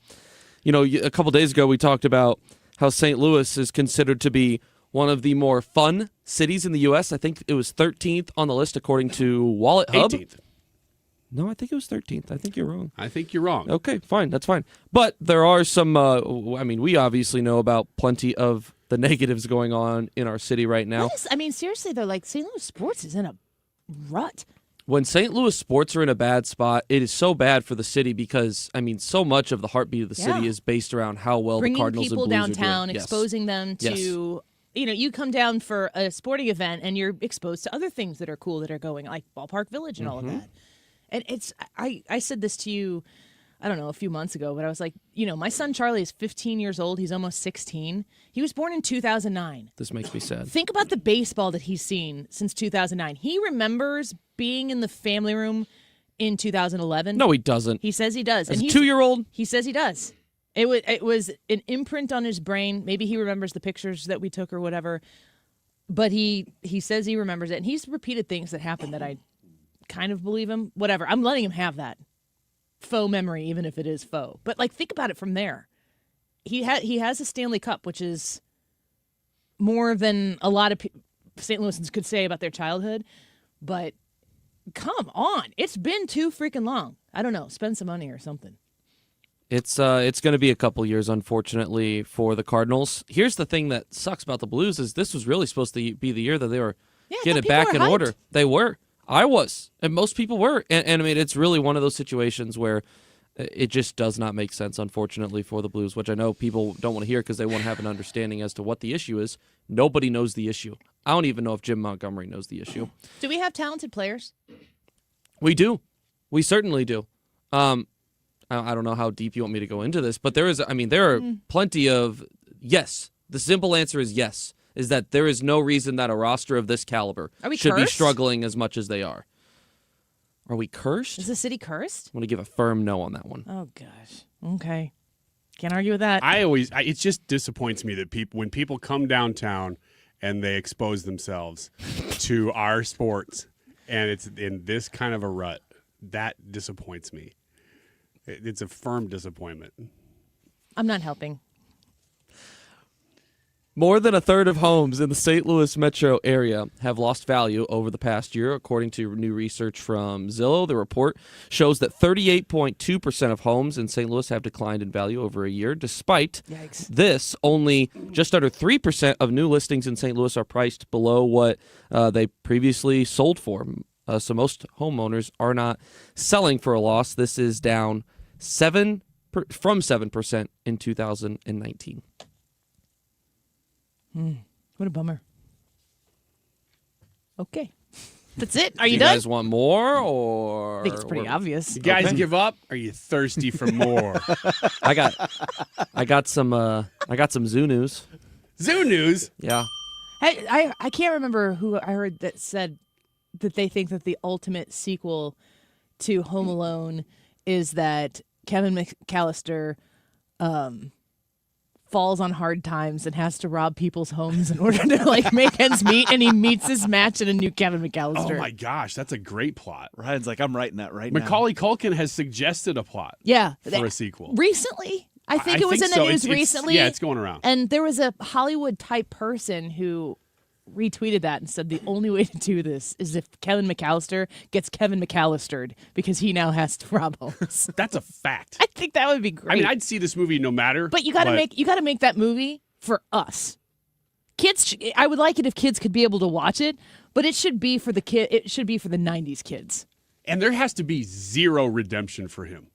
couple days ago we talked about how St. Louis is considered to be one of the more fun cities in the U.S. I think it was 13th on the list according to Wallet Hub. 18th. No, I think it was 13th. I think you're wrong. I think you're wrong. Okay, fine. That's fine. But there are some, we obviously know about plenty of the negatives going on in our city right now. Seriously, though, like St. Louis sports is in a rut. When St. Louis sports are in a bad spot, it is so bad for the city because, so much of the heartbeat of the city is based around how well Bringing the Cardinals people and Blues downtown, are doing. Yes. exposing them to, you come down for a sporting event and you're exposed to other things that are cool that are going, like Ballpark Village and all of that. And I said this to you, I don't know, a few months ago, but I was like, my son Charlie is 15 years old. He's almost 16. He was born in 2009. This makes me sad. Think about the baseball that he's seen since 2009. He remembers being in the family room in 2011. No, he doesn't. He says he does. As and a 2-year-old? He says he does. It was an imprint on his brain. Maybe he remembers the pictures that we took or whatever. But he says he remembers it. And he's repeated things that happened that I kind of believe him. Whatever. I'm letting him have that faux memory, even if it is faux. But think about it from there. He has a Stanley Cup, which is more than a lot of St. Louisans could say about their childhood. But come on, it's been too freaking long. I don't know. Spend some money or something. It's going to be a couple years, unfortunately, for the Cardinals. Here's the thing that sucks about the Blues is this was really supposed to be the year that they were getting it back in order. They were. I was, and most people were. And it's really one of those situations where it just does not make sense, unfortunately, for the Blues, which I know people don't want to hear because they want to have an understanding as to what the issue is. Nobody knows the issue. I don't even know if Jim Montgomery knows the issue. Do we have talented players? We do. We certainly do. I don't know how deep you want me to go into this, but there are plenty of yes. The simple answer is yes. Is that there is no reason that a roster of this caliber should be struggling as much as they are. Are we cursed? Is the city cursed? I'm going to give a firm no on that one. Oh, gosh. Okay. Can't argue with that. It just disappoints me that when people come downtown and they expose themselves to our sports and it's in this kind of a rut, that disappoints me. It's a firm disappointment. I'm not helping. More than a third of homes in the St. Louis metro area have lost value over the past year, according to new research from Zillow. The report shows that 38.2% of homes in St. Louis have declined in value over a year. Despite this, only just under 3% of new listings in St. Louis are priced below what they previously sold for. So most homeowners are not selling for a loss. This is down from 7% in 2019. What a bummer. Okay. That's it. Are you Do done? You guys want more, or I think it's pretty obvious. You guys give up? Are you thirsty for more? I got some zoo news. Zoo news? Yeah. I can't remember who I heard that said that they think that the ultimate sequel to Home Alone is that Kevin McAllister falls on hard times and has to rob people's homes in order to make ends meet, and he meets his match in a new Kevin McAllister. Oh my gosh, that's a great plot. Ryan's like, I'm writing that right now. Macaulay Culkin has suggested a plot. Yeah, for a sequel recently. I think it was in the news recently. Yeah, it's going around. And there was a Hollywood type person who retweeted that and said the only way to do this is if Kevin McAllister gets Kevin McAllistered because he now has to rob homes. That's a fact. I think that would be great. I mean, I'd see this movie no matter. But you got to make that movie for us. Kids, I would like it if kids could be able to watch it, but it should be for the kid. It should be for the 90s kids. And there has to be zero redemption for him.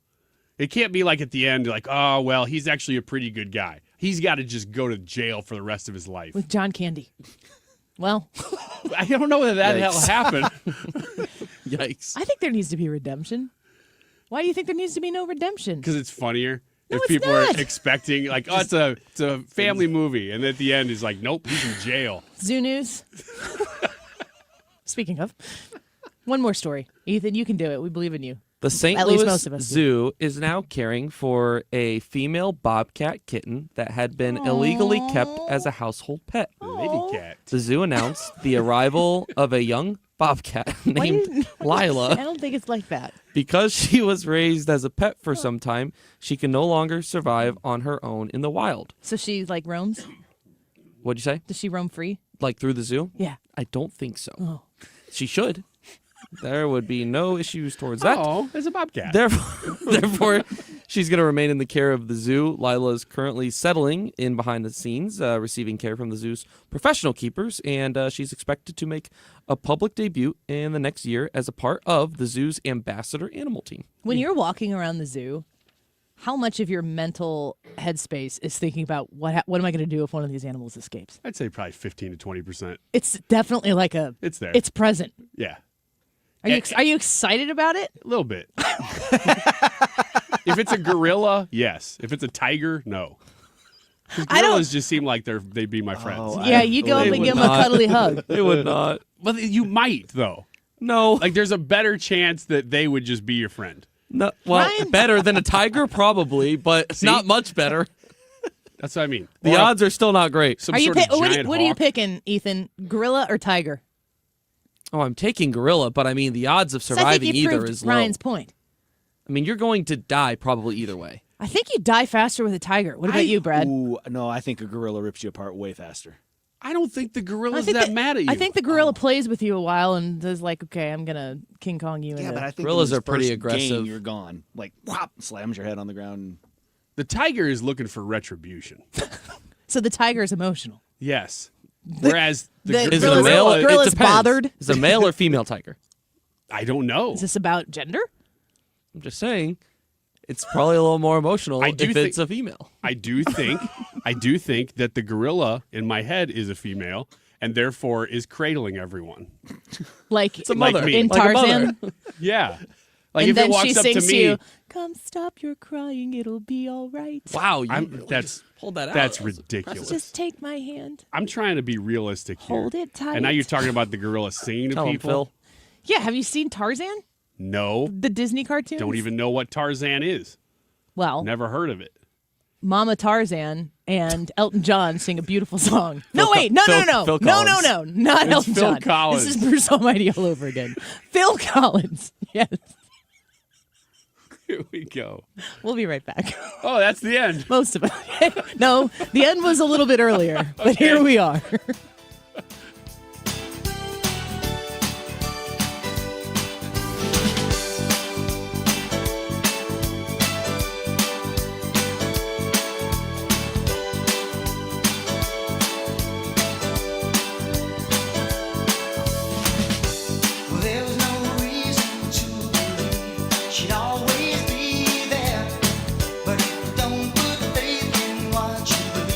It can't be like at the end, like, oh, well, he's actually a pretty good guy. He's got to just go to jail for the rest of his life. With John Candy. Well, I don't know whether that hell happened. Yikes. I think there needs to be redemption. Why do you think there needs to be no redemption? Because it's funnier. if people are expecting, like, oh, it's a family movie, and at the end, he's like, nope, he's in jail. Zoo News. Speaking of, one more story. Ethan, you can do it. We believe in you. The St. At Louis least most of us Zoo is now caring for a female bobcat kitten that had been illegally kept as a household pet. Baby cat. The zoo announced the arrival of a young bobcat named Lila. I don't think it's like that. Because she was raised as a pet for some time, she can no longer survive on her own in the wild. So she like roams? What'd you say? Does she roam free? Like through the zoo? Yeah. I don't think so. Oh. She should. There would be no issues towards that. Oh, there's a bobcat. Therefore, she's going to remain in the care of the zoo. Lila is currently settling in behind the scenes, receiving care from the zoo's professional keepers, and she's expected to make a public debut in the next year as a part of the zoo's ambassador animal team. When you're walking around the zoo, how much of your mental headspace is thinking about what am I going to do if one of these animals escapes? I'd say probably 15 to 20%. It's definitely like It's there. It's present. Yeah. Are you excited about it? A little bit. If it's a gorilla, yes. If it's a tiger, no. 'Cause gorillas just seem like they'd be my friends. Yeah, you go up and give them a cuddly hug. They would not. But you might, though. No. Like, there's a better chance that they would just be your friend. No, well, better than a tiger, probably, but not much better. That's what I mean. The odds are still not great. What are you picking, Ethan? Gorilla or tiger? Oh, I'm taking gorilla, but I mean, the odds of surviving I think you either proved is low. Ryan's point. I mean, you're going to die probably either way. I think you die faster with a tiger. What about you, Brad? Ooh, no, I think a gorilla rips you apart way faster. I don't think the gorilla's that mad at you. I think the gorilla plays with you a while and is like, okay, I'm going to King Kong you. Yeah, but I think gorillas in are pretty first aggressive. game, you're gone. Like, whop, slams your head on the ground. The tiger is looking for retribution. So the tiger is emotional. Yes. Whereas is it a male? Gorilla's It depends. bothered. Is it a male or female tiger? I don't know. Is this about gender? I'm just saying. It's probably a little more emotional if it's a female. I do think that the gorilla in my head is a female and therefore is cradling everyone. Like it's a mother. Like in like Tarzan? Yeah. Like and if then it walks she up sings to me, you, come stop your crying, it'll be all right. Wow, hold that out. That's ridiculous. Just take my hand. I'm trying to be realistic here. Hold it tight. And now you're talking about the gorilla singing to Tell him, people. Phil. Yeah, have you seen Tarzan? No. The Disney cartoon? Don't even know what Tarzan is. Well, Never heard of it. Mama Tarzan and Elton John sing a beautiful song. No, Phil no, Collins. not It's Elton Phil John. Collins. This is Bruce Almighty all over again. Phil Collins. Yes. Here we go. We'll be right back. Oh, that's the end. Most of it. No, the end was a little bit earlier, but here we are.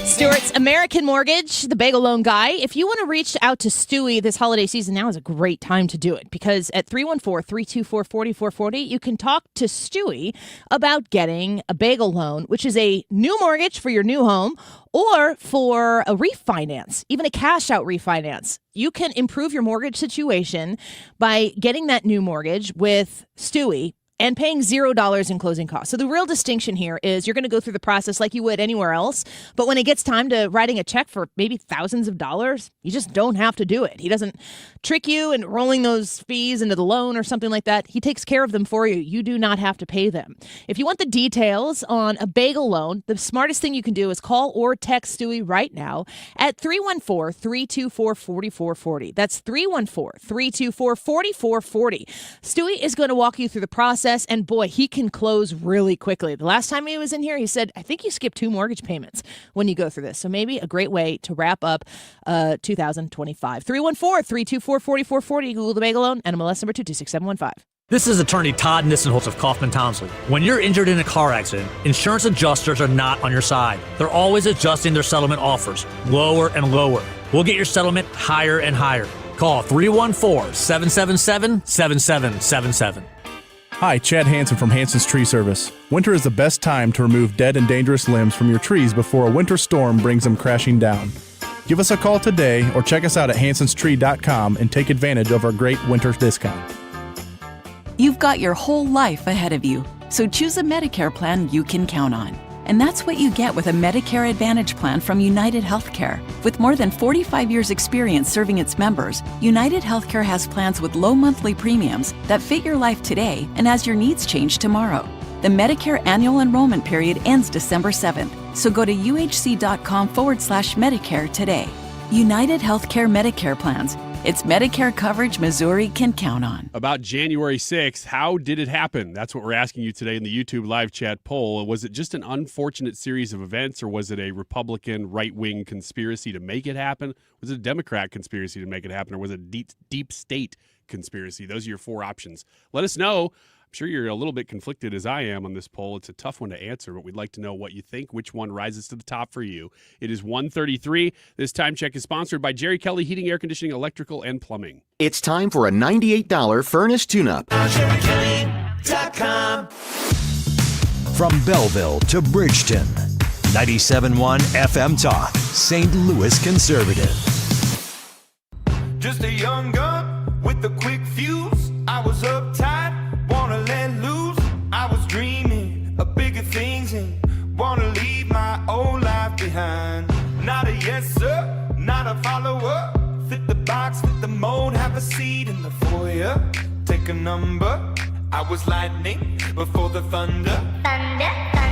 Stewart's American Mortgage, the bagel loan guy. If you want to reach out to Stewie this holiday season, now is a great time to do it because at 314-324-4440, you can talk to Stewie about getting a bagel loan, which is a new mortgage for your new home or for a refinance, even a cash out refinance. You can improve your mortgage situation by getting that new mortgage with Stewie and paying $0 in closing costs. So the real distinction here is you're going to go through the process like you would anywhere else. But when it gets time to writing a check for maybe thousands of dollars, you just don't have to do it. He doesn't trick you into rolling those fees into the loan or something like that. He takes care of them for you. You do not have to pay them. If you want the details on a bagel loan, the smartest thing you can do is call or text Stewie right now at 314-324-4440. That's 314-324-4440. Stewie is going to walk you through the process. And boy, he can close really quickly. The last time he was in here, he said, I think you skip 2 mortgage payments when you go through this. So maybe a great way to wrap up 2025. 314-324-4440. Google the bagel loan, NMLS number 226715. This is attorney Todd Nissenholtz of Kaufman Townsley. When you're injured in a car accident, insurance adjusters are not on your side. They're always adjusting their settlement offers, lower and lower. We'll get your settlement higher and higher. Call 314-777-7777. Hi, Chad Hansen from Hansen's Tree Service. Winter is the best time to remove dead and dangerous limbs from your trees before a winter storm brings them crashing down. Give us a call today or check us out at hansenstree.com and take advantage of our great winter discount. You've got your whole life ahead of you, so choose a Medicare plan you can count on. And that's what you get with a Medicare Advantage plan from United Healthcare. With more than 45 years' experience serving its members, United Healthcare has plans with low monthly premiums that fit your life today and as your needs change tomorrow. The Medicare annual enrollment period ends December 7th, so go to uhc.com/Medicare today. United Healthcare Medicare plans. It's Medicare coverage Missouri can count on. About January 6th, how did it happen? That's what we're asking you today in the YouTube live chat poll. Was it just an unfortunate series of events, or was it a Republican right-wing conspiracy to make it happen? Was it a Democrat conspiracy to make it happen, or was it a deep state conspiracy? Those are your four options. Let us know. I'm sure you're a little bit conflicted as I am on this poll. It's a tough one to answer, but we'd like to know what you think, which one rises to the top for you. It is 1:33. This time check is sponsored by Jerry Kelly Heating, Air Conditioning, Electrical, and Plumbing. It's time for a $98 furnace tune-up. JerryKelly.com. From Belleville to Bridgeton, 97.1 FM Talk, St. Louis Conservative. Just a young gun with a quick fuse. I was uptight, wanna let loose. I was dreaming of bigger things and wanna leave my old life behind. Not a yes sir, not a follower. Fit the box, fit the mold, have a seat in the foyer. Take a number. I was lightning before the thunder.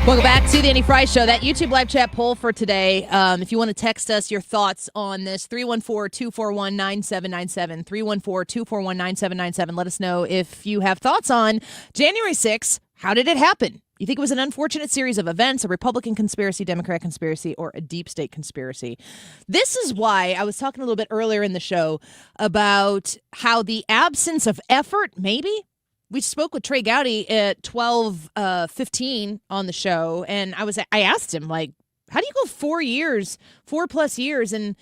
Welcome back to the Andy Fry Show. That YouTube live chat poll for today, if you want to text us your thoughts on this, 314-241-9797, 314-241-9797. Let us know if you have thoughts on January 6th. How did it happen? You think it was an unfortunate series of events, a Republican conspiracy, Democrat conspiracy, or a deep state conspiracy? This is why I was talking a little bit earlier in the show about how the absence of effort, maybe. We spoke with Trey Gowdy at 12:15 on the show, and I asked him, like, how do you go 4 plus years, and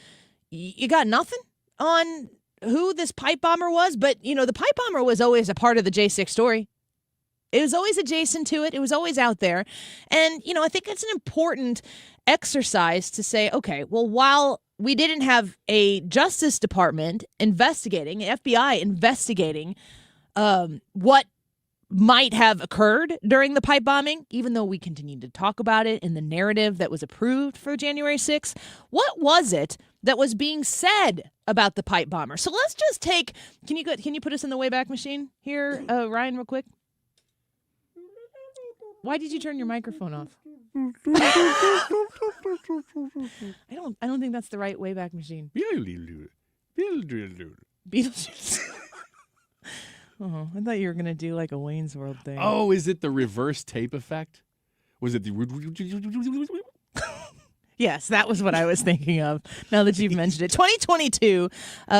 you got nothing on who this pipe bomber was? But, the pipe bomber was always a part of the J6 story. It was always adjacent to it. It was always out there. And, I think it's an important exercise to say, okay, well, while we didn't have a Justice Department investigating, FBI investigating what might have occurred during the pipe bombing, even though we continued to talk about it in the narrative that was approved for January 6th, what was it that was being said about the pipe bomber? So let's just take, can you put us in the Wayback Machine here, Ryan, real quick? Why did you turn your microphone off? I don't think that's the right Wayback Machine. Beetlejuice. Oh, I thought you were going to do like a Wayne's World thing. Oh, is it the reverse tape effect? Was it the... Yes, that was what I was thinking of, now that you've mentioned it. 2022,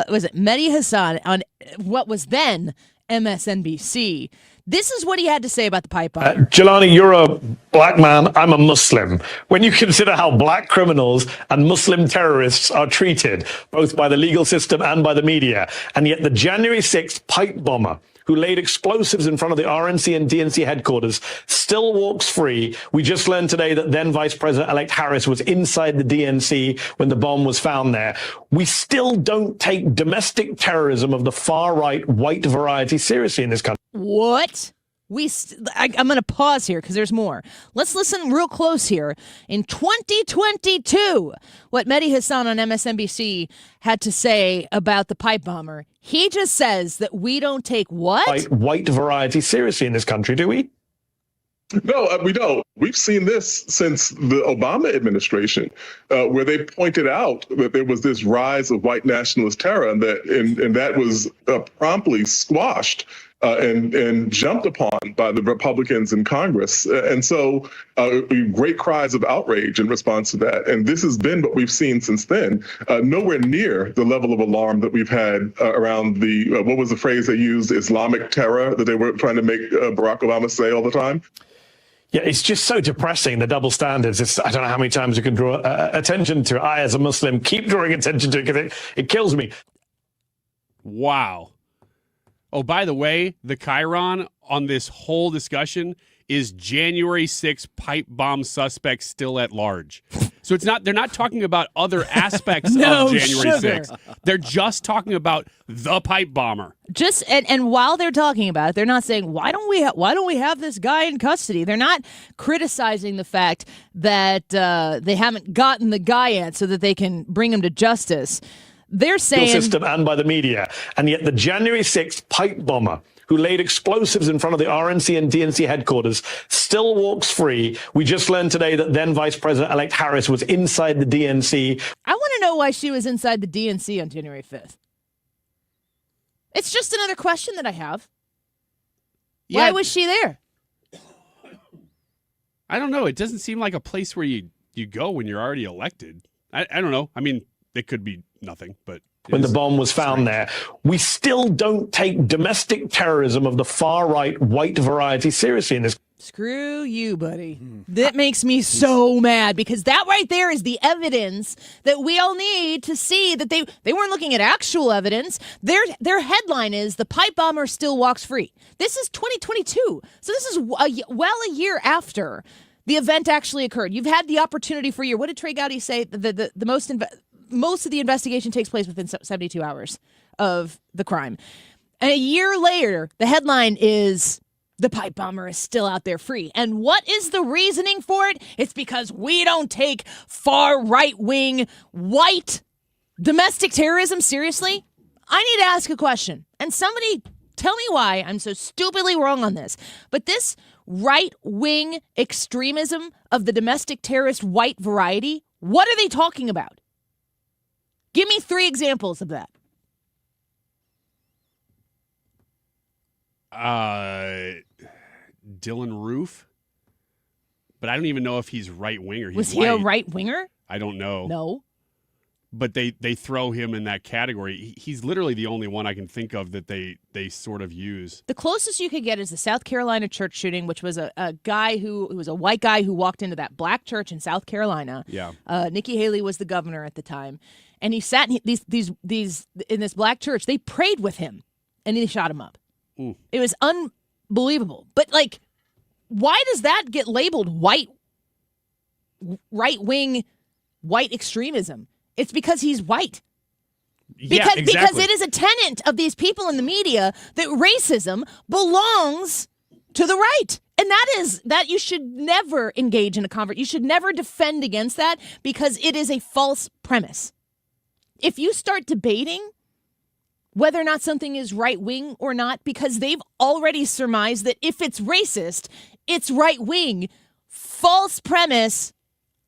was it Mehdi Hasan on what was then MSNBC. This is what he had to say about the pipe bomb. Jelani, you're a black man. I'm a Muslim. When you consider how black criminals and Muslim terrorists are treated, both by the legal system and by the media, and yet the January 6th pipe bomber who laid explosives in front of the RNC and DNC headquarters still walks free. We just learned today that then Vice President-elect Harris was inside the DNC when the bomb was found there. We still don't take domestic terrorism of the far-right white variety seriously in this country. What? I'm going to pause here because there's more. Let's listen real close here. In 2022, what Mehdi Hasan on MSNBC had to say about the pipe bomber. He just says that we don't take what? White variety seriously in this country, do we? No, we don't. We've seen this since the Obama administration, where they pointed out that there was this rise of white nationalist terror, and that was promptly squashed and jumped upon by the Republicans in Congress. And so great cries of outrage in response to that. And this has been what we've seen since then. Nowhere near the level of alarm that we've had around the, what was the phrase they used, Islamic terror that they were trying to make Barack Obama say all the time. Yeah, it's just so depressing, the double standards. I don't know how many times you can draw attention to it. I, as a Muslim, keep drawing attention to it because it kills me. Wow. Oh, by the way, the Chiron on this whole discussion is January 6th pipe bomb suspect still at large. So they're not talking about other aspects of January 6th. They're just talking about the pipe bomber. And while they're talking about it, they're not saying why don't we have this guy in custody. They're not criticizing the fact that they haven't gotten the guy yet so that they can bring him to justice. They're saying system and by the media, and yet the January 6th pipe bomber who laid explosives in front of the RNC and DNC headquarters still walks free. We just learned today that then Vice President-elect Harris was inside the DNC. I want to know why she was inside the DNC on January 5th. It's just another question that I have. Yeah. Why was she there? I don't know. It doesn't seem like a place where you go when you're already elected. I don't know. I mean, it could be nothing, but when the bomb was found there, we still don't take domestic terrorism of the far-right white variety seriously in this. Screw you, buddy. That makes me so mad because that right there is the evidence that we all need to see that they weren't looking at actual evidence. Their headline is the pipe bomber still walks free. This is 2022. So this is a year after the event actually occurred. You've had the opportunity for a year. What did Trey Gowdy say? The most of the investigation takes place within 72 hours of the crime. And a year later, the headline is the pipe bomber is still out there free. And what is the reasoning for it? It's because we don't take far right-wing white domestic terrorism seriously. I need to ask a question. And somebody tell me why I'm so stupidly wrong on this. But this right-wing extremism of the domestic terrorist white variety, what are they talking about? Give me 3 examples of that. Dylan Roof, but I don't even know if he's right winger. Was he a right winger? I don't know. No. But they throw him in that category. He's literally the only one I can think of that they sort of use. The closest you could get is the South Carolina church shooting, which was a guy who was a white guy who walked into that black church in South Carolina. Yeah. Nikki Haley was the governor at the time. And he sat in these in this black church. They prayed with him, and they shot him up. Ooh. It was unbelievable. But like, why does that get labeled right-wing white extremism? It's because he's white. Because it is a tenet of these people in the media that racism belongs to the right. And that you should never engage in a conversation. You should never defend against that because it is a false premise. If you start debating whether or not something is right-wing or not, because they've already surmised that if it's racist, it's right-wing, false premise,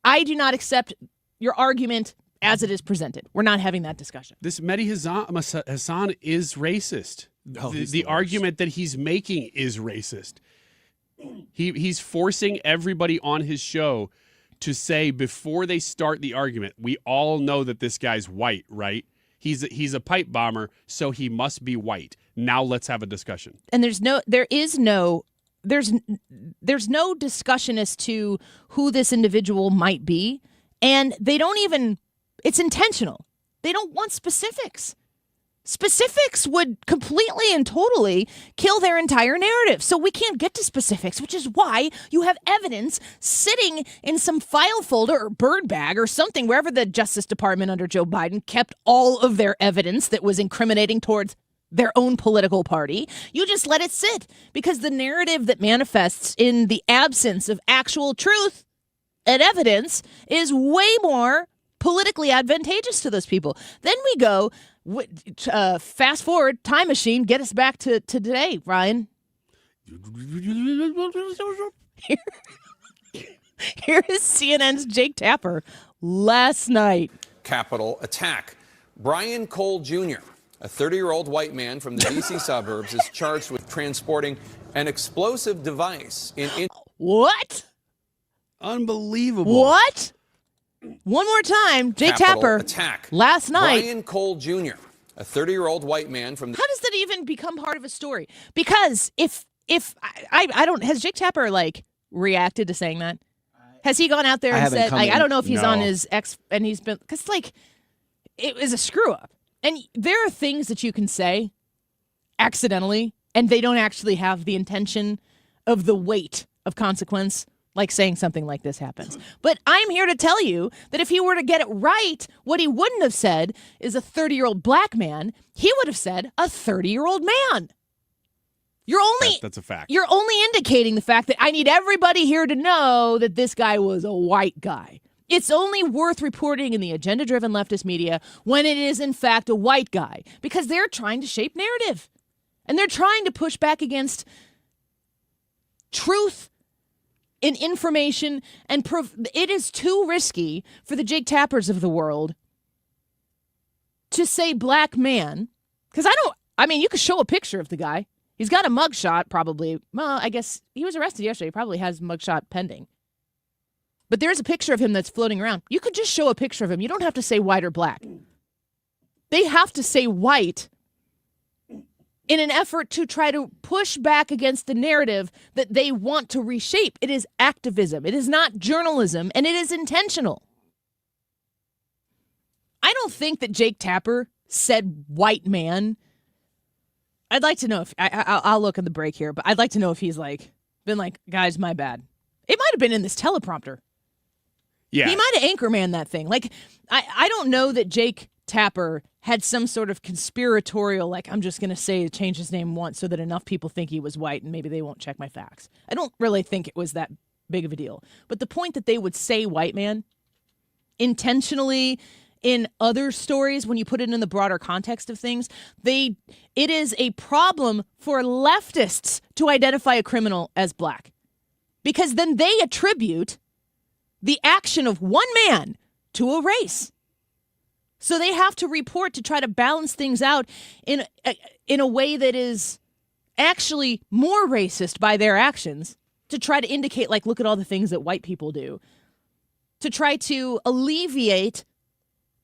I do not accept your argument as it is presented. We're not having that discussion. This Mehdi Hassan is racist. No, the argument that he's making is racist. He's forcing everybody on his show to say before they start the argument, we all know that this guy's white, right? He's a pipe bomber, so he must be white. Now let's have a discussion. And there's no discussion as to who this individual might be, and they don't even. It's intentional. They don't want specifics. Specifics would completely and totally kill their entire narrative. So we can't get to specifics, which is why you have evidence sitting in some file folder or bird bag or something, wherever the Justice Department under Joe Biden kept all of their evidence that was incriminating towards their own political party. You just let it sit because the narrative that manifests in the absence of actual truth and evidence is way more politically advantageous to those people. Then we go, fast forward, time machine, get us back to today, Ryan. Here is CNN's Jake Tapper last night. Capitol attack. Brian Cole Jr., a 30-year-old white man from the D.C. suburbs, is charged with transporting an explosive device in What? Unbelievable. What? One more time, Jake Capitol Tapper. Attack. Last night. Brian Cole Jr., a 30-year-old white man from the... How does that even become part of a story? Because if I don't, has Jake Tapper like reacted to saying that? Has he gone out there and said, I don't know if he's on his ex, and he's been, because like, it was a screw up. And there are things that you can say accidentally, and they don't actually have the intention of the weight of consequence, like saying something like this happens. But I'm here to tell you that if he were to get it right, what he wouldn't have said is a 30-year-old black man. He would have said a 30-year-old man. That's a fact. You're only indicating the fact that I need everybody here to know that this guy was a white guy. It's only worth reporting in the agenda-driven leftist media when it is, in fact, a white guy, because they're trying to shape narrative. And they're trying to push back against truth in information. And it is too risky for the Jake Tappers of the world to say black man. Because you could show a picture of the guy. He's got a mugshot, probably. Well, I guess he was arrested yesterday. He probably has mugshot pending. But there's a picture of him that's floating around. You could just show a picture of him. You don't have to say white or black. They have to say white in an effort to try to push back against the narrative that they want to reshape. It is activism. It is not journalism, and it is intentional. I don't think that Jake Tapper said white man. I'd like to know if I'll look at the break here, but I'd like to know if he's been like, guys, my bad. It might have been in this teleprompter. Yeah. He might have anchorman that thing. I don't know that Jake Tapper had some sort of conspiratorial, I'm just going to change his name once so that enough people think he was white and maybe they won't check my facts. I don't really think it was that big of a deal. But the point that they would say white man intentionally in other stories, when you put it in the broader context of things, it is a problem for leftists to identify a criminal as black. Because then they attribute the action of one man to a race. So they have to report to try to balance things out in a way that is actually more racist by their actions, to try to indicate, look at all the things that white people do, to try to alleviate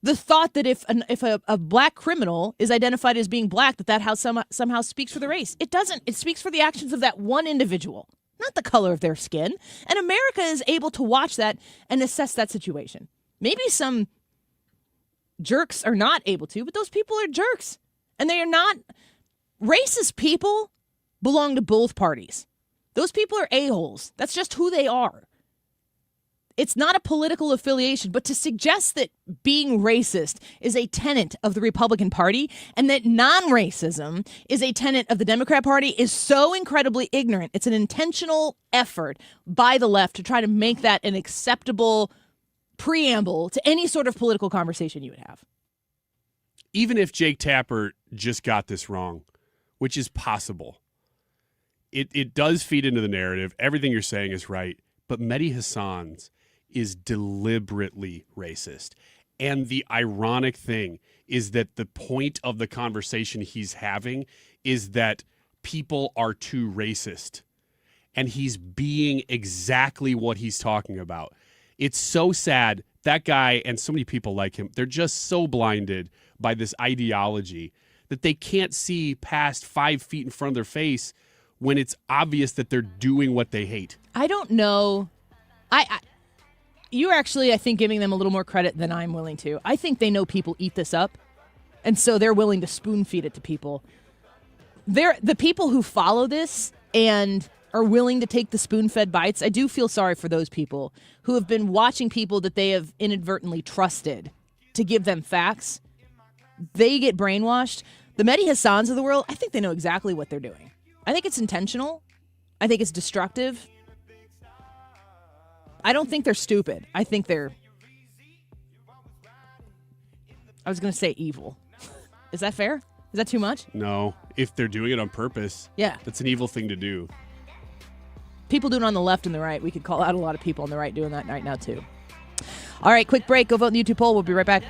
the thought that if a black criminal is identified as being black, that somehow speaks for the race. It doesn't. It speaks for the actions of that one individual, not the color of their skin. And America is able to watch that and assess that situation. Maybe some jerks are not able to, but those people are jerks. And they are not racist. People belong to both parties. Those people are a-holes. That's just who they are. It's not a political affiliation, but to suggest that being racist is a tenet of the Republican Party and that non-racism is a tenet of the Democrat Party is so incredibly ignorant. It's an intentional effort by the left to try to make that an acceptable preamble to any sort of political conversation you would have. Even if Jake Tapper just got this wrong, which is possible, it does feed into the narrative. Everything you're saying is right, but Mehdi Hasan's is deliberately racist. And the ironic thing is that the point of the conversation he's having is that people are too racist. And he's being exactly what he's talking about. It's so sad. That guy and so many people like him, they're just so blinded by this ideology that they can't see past 5 feet in front of their face when it's obvious that they're doing what they hate. I don't know. You're actually, I think, giving them a little more credit than I'm willing to. I think they know people eat this up, and so they're willing to spoon feed it to people. The people who follow this and are willing to take the spoon-fed bites, I do feel sorry for those people who have been watching people that they have inadvertently trusted to give them facts. They get brainwashed. The Mehdi Hassans of the world, I think they know exactly what they're doing. I think it's intentional. I think it's destructive. I don't think they're stupid. I think they're, I was going to say evil. Is that fair? Is that too much? No. If they're doing it on purpose, yeah, that's an evil thing to do. People doing it on the left and the right. We could call out a lot of people on the right doing that right now, too. All right, quick break. Go vote in the YouTube poll. We'll be right back.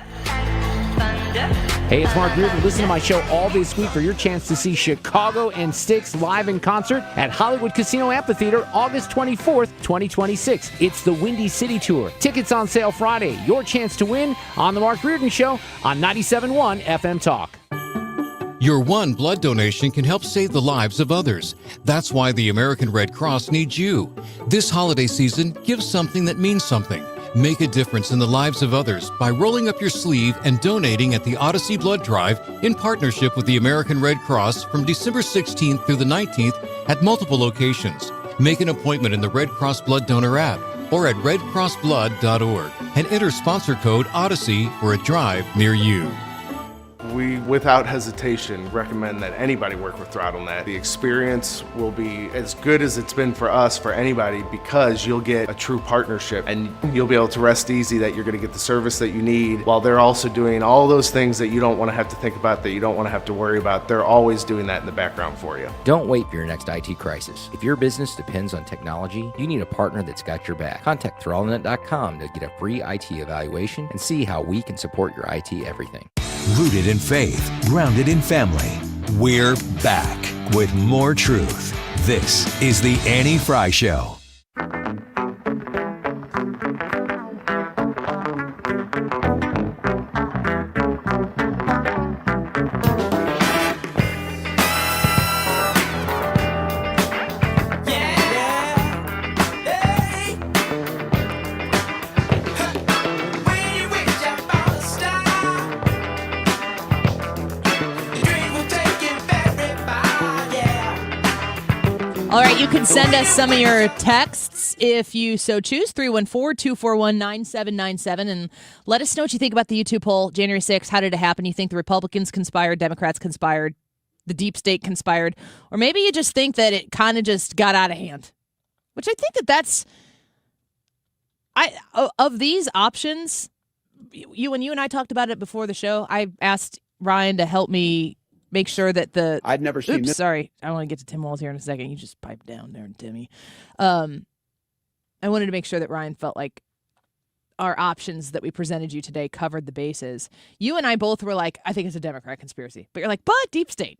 Hey, it's Mark Reardon. Listen to my show all this week for your chance to see Chicago and Styx live in concert at Hollywood Casino Amphitheater August 24th, 2026. It's the Windy City Tour. Tickets on sale Friday. Your chance to win on The Mark Reardon Show on 97.1 FM Talk. Your one blood donation can help save the lives of others. That's why the American Red Cross needs you. This holiday season, give something that means something. Make a difference in the lives of others by rolling up your sleeve and donating at the Odyssey Blood Drive in partnership with the American Red Cross from December 16th through the 19th at multiple locations. Make an appointment in the Red Cross Blood Donor app or at redcrossblood.org and enter sponsor code Odyssey for a drive near you. We, without hesitation, recommend that anybody work with ThrottleNet. The experience will be as good as it's been for us, for anybody, because you'll get a true partnership and you'll be able to rest easy that you're going to get the service that you need while they're also doing all those things that you don't want to have to think about, that you don't want to have to worry about. They're always doing that in the background for you. Don't wait for your next IT crisis. If your business depends on technology, you need a partner that's got your back. Contact ThrottleNet.com to get a free IT evaluation and see how we can support your IT everything. Rooted in faith, grounded in family. We're back with more truth. This is the Annie Fry Show. All right, you can send us some of your texts if you so choose, 314-241-9797, and let us know what you think about the YouTube poll, January 6th. How did it happen? You think the Republicans conspired, Democrats conspired, the deep state conspired, or maybe you just think that it kind of just got out of hand, which I think that's of these options, you and I talked about it before the show. I asked Ryan to help me make sure that I'd never seen this. Sorry. I want to get to Tim Walls here in a second. You just piped down there, Timmy. I wanted to make sure that Ryan felt like our options that we presented you today covered the bases. You and I both were like, I think it's a Democrat conspiracy. But you're like, but deep state.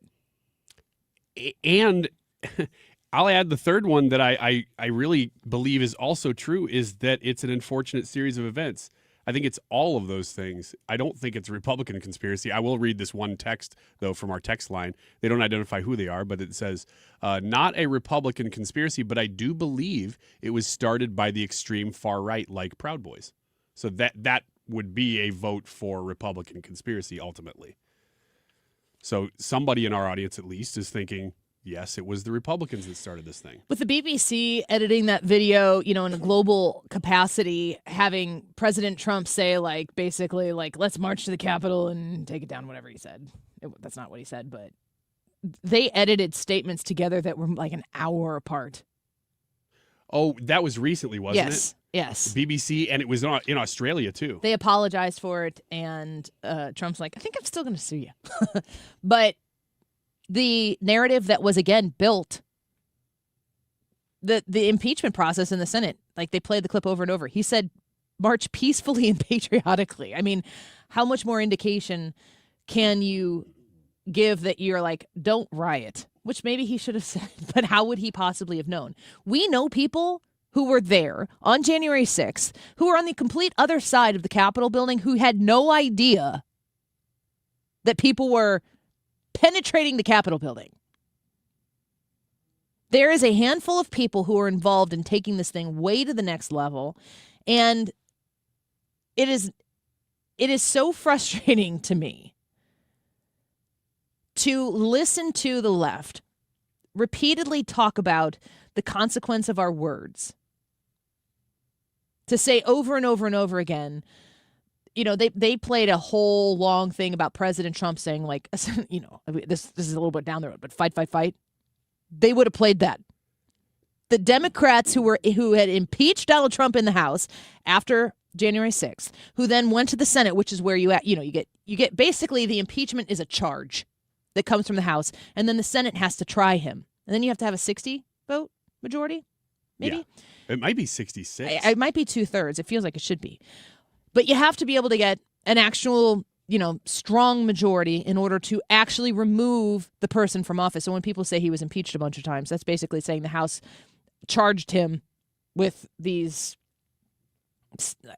And I'll add the third one that I really believe is also true, is that it's an unfortunate series of events. I think it's all of those things. I don't think it's a Republican conspiracy. I will read this one text, though, from our text line. They don't identify who they are, but it says, not a Republican conspiracy, but I do believe it was started by the extreme far right, like Proud Boys. So that would be a vote for Republican conspiracy, ultimately. So somebody in our audience, at least, is thinking, yes, it was the Republicans that started this thing. With the BBC editing that video, in a global capacity, having President Trump say, basically, let's march to the Capitol and take it down, whatever he said. That's not what he said, but they edited statements together that were like an hour apart. Oh, that was recently, wasn't it? Yes. The BBC, and it was in Australia, too. They apologized for it, and Trump's like, I think I'm still going to sue you. But the narrative that was, again, built, the impeachment process in the Senate, they played the clip over and over. He said, march peacefully and patriotically. I mean, how much more indication can you give that you're like, don't riot, which maybe he should have said, but how would he possibly have known? We know people who were there on January 6th, who were on the complete other side of the Capitol building, who had no idea that people were penetrating the Capitol building. There is a handful of people who are involved in taking this thing way to the next level, and it is so frustrating to me to listen to the left repeatedly talk about the consequence of our words, to say over and over and over again, they played a whole long thing about President Trump saying, this is a little bit down the road, but fight, fight, fight. They would have played that. The Democrats who had impeached Donald Trump in the House after January 6th, who then went to the Senate, which is where you get basically the impeachment is a charge that comes from the House, and then the Senate has to try him. And then you have to have a 60 vote majority, maybe? Yeah. It might be 66. It might be 2/3. It feels like it should be. But you have to be able to get an actual, strong majority in order to actually remove the person from office. So when people say he was impeached a bunch of times, that's basically saying the House charged him with these,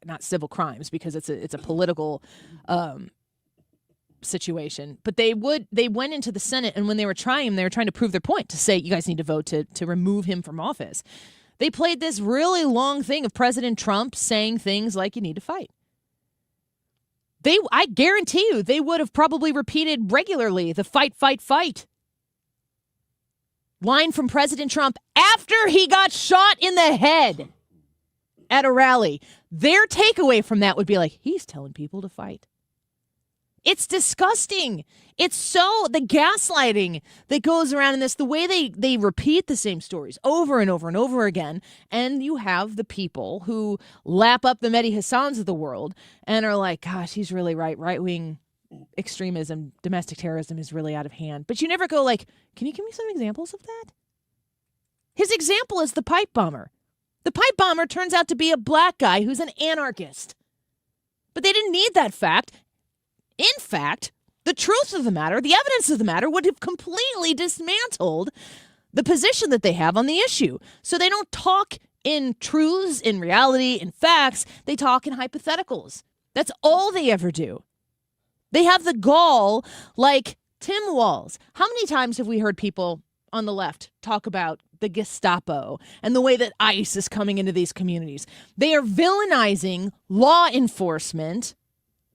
not civil crimes, because it's a political situation. But they went into the Senate, and when they were trying him, they were trying to prove their point, to say you guys need to vote to remove him from office. They played this really long thing of President Trump saying things like, you need to fight. I guarantee you, they would have probably repeated regularly the fight, fight, fight line from President Trump after he got shot in the head at a rally. Their takeaway from that would be like, he's telling people to fight. It's disgusting. It's so, the gaslighting that goes around in this, the way they repeat the same stories over and over and over again. And you have the people who lap up the Mehdi Hassans of the world and are like, gosh, he's really right. Right-wing extremism, domestic terrorism is really out of hand. But you never go like, can you give me some examples of that? His example is the pipe bomber. The pipe bomber turns out to be a black guy who's an anarchist. But they didn't need that fact. In fact, the truth of the matter, the evidence of the matter would have completely dismantled the position that they have on the issue. So they don't talk in truths, in reality, in facts. They talk in hypotheticals. That's all they ever do. They have the gall like Tim Walz. How many times have we heard people on the left talk about the Gestapo and the way that ICE is coming into these communities? They are villainizing law enforcement,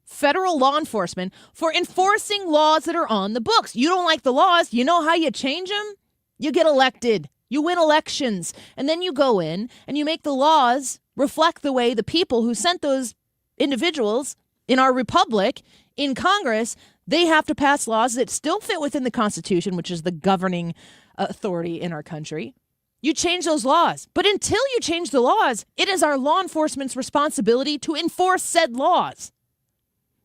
federal law enforcement, for enforcing laws that are on the books. You don't like the laws. You know how you change them? You get elected. You win elections. And then you go in and you make the laws reflect the way the people who sent those individuals in our republic, in Congress, they have to pass laws that still fit within the Constitution, which is the governing authority in our country. You change those laws. But until you change the laws, it is our law enforcement's responsibility to enforce said laws.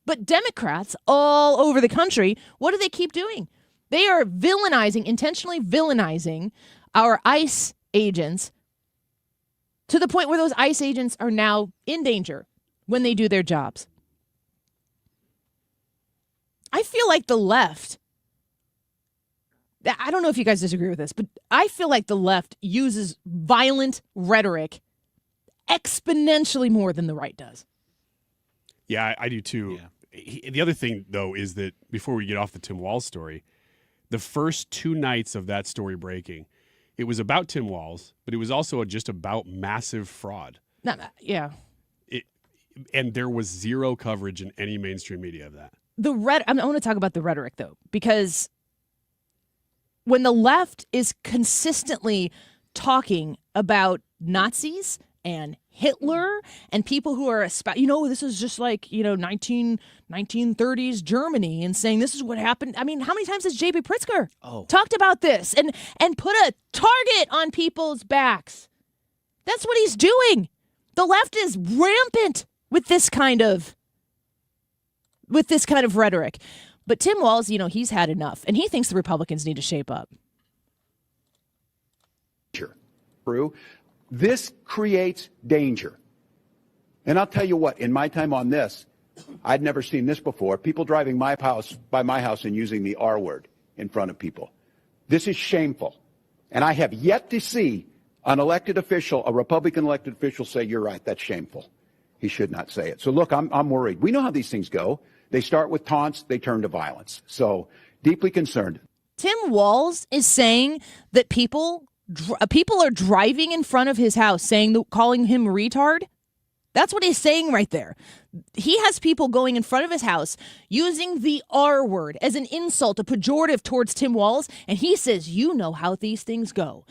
But Democrats all over the country, what do they keep doing? They are intentionally villainizing our ICE agents to the point where those ICE agents are now in danger when they do their jobs. I feel like the left, I don't know if you guys disagree with this, but I feel like the left uses violent rhetoric exponentially more than the right does. Yeah, I do too. Yeah. The other thing, though, is that before we get off the Tim Walz story, the first 2 nights of that story breaking, it was about Tim Walz, but it was also just about massive fraud. Yeah. And there was zero coverage in any mainstream media of that. I want to talk about the rhetoric, though, because when the left is consistently talking about Nazis and Hitler and people who are, this is just like, 1930s Germany and saying this is what happened. I mean, how many times has J.B. Pritzker talked about this and put a target on people's backs? That's what he's doing. The left is rampant with this kind of rhetoric. But Tim Walz, he's had enough, and he thinks the Republicans need to shape up. This creates danger. And I'll tell you what, in my time on this, I'd never seen this before. People driving by my house and using the R word in front of people. This is shameful. And I have yet to see an elected official, a Republican elected official, say, you're right, that's shameful. He should not say it. So look, I'm worried. We know how these things go. They start with taunts, they turn to violence. So deeply concerned. Tim Walz is saying that people are driving in front of his house calling him retard. That's what he's saying right there. He has people going in front of his house using the R word as an insult, a pejorative towards Tim Walz, and he says, you know how these things go.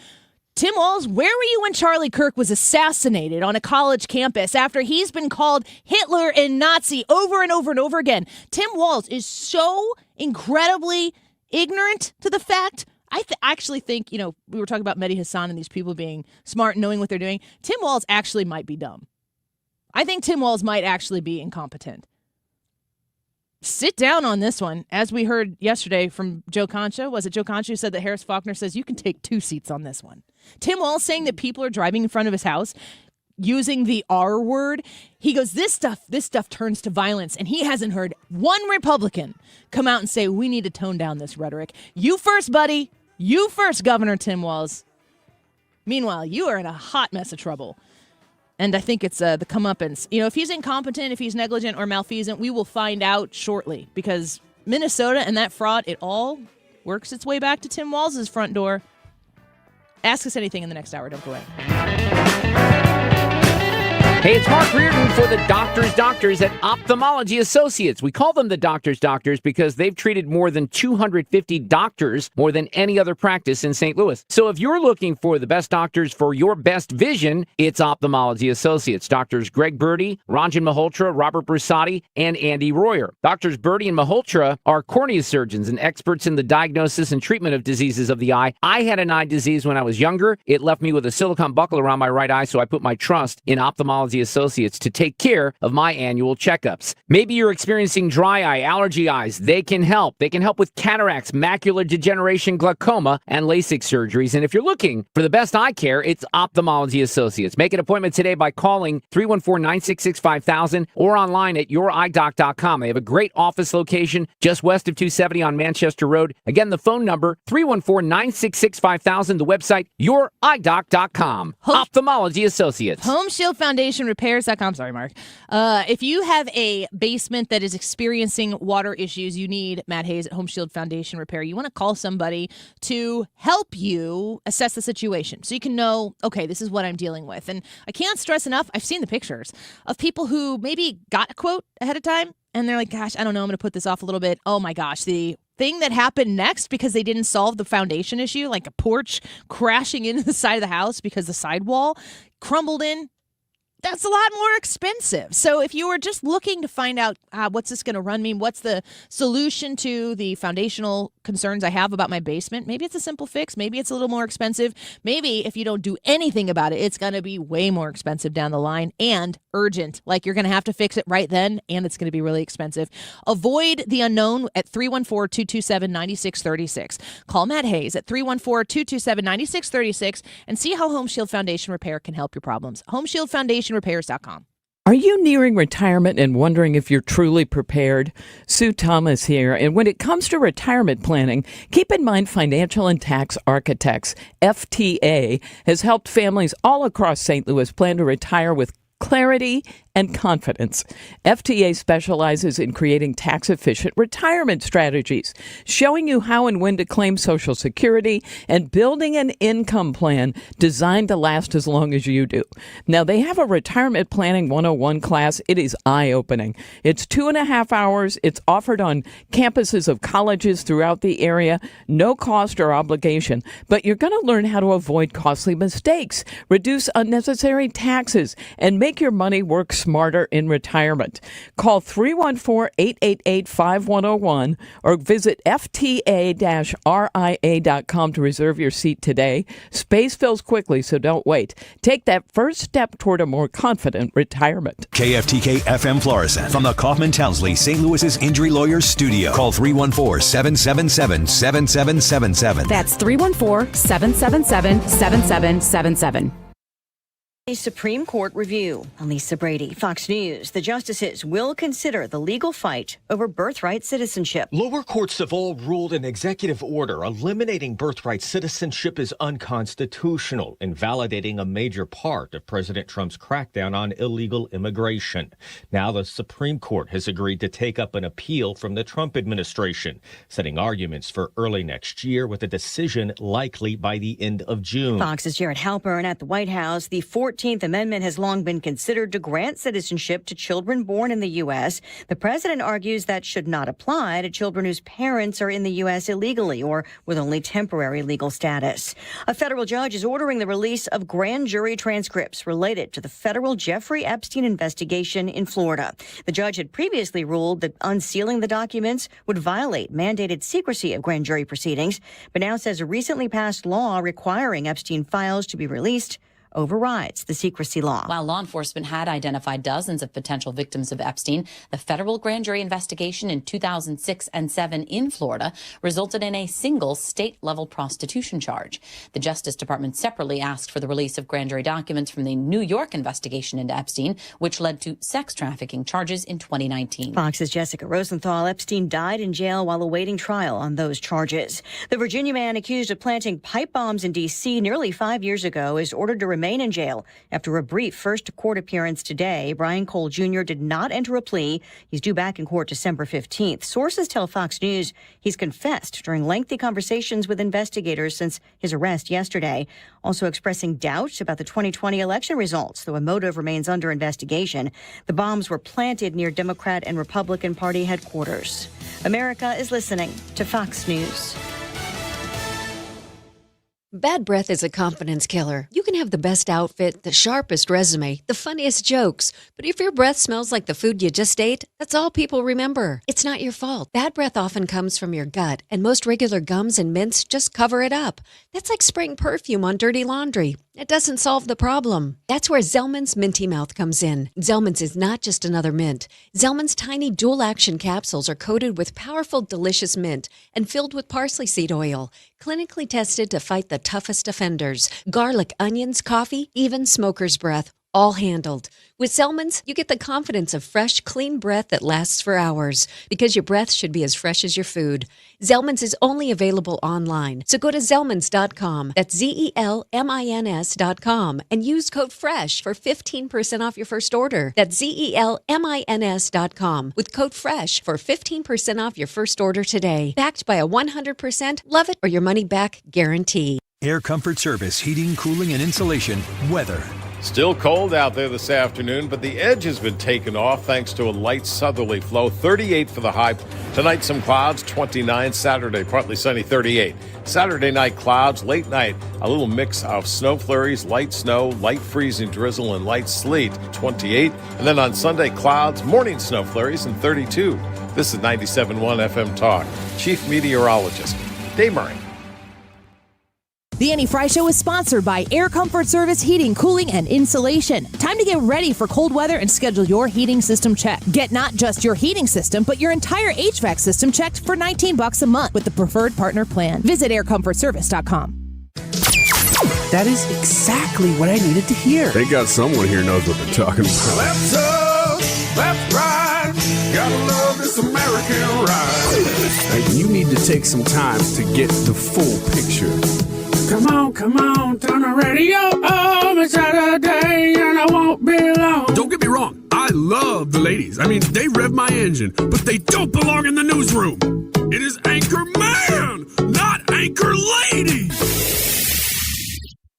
Tim Walz, where were you when Charlie Kirk was assassinated on a college campus after he's been called Hitler and Nazi over and over and over again? Tim Walz is so incredibly ignorant to the fact. I actually think, we were talking about Mehdi Hassan and these people being smart and knowing what they're doing. Tim Walz actually might be dumb. I think Tim Walz might actually be incompetent. Sit down on this one. As we heard yesterday from Joe Concha, was it Joe Concha who said that Harris Faulkner says you can take 2 seats on this one? Tim Walz saying that people are driving in front of his house using the R word. He goes, this stuff turns to violence. And he hasn't heard one Republican come out and say, we need to tone down this rhetoric. You first, buddy. You first, Governor Tim Walz. Meanwhile, you are in a hot mess of trouble. And I think it's the comeuppance. If he's incompetent, if he's negligent or malfeasant, we will find out shortly. Because Minnesota and that fraud, it all works its way back to Tim Walz's front door. Ask us anything in the next hour. Don't go away. Hey, it's Mark Reardon for the Doctors at Ophthalmology Associates. We call them the Doctors because they've treated more than 250 doctors, more than any other practice in St. Louis. So if you're looking for the best doctors for your best vision, it's Ophthalmology Associates. Doctors Greg Birdie, Ranjan Malhotra, Robert Brusati, and Andy Royer. Doctors Birdie and Malhotra are cornea surgeons and experts in the diagnosis and treatment of diseases of the eye. I had an eye disease when I was younger. It left me with a silicone buckle around my right eye, so I put my trust in Ophthalmology Associates to take care of my annual checkups. Maybe you're experiencing dry eye, allergy eyes. They can help. They can help with cataracts, macular degeneration, glaucoma, and LASIK surgeries. And if you're looking for the best eye care, it's Ophthalmology Associates. Make an appointment today by calling 314-966-5000 or online at youridoc.com. They have a great office location just west of 270 on Manchester Road. Again, the phone number, 314-966-5000. The website, youridoc.com. Ophthalmology Associates. Home Shield Foundation Repairs.com. Sorry, Mark. If you have a basement that is experiencing water issues, you need Matt Hayes at Home Shield Foundation Repair. You want to call somebody to help you assess the situation so you can know, okay, this is what I'm dealing with. And I can't stress enough, I've seen the pictures of people who maybe got a quote ahead of time and they're like, gosh, I don't know, I'm going to put this off a little bit. Oh my gosh, the thing that happened next because they didn't solve the foundation issue, like a porch crashing into the side of the house because the sidewall crumbled in, that's a lot more expensive. So if you were just looking to find out what's this going to run me, what's the solution to the foundational concerns I have about my basement, maybe it's a simple fix, maybe it's a little more expensive. Maybe if you don't do anything about it, it's going to be way more expensive down the line and urgent. Like you're going to have to fix it right then and it's going to be really expensive. Avoid the unknown at 314-227-9636. Call Matt Hayes at 314-227-9636 and see how Home Shield Foundation Repair can help your problems. Home Shield Foundation Repairs.com. Are you nearing retirement and wondering if you're truly prepared? Sue Thomas here. And when it comes to retirement planning, keep in mind Financial and Tax Architects, FTA, has helped families all across St. Louis plan to retire with clarity and confidence. FTA specializes in creating tax-efficient retirement strategies, showing you how and when to claim Social Security, and building an income plan designed to last as long as you do. Now, they have a Retirement Planning 101 class. It is eye-opening. It's 2.5 hours. It's offered on campuses of colleges throughout the area. No cost or obligation, but you're going to learn how to avoid costly mistakes, reduce unnecessary taxes, and make your money work smarter in retirement. Call 314-888-5101 or visit fta-ria.com to reserve your seat today. Space fills quickly, so don't wait. Take that first step toward a more confident retirement. KFTK FM Florissant from the Kaufman Townsley St. Louis's Injury Lawyers Studio. Call 314-777-7777. That's 314-777-7777. A Supreme Court review. I'm Lisa Brady, Fox News. The justices will consider the legal fight over birthright citizenship. Lower courts have all ruled an executive order eliminating birthright citizenship is unconstitutional, invalidating a major part of President Trump's crackdown on illegal immigration. Now the Supreme Court has agreed to take up an appeal from the Trump administration, setting arguments for early next year with a decision likely by the end of June. Fox's Jared Halpern at the White House. The 14th Amendment has long been considered to grant citizenship to children born in the U.S. The president argues that should not apply to children whose parents are in the U.S. illegally or with only temporary legal status. A federal judge is ordering the release of grand jury transcripts related to the federal Jeffrey Epstein investigation in Florida. The judge had previously ruled that unsealing the documents would violate mandated secrecy of grand jury proceedings, but now says a recently passed law requiring Epstein files to be released overrides the secrecy law. While law enforcement had identified dozens of potential victims of Epstein, the federal grand jury investigation in 2006 and 2007 in Florida resulted in a single state-level prostitution charge. The Justice Department separately asked for the release of grand jury documents from the New York investigation into Epstein, which led to sex trafficking charges in 2019. Fox's Jessica Rosenthal. Epstein died in jail while awaiting trial on those charges. The Virginia man accused of planting pipe bombs in D.C. nearly 5 years ago is ordered to remain remain in jail after a brief first court appearance today. Brian Cole Jr. did not enter a plea. He's due back in court December 15th. Sources tell Fox News he's confessed during lengthy conversations with investigators since his arrest yesterday, also expressing doubts about the 2020 election results, though a motive remains under investigation. The bombs were planted near Democrat and Republican Party headquarters. America is listening to Fox News. Bad breath is a confidence killer. You can have the best outfit, the sharpest resume, the funniest jokes, but if your breath smells like the food you just ate, that's all people remember. It's not your fault. Bad breath often comes from your gut, and most regular gums and mints just cover it up. That's like spraying perfume on dirty laundry. It doesn't solve the problem. That's where Zellman's Minty Mouth comes in. Zellman's is not just another mint. Zellman's tiny dual-action capsules are coated with powerful, delicious mint and filled with parsley seed oil, clinically tested to fight the toughest offenders. Garlic, onions, coffee, even smoker's breath, all handled. With Zellman's, you get the confidence of fresh, clean breath that lasts for hours, because your breath should be as fresh as your food. Zellman's is only available online, so go to Zellmans.com. That's ZELMINS.com and use code FRESH for 15% off your first order. That's ZELMINS.com with code FRESH for 15% off your first order today. Backed by a 100% love it or your money back guarantee. Air Comfort Service, heating, cooling, and insulation, weather. Still cold out there this afternoon, but the edge has been taken off thanks to a light southerly flow. 38 for the high. Tonight, some clouds, 29. Saturday, partly sunny, 38. Saturday night, clouds. Late night, a little mix of snow flurries, light snow, light freezing drizzle, and light sleet, 28. And then on Sunday, clouds, morning snow flurries, and 32. This is 97.1 FM Talk. Chief Meteorologist Dave Murray. The Annie Fry Show is sponsored by Air Comfort Service Heating, Cooling, and Insulation. Time to get ready for cold weather and schedule your heating system check. Get not just your heating system, but your entire HVAC system checked for $19 a month with the Preferred Partner Plan. Visit aircomfortservice.com. That is exactly what I needed to hear. They got someone here knows what they're talking about. Left up, left right, gotta love this American ride. Like, you need to take some time to get the full picture. Come on, turn the radio on. It's Saturday and I won't be long. Don't get me wrong, I love the ladies. I mean, they rev my engine, but they don't belong in the newsroom. It is Anchor Man, not Anchor Lady.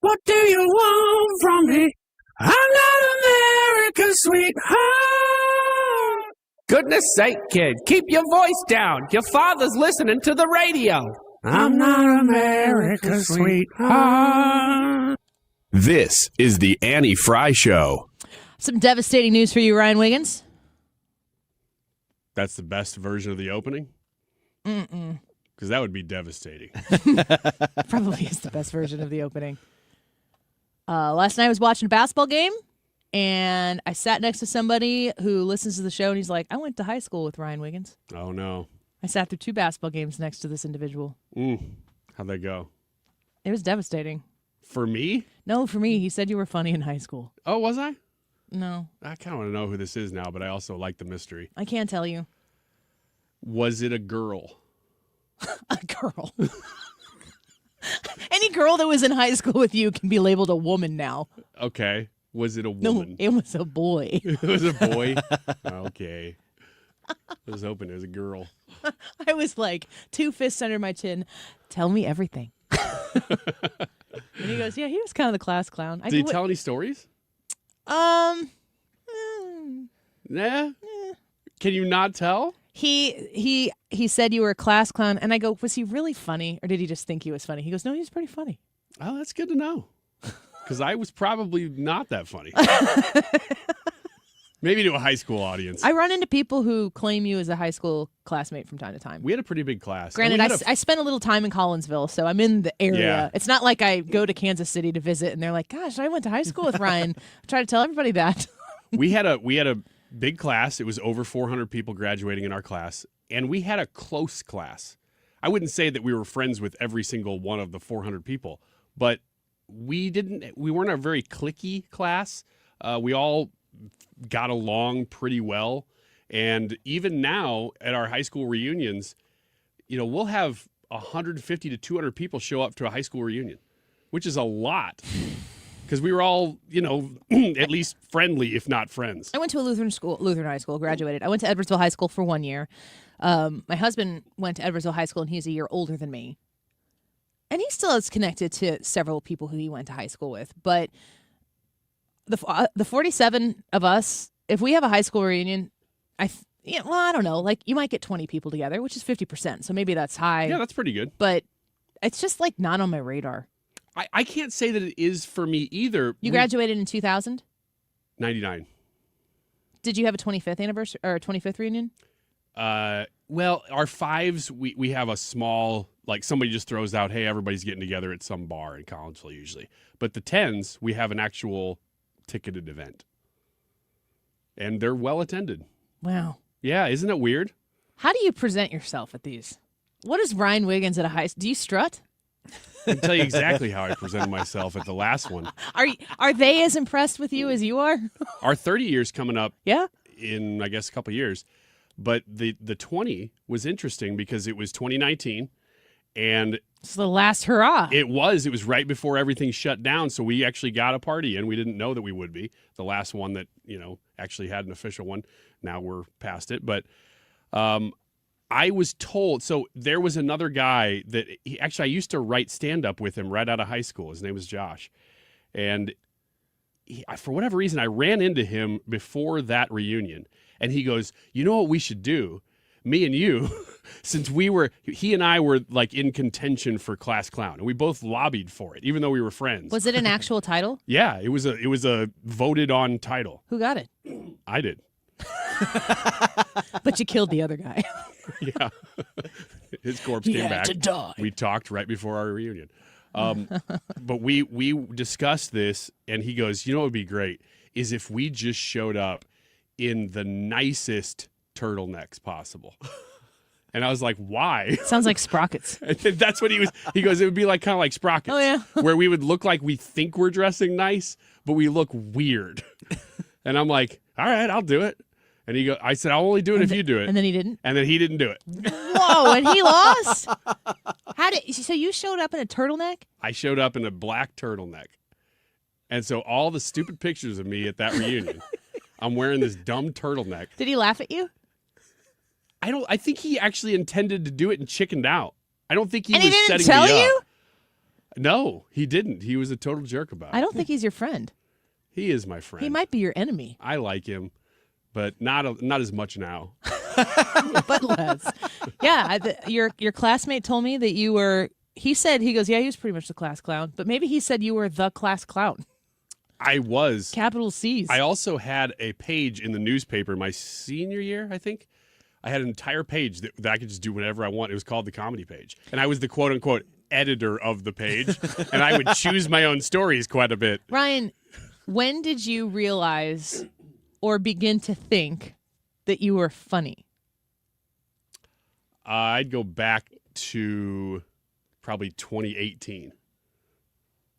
What do you want from me? I'm not America's sweetheart. Goodness sake, kid, keep your voice down. Your father's listening to the radio. I'm not America's sweetheart. This is the Annie Fry Show. Some devastating news for you, Ryan Wiggins. That's the best version of the opening? Mm-mm. Because that would be devastating. Probably is the best version of the opening. Last night I was watching a basketball game, and I sat next to somebody who listens to the show, and he's like, I went to high school with Ryan Wiggins. Oh, no. I sat through 2 basketball games next to this individual. How'd that go? It was devastating. For me? No, for me. He said you were funny in high school. Oh, was I? No. I kind of want to know who this is now, but I also like the mystery. I can't tell you. Was it a girl? A girl. Any girl that was in high school with you can be labeled a woman now. Okay. Was it a woman? No, it was a boy. It was a boy? Okay. I was hoping it was a girl. I was like, 2 fists under my chin. Tell me everything. And he goes, yeah, he was kind of the class clown. Did he tell any stories? Yeah. Can you not tell? He said you were a class clown, and I go, was he really funny, or did he just think he was funny? He goes, no, he was pretty funny. Oh, that's good to know. Because I was probably not that funny. Maybe to a high school audience. I run into people who claim you as a high school classmate from time to time. We had a pretty big class. Granted, I spent a little time in Collinsville, so I'm in the area. Yeah. It's not like I go to Kansas City to visit, and they're like, gosh, I went to high school with Ryan. I try to tell everybody that. We had a big class. It was over 400 people graduating in our class, and we had a close class. I wouldn't say that we were friends with every single one of the 400 people, but we weren't a very cliquey class. We all got along pretty well, and even now at our high school reunions, we'll have 150 to 200 people show up to a high school reunion, which is a lot. because we were all, at least friendly, if not friends. I went to a Lutheran high school, graduated. I went to Edwardsville High School for 1 year. My husband went to Edwardsville High School, and he's a year older than me. And he still is connected to several people who he went to high school with. But the 47 of us, if we have a high school reunion, I don't know. Like, you might get 20 people together, which is 50%. So maybe that's high. Yeah, that's pretty good. But it's just, like, not on my radar. I can't say that it is for me either. You graduated in 2000? 99. Did you have a 25th anniversary or 25th reunion? Well, our fives, we have a small, like somebody just throws out, hey, everybody's getting together at some bar in Collinsville usually. But the 10s, we have an actual ticketed event. And they're well attended. Wow. Yeah, isn't it weird? How do you present yourself at these? What is Ryan Wiggins at a high school? Do you strut? I can tell you exactly how I presented myself at the last one. Are they as impressed with you as you are? Our 30 years coming up Yeah. in, I guess, a couple years. But the 20 was interesting because it was 2019. And it's the last hurrah. It was right before everything shut down. So we actually got a party, and we didn't know that we would be. The last one that, actually had an official one. Now we're past it. But I was told, so there was another guy that I used to write stand-up with him right out of high school. His name was Josh. And for whatever reason, I ran into him before that reunion. And he goes, you know what we should do? Me and you, since he and I were like in contention for Class Clown. And we both lobbied for it, even though we were friends. Was it an actual title? Yeah, it was a voted on title. Who got it? I did. But you killed the other guy. Yeah. His corpse came back. To die. We talked right before our reunion. But we discussed this, and he goes, you know what would be great is if we just showed up in the nicest turtlenecks possible. And I was like, why? Sounds like Sprockets. And that's what he goes, it would be like kind of like Sprockets. Oh, yeah. Where we would look like we think we're dressing nice, but we look weird. And I'm like, all right, I'll do it. And I said, I'll only do it if you do it. And then he didn't? And then he didn't do it. Whoa, and he lost? So you showed up in a turtleneck? I showed up in a black turtleneck. And so all the stupid pictures of me at that reunion, I'm wearing this dumb turtleneck. Did he laugh at you? I think he actually intended to do it and chickened out. I don't think he and was he didn't setting tell me you? up. No, he didn't. He was a total jerk about it. I don't think he's your friend. He is my friend. He might be your enemy. I like him, but not as much now. But less. Yeah, your classmate told me that you were. He goes, yeah, he was pretty much the class clown, but maybe he said you were the class clown. I was. Capital C's. I also had a page in the newspaper my senior year, I think. I had an entire page that I could just do whatever I want. It was called the comedy page. And I was the quote unquote editor of the page. And I would choose my own stories quite a bit. Ryan, when did you realize or begin to think that you were funny? I'd go back to probably 2018.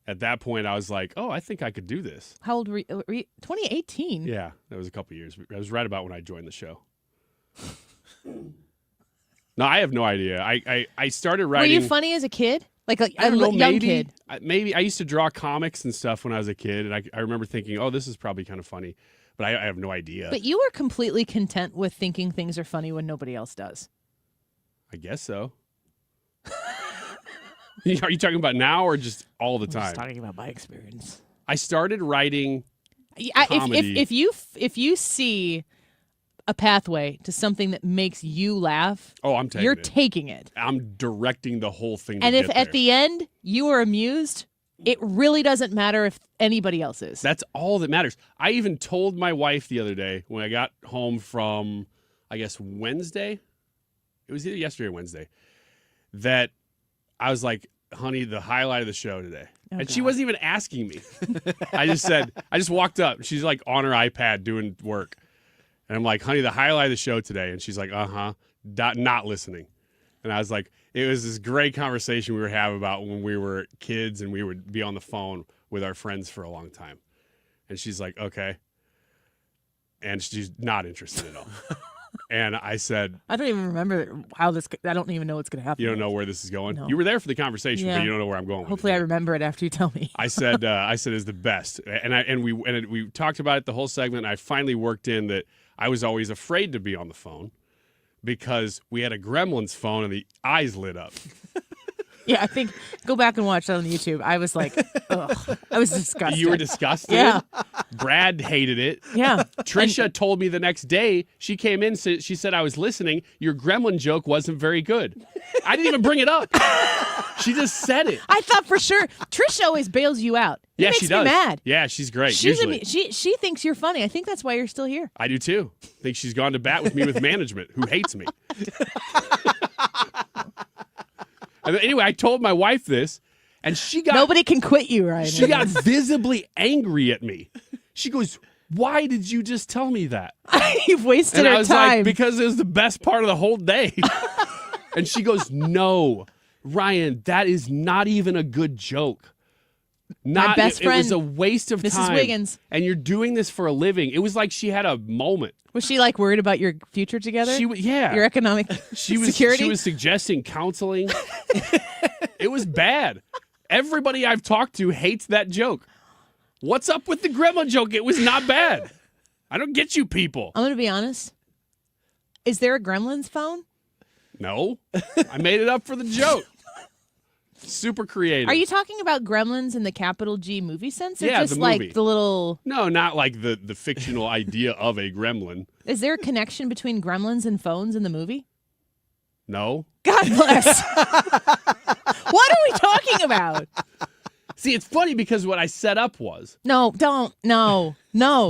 At that point, I was like, oh, I think I could do this. How old were you? 2018? Yeah, that was a couple years. That was right about when I joined the show. No, I have no idea. I started writing. Were you funny as a kid? Like a I don't know, young maybe, kid? Maybe. I used to draw comics and stuff when I was a kid, and I remember thinking, oh, this is probably kind of funny. But I have no idea. But you were completely content with thinking things are funny when nobody else does. I guess so. Are you talking about now or just all the time? I'm just talking about my experience. I started writing comedy. If you see a pathway to something that makes you laugh, I'm taking you're it. taking it. I'm directing the whole thing. And if at at the end you are amused, it really doesn't matter if anybody else is. That's all that matters. I even told my wife the other day when I got home from, I guess, Wednesday. It was either yesterday or Wednesday. That I was like, honey, the highlight of the show today. Oh, and she wasn't even asking me. I just walked up. She's like on her iPad doing work. And I'm like, honey, the highlight of the show today. And she's like, not listening. And I was like, it was this great conversation we were having about when we were kids and we would be on the phone with our friends for a long time. And she's like, okay. And she's not interested at all. And I said, I don't even remember how this. I don't even know what's going to happen. you don't know where this is going? No. You were there for the conversation, Yeah. but you don't know where I'm going with Hopefully, it. I remember it after you tell me. I said is the best, and we talked about it the whole segment. And I finally worked in that I was always afraid to be on the phone because we had a Gremlins phone and the eyes lit up. Yeah, I think go back and watch that on YouTube. I was like, ugh. I was disgusted. You were disgusted? Yeah. Brad hated it. Yeah. Trisha told me the next day, she came in, she said, I was listening. Your gremlin joke wasn't very good. I didn't even bring it up. She just said it. I thought for sure. Trisha always bails you out. It Yeah, makes she does. me mad. Yeah, she's great. She's usually. she thinks you're funny. I think that's why you're still here. I do too. I think she's gone to bat with me with management, who hates me. And anyway, I told my wife this, and she got... Nobody can quit you, Ryan. She got visibly angry at me. She goes, why did you just tell me that? You've wasted And her I was time. like, because it was the best part of the whole day. And she goes, no, Ryan, that is not even a good joke. My best It was friend, a waste of Mrs. time. Wiggins. And you're doing this for a living. It was like she had a moment. Was she like worried about your future together? Yeah. Your economic security? She was suggesting counseling. It was bad. Everybody I've talked to hates that joke. What's up with the gremlin joke? It was not bad. I don't get you people. I'm going to be honest. Is there a Gremlins phone? No. I made it up for the joke. Super creative. Are you talking about Gremlins in the capital G movie sense? Or Yeah, just the like movie. the little... No, not like the fictional idea of a gremlin. Is there a connection between Gremlins and phones in the movie? No. God bless. What are we talking about? See, it's funny because what I set up was No, don't. No.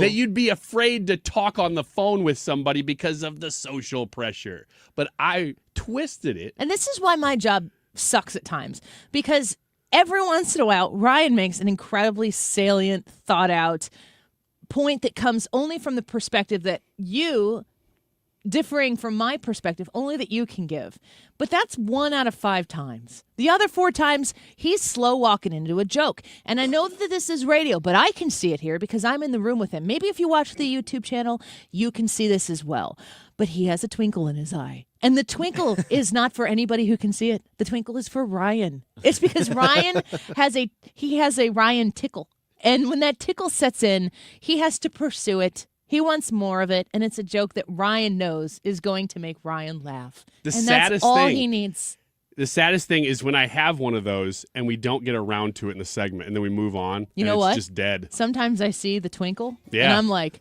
that you'd be afraid to talk on the phone with somebody because of the social pressure. But I twisted it. And this is why my job sucks at times, because every once in a while Ryan makes an incredibly salient, thought out point that comes only from the perspective that you, differing from my perspective, only that you can give. But that's 1 out of 5 times. The other 4 times, he's slow walking into a joke. And I know that this is radio, but I can see it here because I'm in the room with him. Maybe if you watch the YouTube channel, you can see this as well. But he has a twinkle in his eye. And the twinkle is not for anybody who can see it. The twinkle is for Ryan. It's because Ryan has a Ryan tickle. And when that tickle sets in, he has to pursue it. He wants more of it, and it's a joke that Ryan knows is going to make Ryan laugh. The and saddest that's all thing- he needs. The saddest thing is when I have one of those and we don't get around to it in the segment and then we move on. You and know it's what? just dead. Sometimes I see the twinkle, and Yeah. I'm like,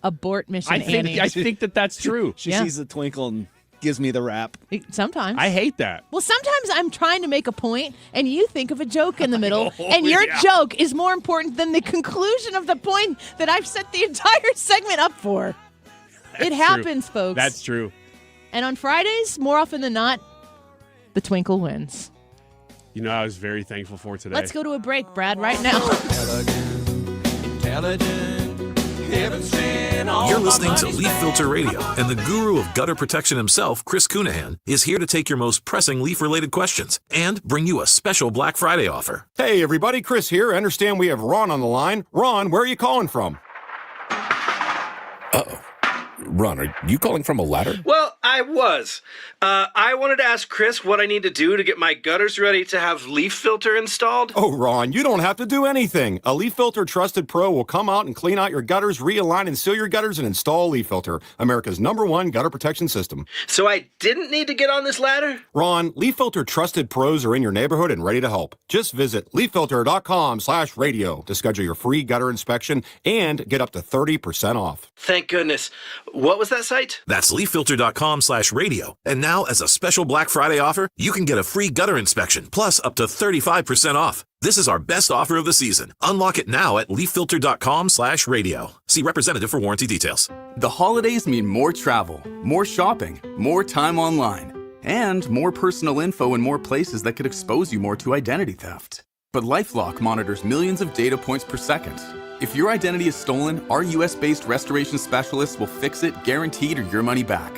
abort mission, I Annie. think that's true. She Yeah. sees the twinkle and gives me the rap. Sometimes. I hate that. Well, sometimes I'm trying to make a point, and you think of a joke in the middle, Oh, and your yeah. joke is more important than the conclusion of the point that I've set the entire segment up for. That's It true. happens, folks. That's true. And on Fridays, more often than not, the twinkle wins. You know, I was very thankful for today. Let's go to a break, Brad, right now. You're listening to Leaf Filter Radio, and the guru of gutter protection himself, Chris Cunahan, is here to take your most pressing leaf-related questions and bring you a special Black Friday offer. Hey, everybody, Chris here. I understand we have Ron on the line. Ron, where are you calling from? Uh-oh. Ron, are you calling from a ladder? Well, I was. I wanted to ask Chris what I need to do to get my gutters ready to have leaf filter installed. Oh, Ron, you don't have to do anything. A Leaf Filter Trusted Pro will come out and clean out your gutters, realign and seal your gutters, and install Leaf Filter, America's #1 gutter protection system. So I didn't need to get on this ladder? Ron, Leaf Filter Trusted Pros are in your neighborhood and ready to help. Just visit leaffilter.com/radio to schedule your free gutter inspection and get up to 30% off. Thank goodness. What was that site? That's leaffilter.com/radio. And now, as a special Black Friday offer, you can get a free gutter inspection, plus up to 35% off. This is our best offer of the season. Unlock it now at leaffilter.com/radio. See representative for warranty details. The holidays mean more travel, more shopping, more time online, and more personal info in more places that could expose you more to identity theft. But LifeLock monitors millions of data points per second. If your identity is stolen, our US-based restoration specialists will fix it, guaranteed, or your money back.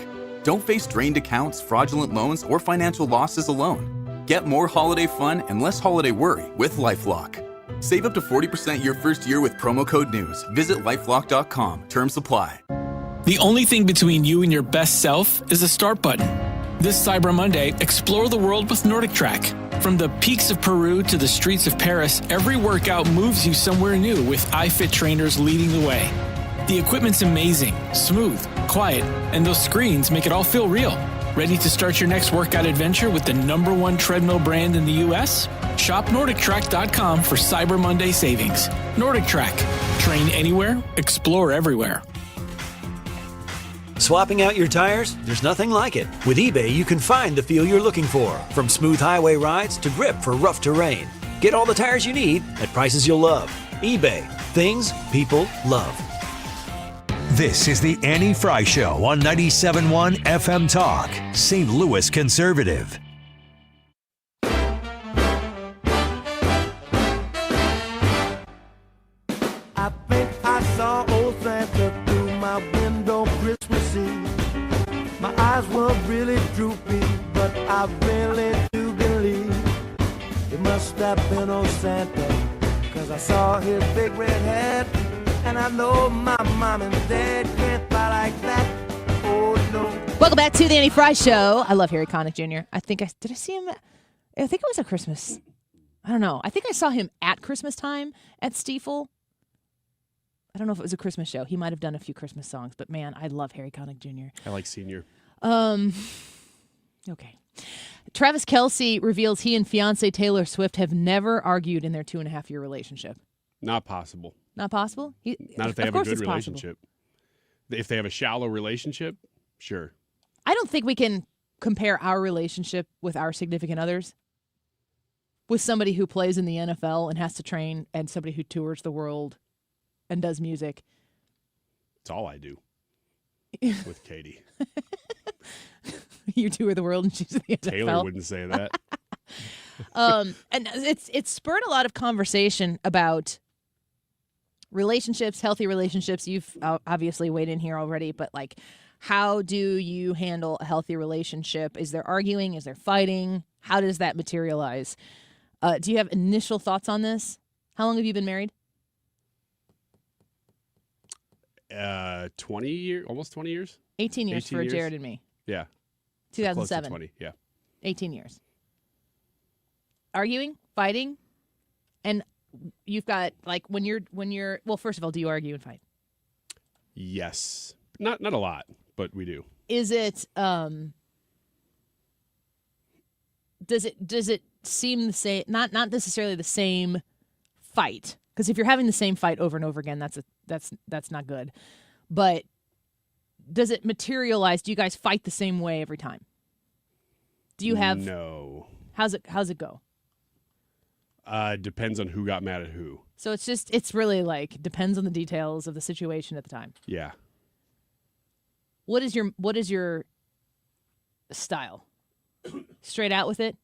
Don't face drained accounts, fraudulent loans, or financial losses alone. Get more holiday fun and less holiday worry with LifeLock. Save up to 40% your first year with promo code NEWS. Visit LifeLock.com. Terms apply. The only thing between you and your best self is the start button. This Cyber Monday, explore the world with Nordic Track. From the peaks of Peru to the streets of Paris, every workout moves you somewhere new with iFit trainers leading the way. The equipment's amazing, smooth, quiet, and those screens make it all feel real. Ready to start your next workout adventure with the #1 treadmill brand in the U.S.? Shop NordicTrack.com for Cyber Monday savings. Nordic Track. Train anywhere, explore everywhere. Swapping out your tires? There's nothing like it. With eBay, you can find the feel you're looking for, from smooth highway rides to grip for rough terrain. Get all the tires you need at prices you'll love. eBay. Things people love. This is the Annie Fry Show on 97.1 FM Talk, St. Louis Conservative. I think I saw old Santa through my window Christmas Eve. My eyes were really droopy, but I really do believe it must have been old Santa, 'cause I saw his big red hat, and I know my mom and dad can't buy like that. Oh no. Welcome back to the Annie Fry Show. I love Harry Connick Jr. I think I see him. I think it was a Christmas. I don't know. I think I saw him at Christmas time at Stiefel. I don't know if it was a Christmas show. He might have done a few Christmas songs, but man, I love Harry Connick Jr. I like Senior. Okay. Travis Kelce reveals he and fiancée Taylor Swift have never argued in their 2.5-year relationship. Not possible. Not possible? Not if they have a good relationship. If they have a shallow relationship, sure. I don't think we can compare our relationship with our significant others with somebody who plays in the NFL and has to train and somebody who tours the world and does music. It's all I do with Katie. You tour the world and she's in the NFL. Taylor wouldn't say that. And it's spurred a lot of conversation about relationships, healthy relationships. You've obviously weighed in here already, but like, how do you handle a healthy relationship? Is there arguing? Is there fighting? How does that materialize? Do you have initial thoughts on this? How long have you been married? 20 years, almost 20 years. 18 years for Jared and me. Yeah. 2007. So close to 20, yeah. 18 years. Arguing, fighting, and you've got like when you're well, first of all, do you argue and fight? Yes. Not a lot, but we do. Is it does it seem the same, not necessarily the same fight? Because if you're having the same fight over and over again, that's not good. But does it materialize? Do you guys fight the same way every time? Do you have no? How's it go? Depends on who got mad at who. So it's really like depends on the details of the situation at the time. Yeah. What is your style? Straight out with it?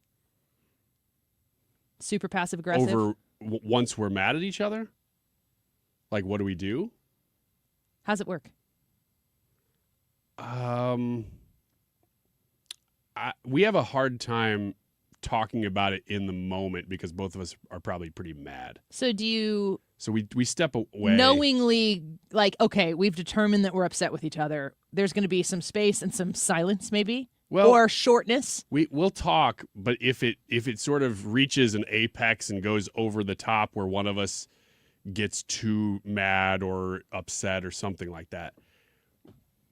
Super passive aggressive? Over once we're mad at each other? Like, what do we do? How's it work? We have a hard time talking about it in the moment because both of us are probably pretty mad. So do you... So we step away. Knowingly, like, okay, we've determined that we're upset with each other. There's going to be some space and some silence maybe? Or shortness? We'll talk, but if it sort of reaches an apex and goes over the top where one of us gets too mad or upset or something like that,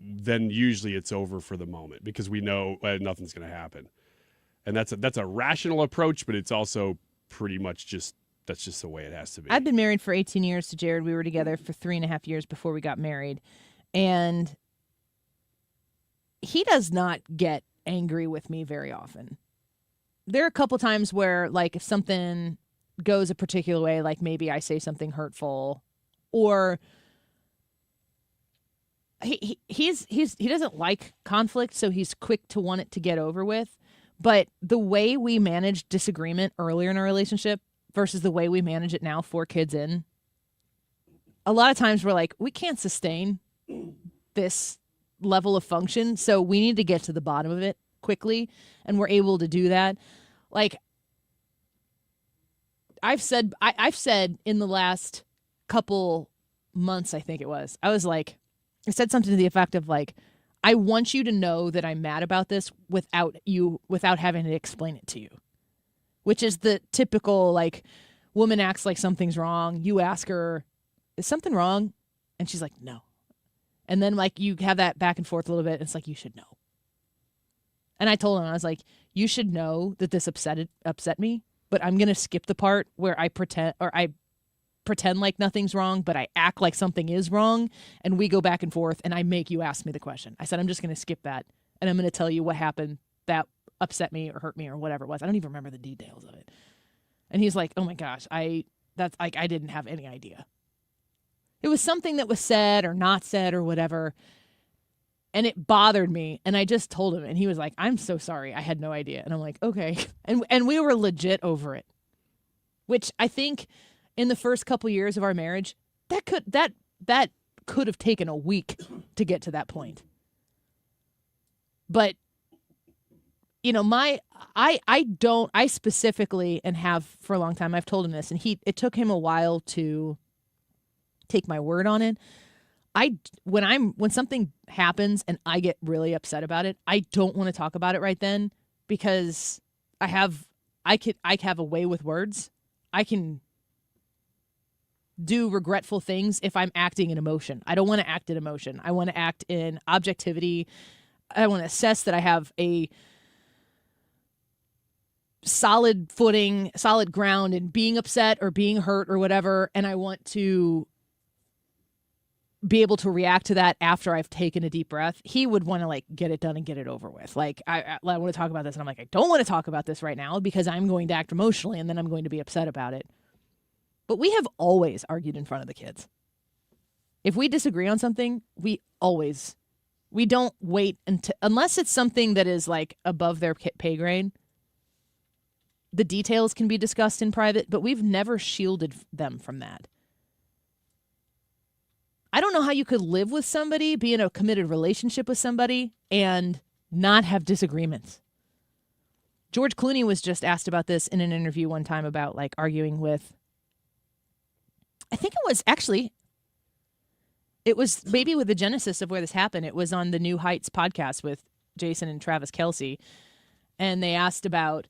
then usually it's over for the moment because we know nothing's going to happen. And that's a rational approach, but it's also pretty much that's just the way it has to be. I've been married for 18 years to Jared. We were together for 3.5 years before we got married. And he does not get angry with me very often. There are a couple times where, like, if something goes a particular way, like maybe I say something hurtful, or he doesn't like conflict, so he's quick to want it to get over with. But the way we managed disagreement earlier in our relationship versus the way we manage it now, 4 kids in, a lot of times we're like, we can't sustain this level of function, so we need to get to the bottom of it quickly, and we're able to do that. Like, I've said in the last couple months, I think it was, I was like, I said something to the effect of like, I want you to know that I'm mad about this without having to explain it to you. Which is the typical, like, woman acts like something's wrong. You ask her, is something wrong? And she's like, no. And then, like, you have that back and forth a little bit. And it's like, you should know. And I told him, I was like, you should know that this upset me, but I'm going to skip the part where I pretend like nothing's wrong, but I act like something is wrong. And we go back and forth and I make you ask me the question. I said, I'm just going to skip that. And I'm going to tell you what happened that upset me or hurt me or whatever it was. I don't even remember the details of it. And he's like, oh my gosh, I didn't have any idea. It was something that was said or not said or whatever. And it bothered me. And I just told him, and he was like, I'm so sorry. I had no idea. And I'm like, okay. And we were legit over it, which I think in the first couple years of our marriage, that could have taken a week to get to that point. But you know, I specifically, and have for a long time, I've told him this, and it took him a while to take my word on it. When something happens and I get really upset about it, I don't want to talk about it right then, because I have a way with words. I can do regretful things if I'm acting in emotion. I don't want to act in emotion. I want to act in objectivity. I want to assess that I have a solid footing, solid ground in being upset or being hurt or whatever. And I want to be able to react to that after I've taken a deep breath. He would want to like get it done and get it over with. Like, I want to talk about this. And I'm like, I don't want to talk about this right now because I'm going to act emotionally and then I'm going to be upset about it. But we have always argued in front of the kids. If we disagree on something, we don't wait until, unless it's something that is like above their pay grade. The details can be discussed in private, but we've never shielded them from that. I don't know how you could live with somebody, be in a committed relationship with somebody, and not have disagreements. George Clooney was just asked about this in an interview one time about like arguing with, I think it was maybe with the genesis of where this happened. It was on the New Heights podcast with Jason and Travis Kelce. And they asked about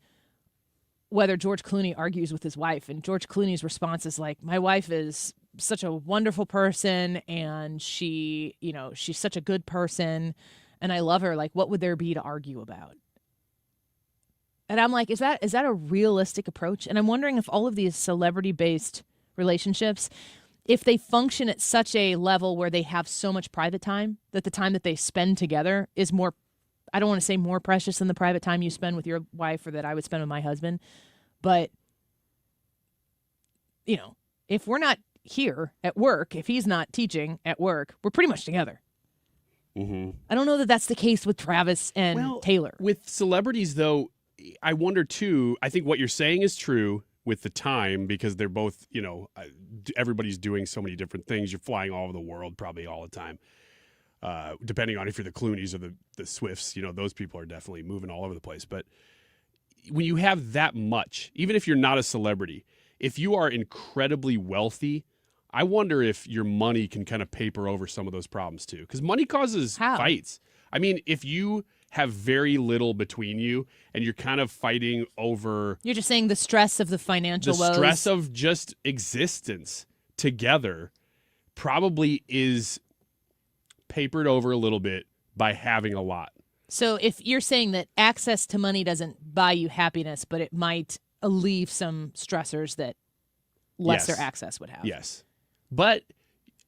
whether George Clooney argues with his wife. And George Clooney's response is like, my wife is such a wonderful person and she's such a good person and I love her. Like, what would there be to argue about? And I'm like, is that a realistic approach? And I'm wondering if all of these celebrity-based relationships, if they function at such a level where they have so much private time that the time that they spend together is more, I don't want to say more precious than the private time you spend with your wife or that I would spend with my husband. But, you know, if we're not here at work, if he's not teaching at work, we're pretty much together. Mm-hmm. I don't know that that's the case with Travis and Taylor. With celebrities, though, I wonder, too, I think what you're saying is true with the time because they're both, you know, everybody's doing so many different things. You're flying all over the world probably all the time. Depending on if you're the Clooneys or the Swifts, you know, those people are definitely moving all over the place. But when you have that much, even if you're not a celebrity, if you are incredibly wealthy, I wonder if your money can kind of paper over some of those problems too. Because money causes fights. I mean, if you have very little between you and you're kind of fighting over... You're just saying the stress of the financial woes. The stress of just existence together probably is papered over a little bit by having a lot. So if you're saying that access to money doesn't buy you happiness, but it might alleviate some stressors that lesser access would have. Yes. But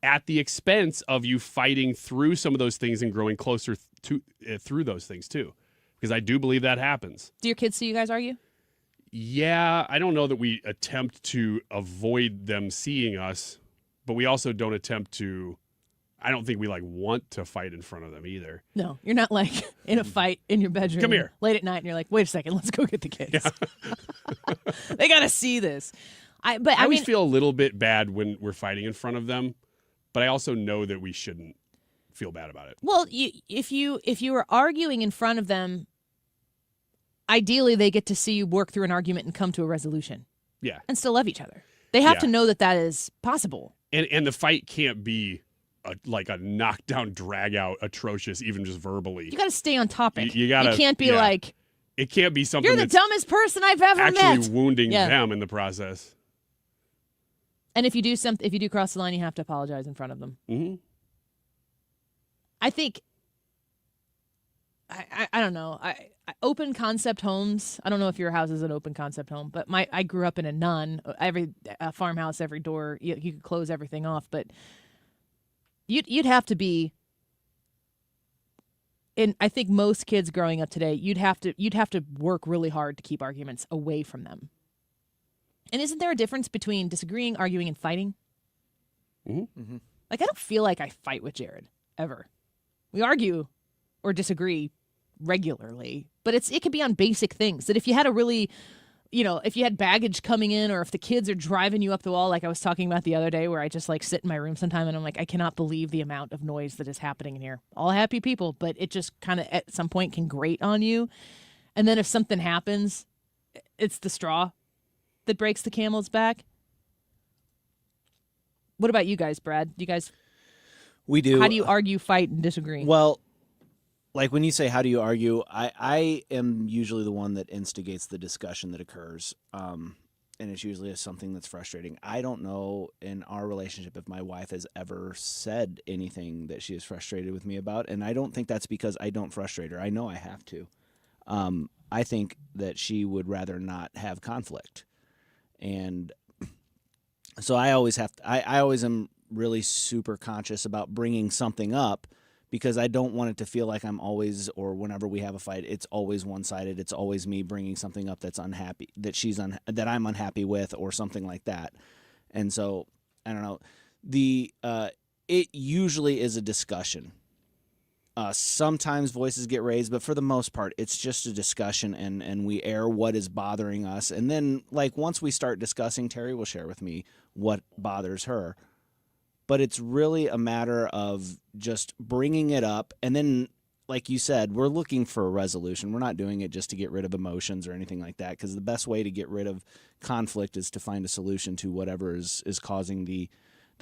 at the expense of you fighting through some of those things and growing closer to through those things too. Because I do believe that happens. Do your kids see you guys argue? Yeah, I don't know that we attempt to avoid them seeing us, but we also don't attempt to... I don't think we want to fight in front of them either. No, you're not like in a fight in your bedroom. Come here. Late at night and you're like, wait a second, let's go get the kids. Yeah. They got to see this. I always feel a little bit bad when we're fighting in front of them, but I also know that we shouldn't feel bad about it. Well, if you were arguing in front of them, ideally they get to see you work through an argument and come to a resolution. Yeah. And still love each other. They have to know that is possible. And the fight can't be a knockdown, drag out, atrocious, even just verbally. You got to stay on topic. You gotta. You can't be like. It can't be something. You're the that's dumbest person I've ever met. Actually wounding them in the process. And if you do cross the line, you have to apologize in front of them. Mm-hmm. I think. I don't know. Open concept homes. I don't know if your house is an open concept home, but I grew up in a none. Every farmhouse, every door, you could close everything off, but you'd have to be. And I think most kids growing up today, you'd have to work really hard to keep arguments away from them. And isn't there a difference between disagreeing, arguing, and fighting? Mm-hmm. Like, I don't feel like I fight with Jared ever. We argue or disagree regularly, but it could be on basic things that if you had a really, if you had baggage coming in, or if the kids are driving you up the wall, like I was talking about the other day, where I just like sit in my room sometime and I'm like, I cannot believe the amount of noise that is happening in here. All happy people, but it just kind of at some point can grate on you. And then if something happens, it's the straw that breaks the camel's back. What about you guys, Brad? Do you guys? We do. How do you argue, fight, and disagree? Well, like when you say how do you argue, I am usually the one that instigates the discussion that occurs, and it's usually something that's frustrating. I don't know in our relationship if my wife has ever said anything that she is frustrated with me about, and I don't think that's because I don't frustrate her. I know I have to. I think that she would rather not have conflict, and so I always I always am really super conscious about bringing something up, because I don't want it to feel like I'm always, or whenever we have a fight, it's always one-sided. It's always me bringing something up that's unhappy, that I'm unhappy with, or something like that. And so, I don't know. It usually is a discussion. Sometimes voices get raised, but for the most part, it's just a discussion, and we air what is bothering us. And then, like, once we start discussing, Terry will share with me what bothers her. But it's really a matter of just bringing it up. And then, like you said, we're looking for a resolution. We're not doing it just to get rid of emotions or anything like that, because the best way to get rid of conflict is to find a solution to whatever is causing the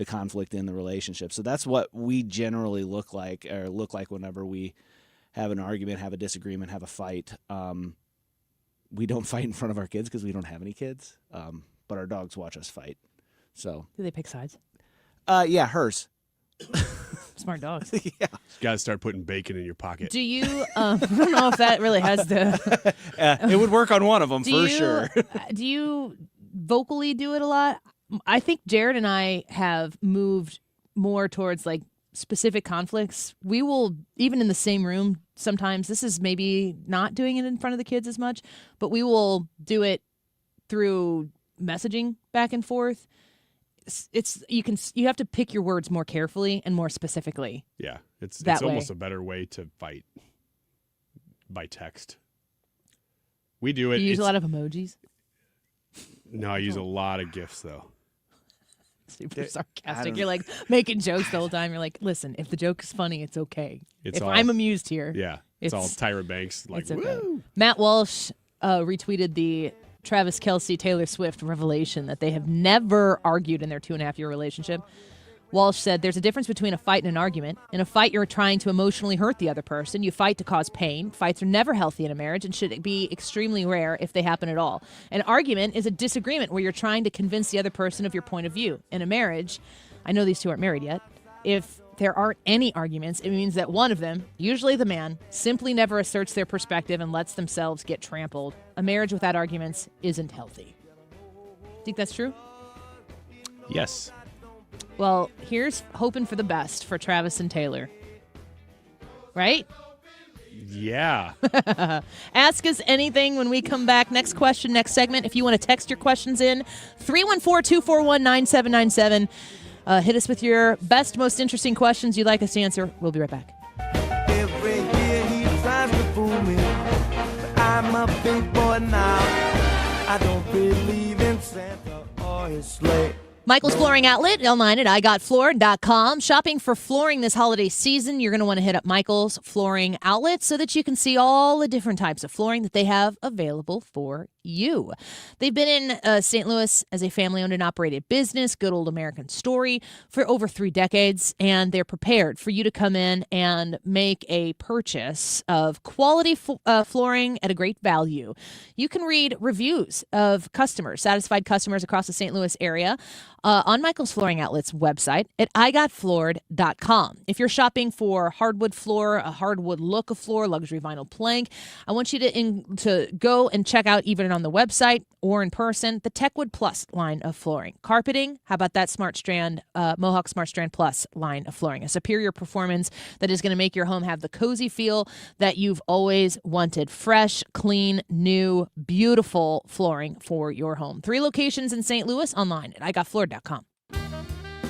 conflict in the relationship. So that's what we generally look like whenever we have an argument, have a disagreement, have a fight. We don't fight in front of our kids because we don't have any kids, but our dogs watch us fight. So do they pick sides? Yeah, hers. Smart dogs. Yeah. Got to start putting bacon in your pocket. Do you? I don't know if that really has to. It would work on one of them sure. Do you vocally do it a lot? I think Jared and I have moved more towards like specific conflicts. We will, even in the same room, sometimes, this is maybe not doing it in front of the kids as much, but we will do it through messaging back and forth. You have to pick your words more carefully and more specifically. Yeah, it's way. Almost a better way to fight by text. We do it. You use a lot of emojis? No, I use a lot of GIFs though. Super sarcastic. You're like making jokes the whole time. You're like, listen, if the joke is funny, it's okay. If I'm amused here. Yeah, it's all Tyra Banks. Like, okay. Woo! Matt Walsh retweeted the Travis Kelce, Taylor Swift revelation that they have never argued in their 2.5-year relationship. Walsh said, there's a difference between a fight and an argument. In a fight, you're trying to emotionally hurt the other person. You fight to cause pain. Fights are never healthy in a marriage and should be extremely rare if they happen at all. An argument is a disagreement where you're trying to convince the other person of your point of view. In a marriage, I know these two aren't married yet, if there aren't any arguments, it means that one of them, usually the man, simply never asserts their perspective and lets themselves get trampled. A marriage without arguments isn't healthy. Think that's true? Yes. Well, here's hoping for the best for Travis and Taylor. Right? Yeah. Ask us anything when we come back. Next question, next segment. If you want to text your questions in, 314-241-9797. Hit us with your best, most interesting questions you'd like us to answer. We'll be right back. Every year he tries to fool me, but I'm a big boy now. I don't believe in Santa or his sleigh. Michael's Flooring Outlet, online at igotfloor.com. Shopping for flooring this holiday season, you're going to want to hit up Michael's Flooring Outlet so that you can see all the different types of flooring that they have available for you. They've been in St. Louis as a family-owned and operated business, good old American story, for over 3 decades, and they're prepared for you to come in and make a purchase of quality flooring at a great value. You can read reviews of customers, satisfied customers across the St. Louis area on Michael's Flooring Outlet's website at igotfloored.com. If you're shopping for hardwood floor, a hardwood look of floor, luxury vinyl plank, I want you to go and check out, even on the website or in person, the Techwood Plus line of flooring. Carpeting, how about that Smart Strand, Mohawk Smart Strand Plus line of flooring? A superior performance that is going to make your home have the cozy feel that you've always wanted. Fresh, clean, new, beautiful flooring for your home. 3 locations in St. Louis, online at igotfloored.com.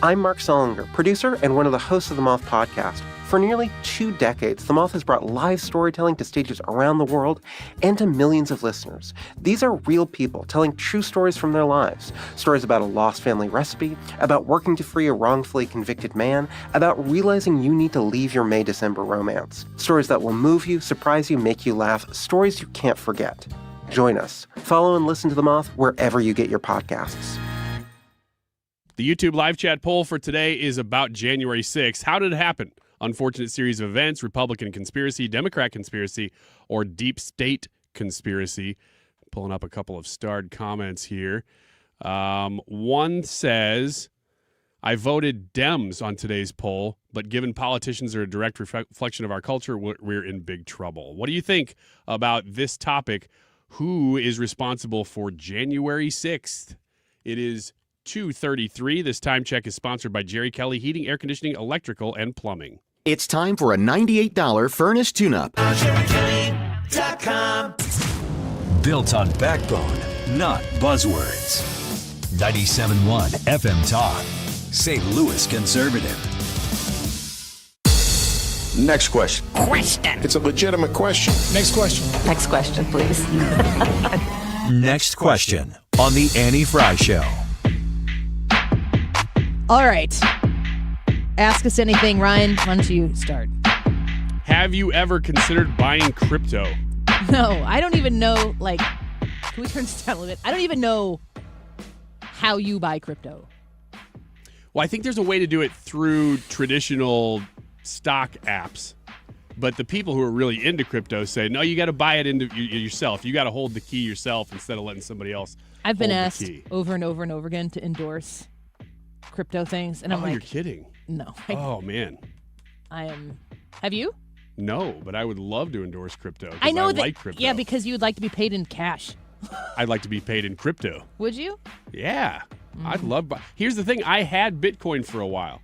I'm Mark Solinger, producer and one of the hosts of the Moth podcast. For nearly 2 decades, The Moth has brought live storytelling to stages around the world and to millions of listeners. These are real people telling true stories from their lives. Stories about a lost family recipe, about working to free a wrongfully convicted man, about realizing you need to leave your May-December romance. Stories that will move you, surprise you, make you laugh. Stories you can't forget. Join us. Follow and listen to The Moth wherever you get your podcasts. The YouTube live chat poll for today is about January 6th. How did it happen? Unfortunate series of events, Republican conspiracy, Democrat conspiracy, or deep state conspiracy. Pulling up a couple of starred comments here. One says, I voted Dems on today's poll, but given politicians are a direct reflection of our culture, we're in big trouble. What do you think about this topic? Who is responsible for January 6th? It is 2:33. This time check is sponsored by Jerry Kelly Heating, Air Conditioning, Electrical, and Plumbing. It's time for a $98 furnace tune-up. Built on backbone, not buzzwords. 97.1 FM Talk. St. Louis Conservative. Next question. It's a legitimate question. Next question. Next question, please. Next question on the Annie Fry Show. All right. Ask us anything, Ryan. Why don't you start? Have you ever considered buying crypto? No, I don't even know, can we turn this down a little bit? I don't even know how you buy crypto. Well, I think there's a way to do it through traditional stock apps. But the people who are really into crypto say, no, you got to buy it yourself. You got to hold the key yourself instead of letting somebody else I've been hold asked the key. over and over and over again to endorse crypto things. And I'm like, you're kidding. No. Oh, man. I am. Have you? No, but I would love to endorse crypto. I know that. Like crypto. Yeah, because you would like to be paid in cash. I'd like to be paid in crypto. Would you? Yeah. I'd love. Here's the thing. I had Bitcoin for a while.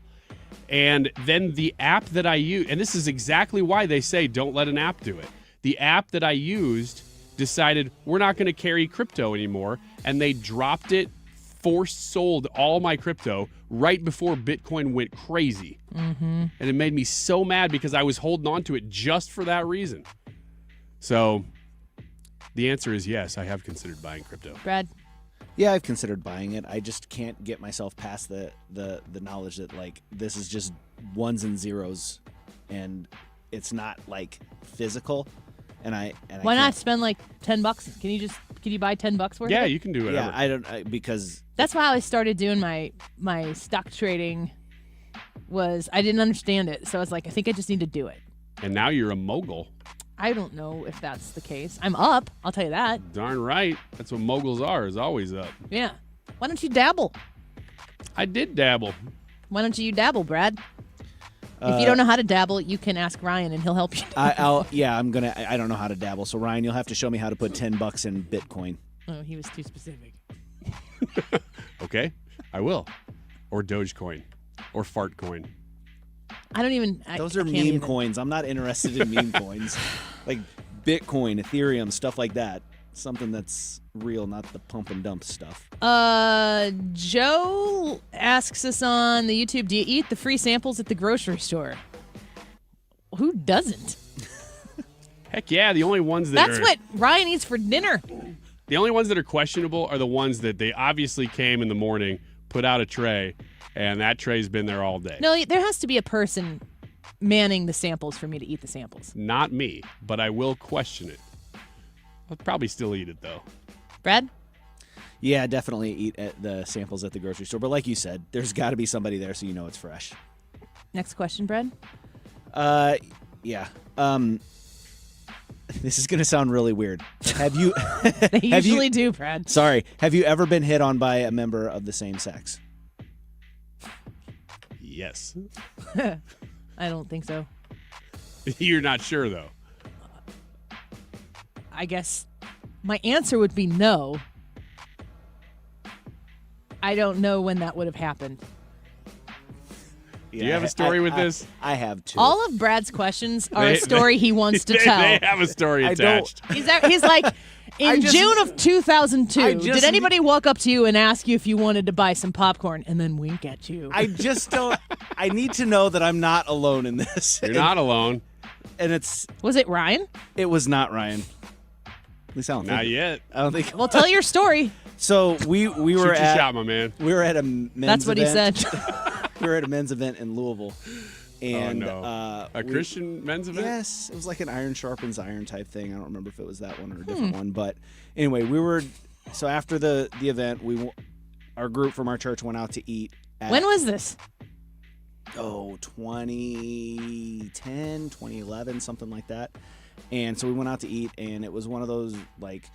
And then the app that I use, and this is exactly why they say don't let an app do it. The app that I used decided we're not going to carry crypto anymore. And they dropped it, forced sold all my crypto right before Bitcoin went crazy. Mm-hmm. And it made me so mad because I was holding on to it just for that reason. So the answer is yes, I have considered buying crypto. Brad? Yeah, I've considered buying it. I just can't get myself past the knowledge that this is just ones and zeros, and it's not physical. And why not spend $10? Can you buy $10 worth? Yeah, of it? you can do whatever. Yeah, I don't because that's why I started doing my stock trading. Was I didn't understand it, so I was like, I think I just need to do it. And now you're a mogul. I don't know if that's the case. I'm up. I'll tell you that. Darn right. That's what moguls are, is always up. Yeah. Why don't you dabble? I did dabble. Why don't you dabble, Brad? If you don't know how to dabble, you can ask Ryan and he'll help you. I don't know how to dabble. So Ryan, you'll have to show me how to put $10 in Bitcoin. Oh, he was too specific. Okay, I will. Or Dogecoin. Or Fartcoin. I don't even. Those are meme coins. I'm not interested in meme coins. Like Bitcoin, Ethereum, stuff like that. Something that's real, not the pump and dump stuff. Joe asks us on the YouTube, do you eat the free samples at the grocery store? Who doesn't? Heck yeah, the only ones that That's what Ryan eats for dinner. The only ones that are questionable are the ones that they obviously came in the morning, put out a tray, and that tray's been there all day. No, there has to be a person manning the samples for me to eat the samples. Not me, but I will question it. I'll probably still eat it, though. Brad? Yeah, definitely eat at the samples at the grocery store. But like you said, there's got to be somebody there so you know it's fresh. Next question, Brad. Yeah. This is going to sound really weird. Have you? They usually do, Brad. Sorry. Have you ever been hit on by a member of the same sex? Yes. I don't think so. You're not sure, though. I guess my answer would be no. I don't know when that would have happened. Do you have a story with this? I have two. All of Brad's questions are a story he wants to tell. They have a story attached. He's like, in June of 2002, did anybody walk up to you and ask you if you wanted to buy some popcorn and then wink at you? I just don't. I need to know that I'm not alone in this. You're not alone. And it's. Was it Ryan? It was not Ryan. At least I don't think. Not yet. I don't think. Well, tell your story. So we were Shoot your at. shot, my man. We were at a men's That's what event. he said. We were at a men's event in Louisville. And, a Christian men's event? Yes. It was like an iron sharpens iron type thing. I don't remember if it was that one or a different one. But anyway, we were. So after the event, our group from our church went out to eat. When was this? 2010, 2011, something like that. And so we went out to eat, and it was one of those, like,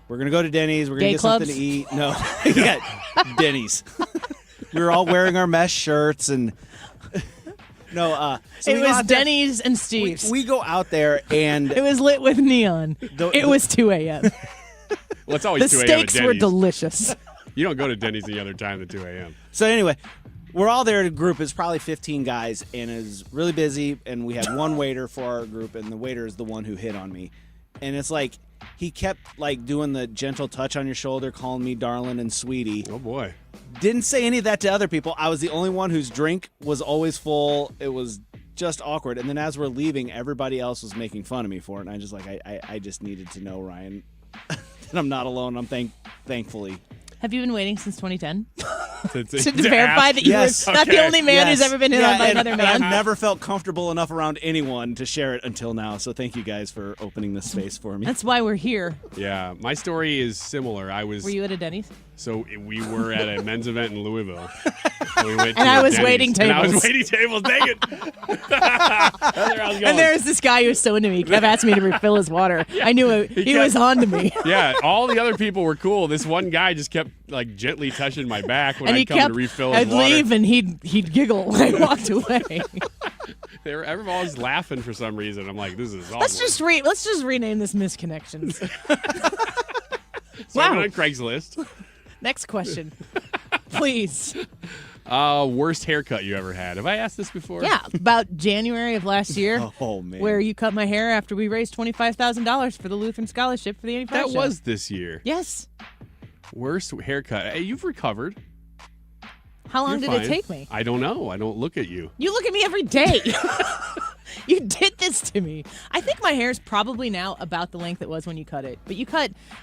we're going to go to Denny's. We're going to get something to eat. No. Yeah, Denny's. We were all wearing our mesh shirts, and so it was Denny's and Steve's. We go out there, and it was lit with neon. It was 2 a.m. Well, it's always 2 a.m. The steaks were delicious. You don't go to Denny's any other time than 2 a.m. So anyway, we're all there at a group. It's probably 15 guys, and it's really busy, and we had one waiter for our group, and the waiter is the one who hit on me. And it's like he kept like doing the gentle touch on your shoulder, calling me darling and sweetie. Oh, boy. Didn't say any of that to other people. I was the only one whose drink was always full. It was just awkward. And then as we're leaving, everybody else was making fun of me for it. And I just I just needed to know, Ryan, that I'm not alone. I'm thankfully. Have you been waiting since 2010? to verify that you're not the only man who's ever been hit on by another man? I've never felt comfortable enough around anyone to share it until now. So thank you guys for opening this space for me. That's why we're here. Yeah, my story is similar. Were you at a Denny's? So we were at a men's event in Louisville. So we went and to I was Denny's, waiting tables. And I was waiting tables. Dang it. And there's this guy who was so into me. He kept asking me to refill his water. I knew he was on to me. Yeah, all the other people were cool. This one guy just kept like gently touching my back when I'd come to refill his water. I'd leave and he'd giggle when I walked away. Everyone was laughing for some reason. I'm like, this is awesome. Let's just rename this Misconnections. So wow. On Craigslist. Next question, please. Worst haircut you ever had? Have I asked this before? Yeah, about January of last year. Oh man, where you cut my hair after we raised $25,000 for the Lutheran Scholarship for the 85 That show. was this year. Yes. Worst haircut. Hey, you've recovered. How long did it take me? I don't know. I don't look at you. You look at me every day. You did this to me. I think my hair is probably now about the length it was when you cut it. But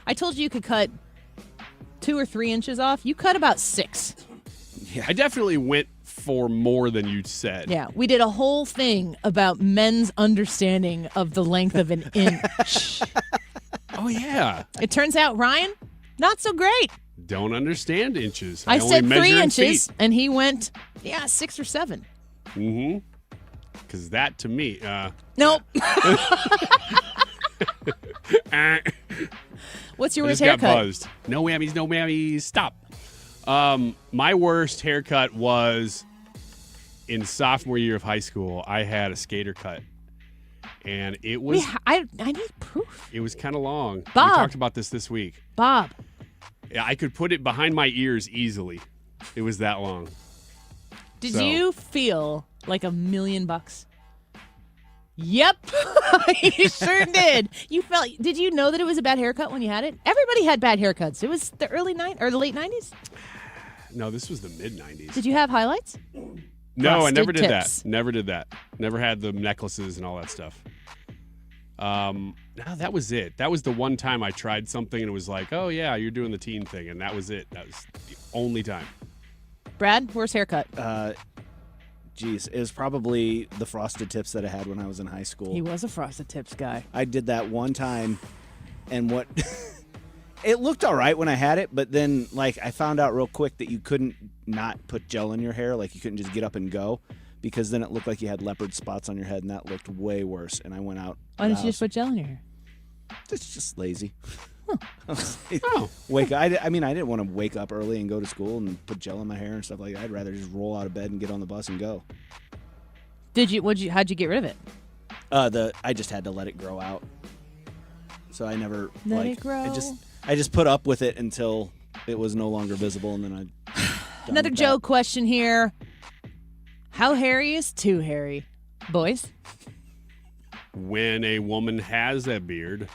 I told you could cut 2 or 3 inches off. You cut about 6. Yeah. I definitely went for more than you said. Yeah, we did a whole thing about men's understanding of the length of an inch. Oh, yeah. It turns out, Ryan, not so great. Don't understand inches. I only said measure 3 in inches, feet. and he went, 6 or 7. Mm-hmm. Because that, to me... Nope. What's your worst haircut? Got buzzed. No whammies, no whammies. Stop. My worst haircut was in sophomore year of high school. I had a skater cut, and it was. I need proof. It was kind of long. Bob. We talked about this week. Bob. Yeah, I could put it behind my ears easily. It was that long. Did you feel like $1 million? Yep, you sure did. Did you know that it was a bad haircut when you had it? Everybody had bad haircuts. It was the the late 90s? No, this was the mid 90s. Did you have highlights? No, I never did tips. that. Never did that. Never had the necklaces and all that stuff. No, that was it. That was the one time I tried something and it was like, oh yeah, you're doing the teen thing, and that was it. That was the only time. Brad, worst haircut? It was probably the frosted tips that I had when I was in high school. He was a frosted tips guy. I did that one time, and what It looked all right when I had it, but then like I found out real quick that you couldn't not put gel in your hair. Like you couldn't just get up and go, because then it looked like you had leopard spots on your head, and that looked way worse. And I went out. Why didn't you just put gel in your hair? It's just lazy. Wake up. I mean, I didn't want to wake up early and go to school and put gel in my hair and stuff like that. I'd rather just roll out of bed and get on the bus and go. How'd you get rid of it? I just had to let it grow out. So I never let it grow. I just put up with it until it was no longer visible, and then Another Joe question here. How hairy is too hairy? Boys? When a woman has a beard.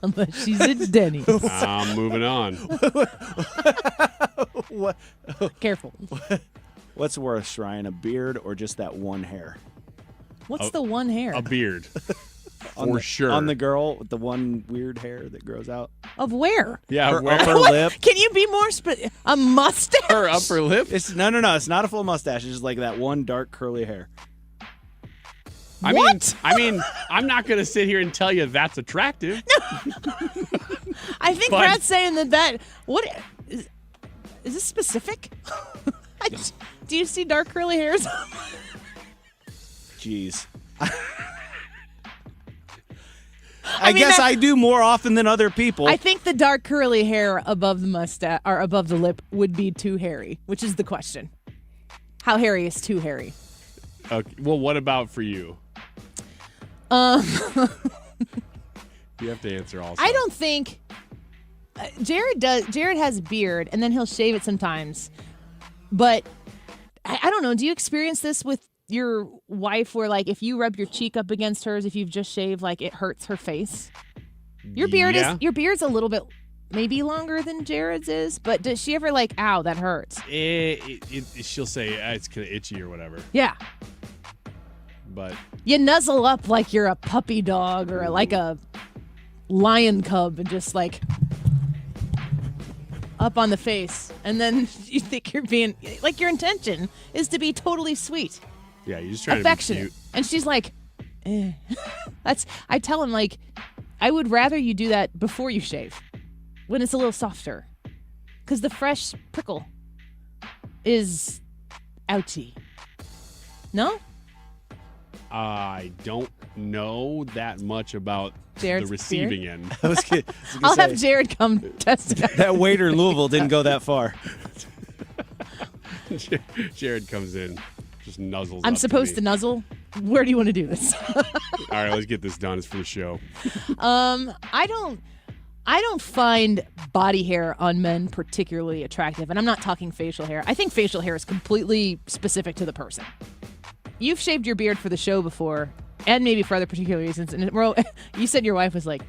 Unless she's a Denny. I'm moving on. What? Careful. What's worse, Ryan, a beard or just that one hair? What's the one hair? A beard. For sure. On the girl with the one weird hair that grows out. Of where? Yeah, her where? upper lip. Can you be more a mustache? Her upper lip? No. It's not a full mustache. It's just like that one dark curly hair. I mean, I'm not going to sit here and tell you that's attractive. I think Brad's saying that what is this specific? Do you see dark curly hairs? Jeez. I guess I do more often than other people. I think the dark curly hair above the mustache or above the lip would be too hairy, which is the question. How hairy is too hairy? Okay. Well, what about for you? You have to answer also. I don't think Jared does. Jared has a beard, and then he'll shave it sometimes. But I don't know. Do you experience this with your wife, where like if you rub your cheek up against hers, if you've just shaved, like it hurts her face? Your beard's a little bit maybe longer than Jared's is, but does she ever like, ow, that hurts? She'll say it's kind of itchy or whatever. Yeah. But you nuzzle up like you're a puppy dog or like a lion cub and just like up on the face. And then you think you're being like, your intention is to be totally sweet. Yeah, you're just trying affectionate. to be cute. And she's like, eh. I tell him, like, I would rather you do that before you shave when it's a little softer. Because the fresh prickle is ouchy. No? I don't know that much about Jared's the receiving end. I'll have Jared come test it. That waiter in Louisville didn't go that far. Jared comes in, just nuzzles. I'm supposed to nuzzle? Where do you want to do this? All right, let's get this done. It's for the show. I don't find body hair on men particularly attractive, and I'm not talking facial hair. I think facial hair is completely specific to the person. You've shaved your beard for the show before, and maybe for other particular reasons. And you said your wife was like,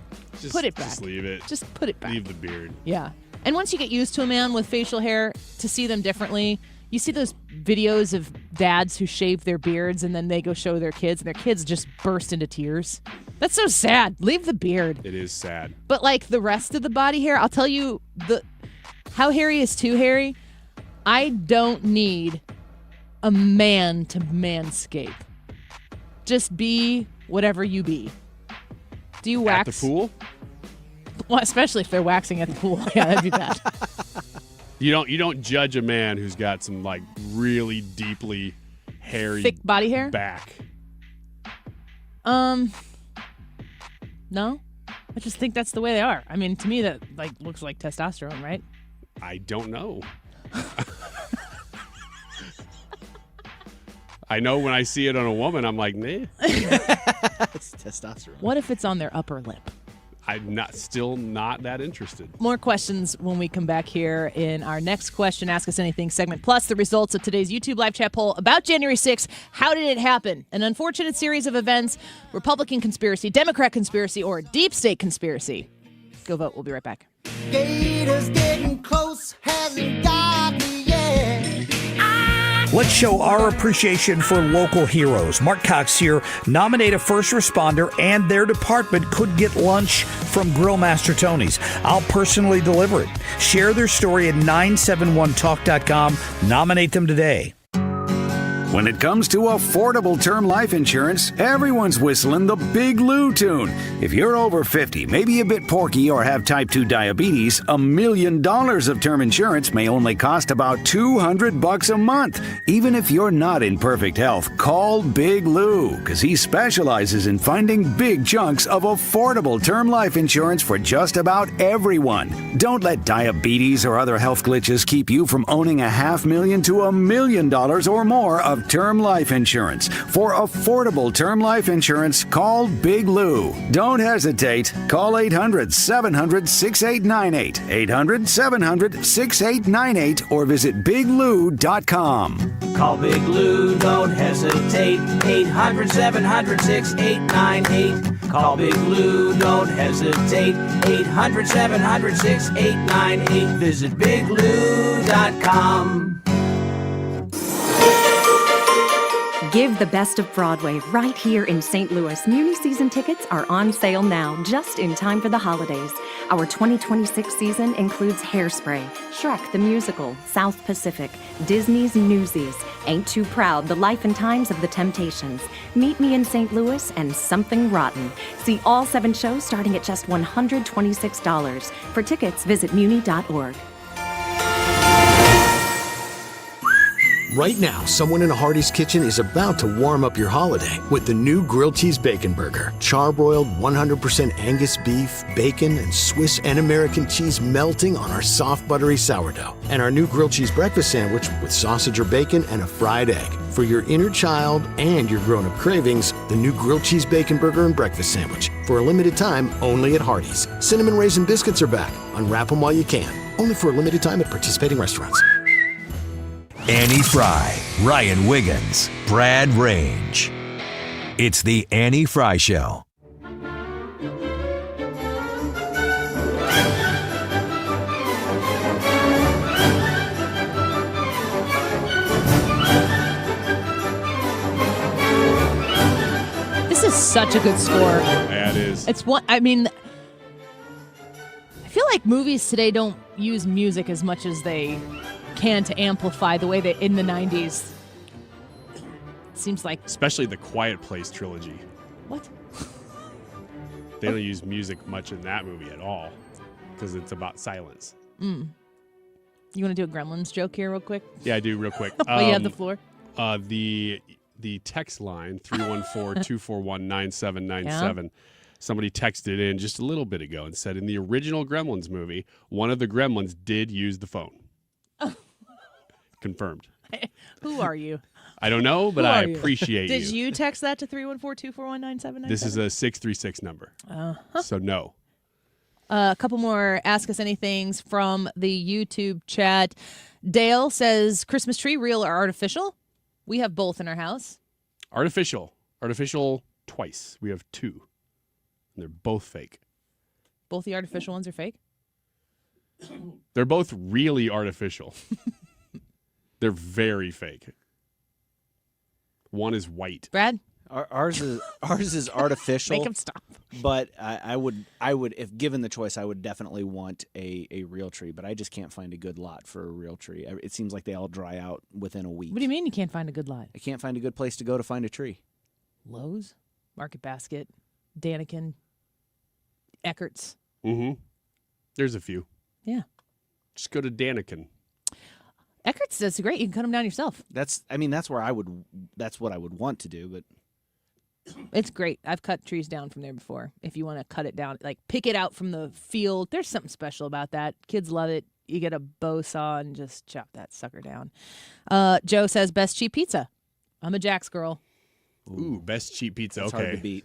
put it back. Just leave it. Just put it back. Leave the beard. Yeah. And once you get used to a man with facial hair, to see them differently, you see those videos of dads who shave their beards and then they go show their kids, and their kids just burst into tears. That's so sad. Leave the beard. It is sad. But like the rest of the body hair, I'll tell you, how hairy is too hairy? I don't need a man to manscape. Just be whatever you be. Do you wax? At the pool? Well, especially if they're waxing at the pool. Yeah, that'd be bad. You don't judge a man who's got some like really deeply hairy thick body hair back. No. I just think that's the way they are. I mean, to me that like looks like testosterone, right? I don't know. I know when I see it on a woman, I'm like, nah. It's testosterone. What if it's on their upper lip? I'm still not that interested. More questions when we come back here in our next question, Ask Us Anything segment, plus the results of today's YouTube live chat poll about January 6th. How did it happen? An unfortunate series of events, Republican conspiracy, Democrat conspiracy, or deep state conspiracy? Go vote. We'll be right back. Gators getting close, hasn't got me yet. Let's show our appreciation for local heroes. Mark Cox here. Nominate a first responder and their department could get lunch from Grill Master Tony's. I'll personally deliver it. Share their story at 971talk.com. Nominate them today. When it comes to affordable term life insurance, everyone's whistling the Big Lou tune. If you're over 50, maybe a bit porky, or have type 2 diabetes, $1 million of term insurance may only cost about $200 a month. Even if you're not in perfect health, call Big Lou, because he specializes in finding big chunks of affordable term life insurance for just about everyone. Don't let diabetes or other health glitches keep you from owning $500,000 to $1 million or more of term life insurance. For affordable term life insurance, call Big Lou. Don't hesitate. Call 800-700-6898, 800-700-6898, or visit biglou.com. Call Big Lou, don't hesitate. 800-700-6898. Call Big Lou, don't hesitate. 800-700-6898. Visit biglou.com. Give the best of Broadway right here in St. Louis. Muni season tickets are on sale now, just in time for the holidays. Our 2026 season includes Hairspray, Shrek the Musical, South Pacific, Disney's Newsies, Ain't Too Proud, The Life and Times of the Temptations, Meet Me in St. Louis, and Something Rotten. See all 7 shows starting at just $126. For tickets, visit muni.org. Right now, someone in a Hardee's kitchen is about to warm up your holiday with the new grilled cheese bacon burger. Charbroiled 100% Angus beef, bacon, and Swiss and American cheese melting on our soft, buttery sourdough. And our new grilled cheese breakfast sandwich with sausage or bacon and a fried egg. For your inner child and your grown-up cravings, the new grilled cheese bacon burger and breakfast sandwich. For a limited time, only at Hardee's. Cinnamon Raisin Biscuits are back. Unwrap them while you can. Only for a limited time at participating restaurants. Annie Fry, Ryan Wiggins, Brad Range. It's the Annie Fry Show. This is such a good score. Yeah, it is. It's one. I mean, I feel like movies today don't use music as much as they can to amplify the way that in the 90s. It seems like. Especially the Quiet Place trilogy. What? They don't use music much in that movie at all because it's about silence. You want to do a Gremlins joke here real quick? Yeah, I do real quick. While you have the floor. The text line, 314-241-9797. Somebody texted in just a little bit ago and said, in the original Gremlins movie, one of the Gremlins did use the phone. Confirmed. Who are you? I don't know, but I appreciate you. Did you text that to 314-241-9797? This is a 636 number. So no. A couple more Ask Us Anythings from the YouTube chat. Dale says, Christmas tree, real or artificial? We have both in our house. Artificial. Artificial twice. We have 2. And they're both fake. Both the artificial ones are fake? They're both really artificial. They're very fake. One is white. Brad? Ours is artificial. Make him stop. But I would, if given the choice, I would definitely want a real tree. But I just can't find a good lot for a real tree. It seems like they all dry out within a week. What do you mean you can't find a good lot? I can't find a good place to go to find a tree. Lowe's, Market Basket, Daniken, Eckert's. Mm-hmm. There's a few. Yeah. Just go to Daniken. Eckert's does great. You can cut them down yourself. That's what I would want to do, but it's great. I've cut trees down from there before. If you want to cut it down, like pick it out from the field, there's something special about that. Kids love it. You get a bow saw and just chop that sucker down. Joe says best cheap pizza. I'm a Jack's girl. Ooh, best cheap pizza. That's okay. hard to beat.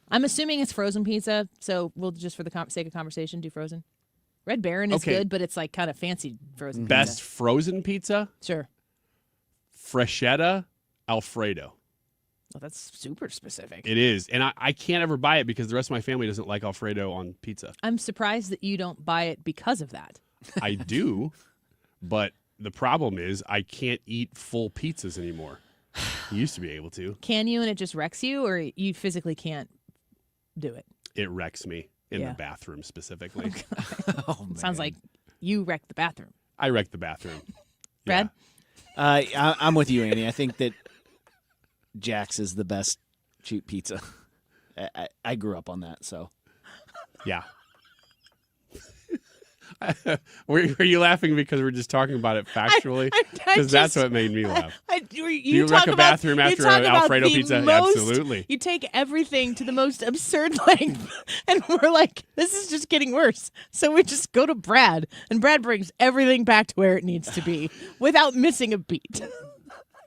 I'm assuming it's frozen pizza, so we'll just for the sake of conversation do frozen. Red Baron is good, but it's like kind of fancy frozen pizza. Best frozen pizza? Sure. Freschetta Alfredo. Well, that's super specific. It is. And I can't ever buy it because the rest of my family doesn't like Alfredo on pizza. I'm surprised that you don't buy it because of that. I do, but the problem is I can't eat full pizzas anymore. I used to be able to. Can you and it just wrecks you, or you physically can't do it? It wrecks me. In the bathroom specifically. Oh, sounds like you wrecked the bathroom. I wrecked the bathroom. Brad? I'm with you, Annie. I think that Jack's is the best cheap pizza. I grew up on that, so. Yeah. Were you laughing because we're just talking about it factually? Because that's what made me laugh. Do you wreck a bathroom after an Alfredo pizza? Absolutely. You take everything to the most absurd length, and we're like, this is just getting worse. So we just go to Brad, and Brad brings everything back to where it needs to be without missing a beat.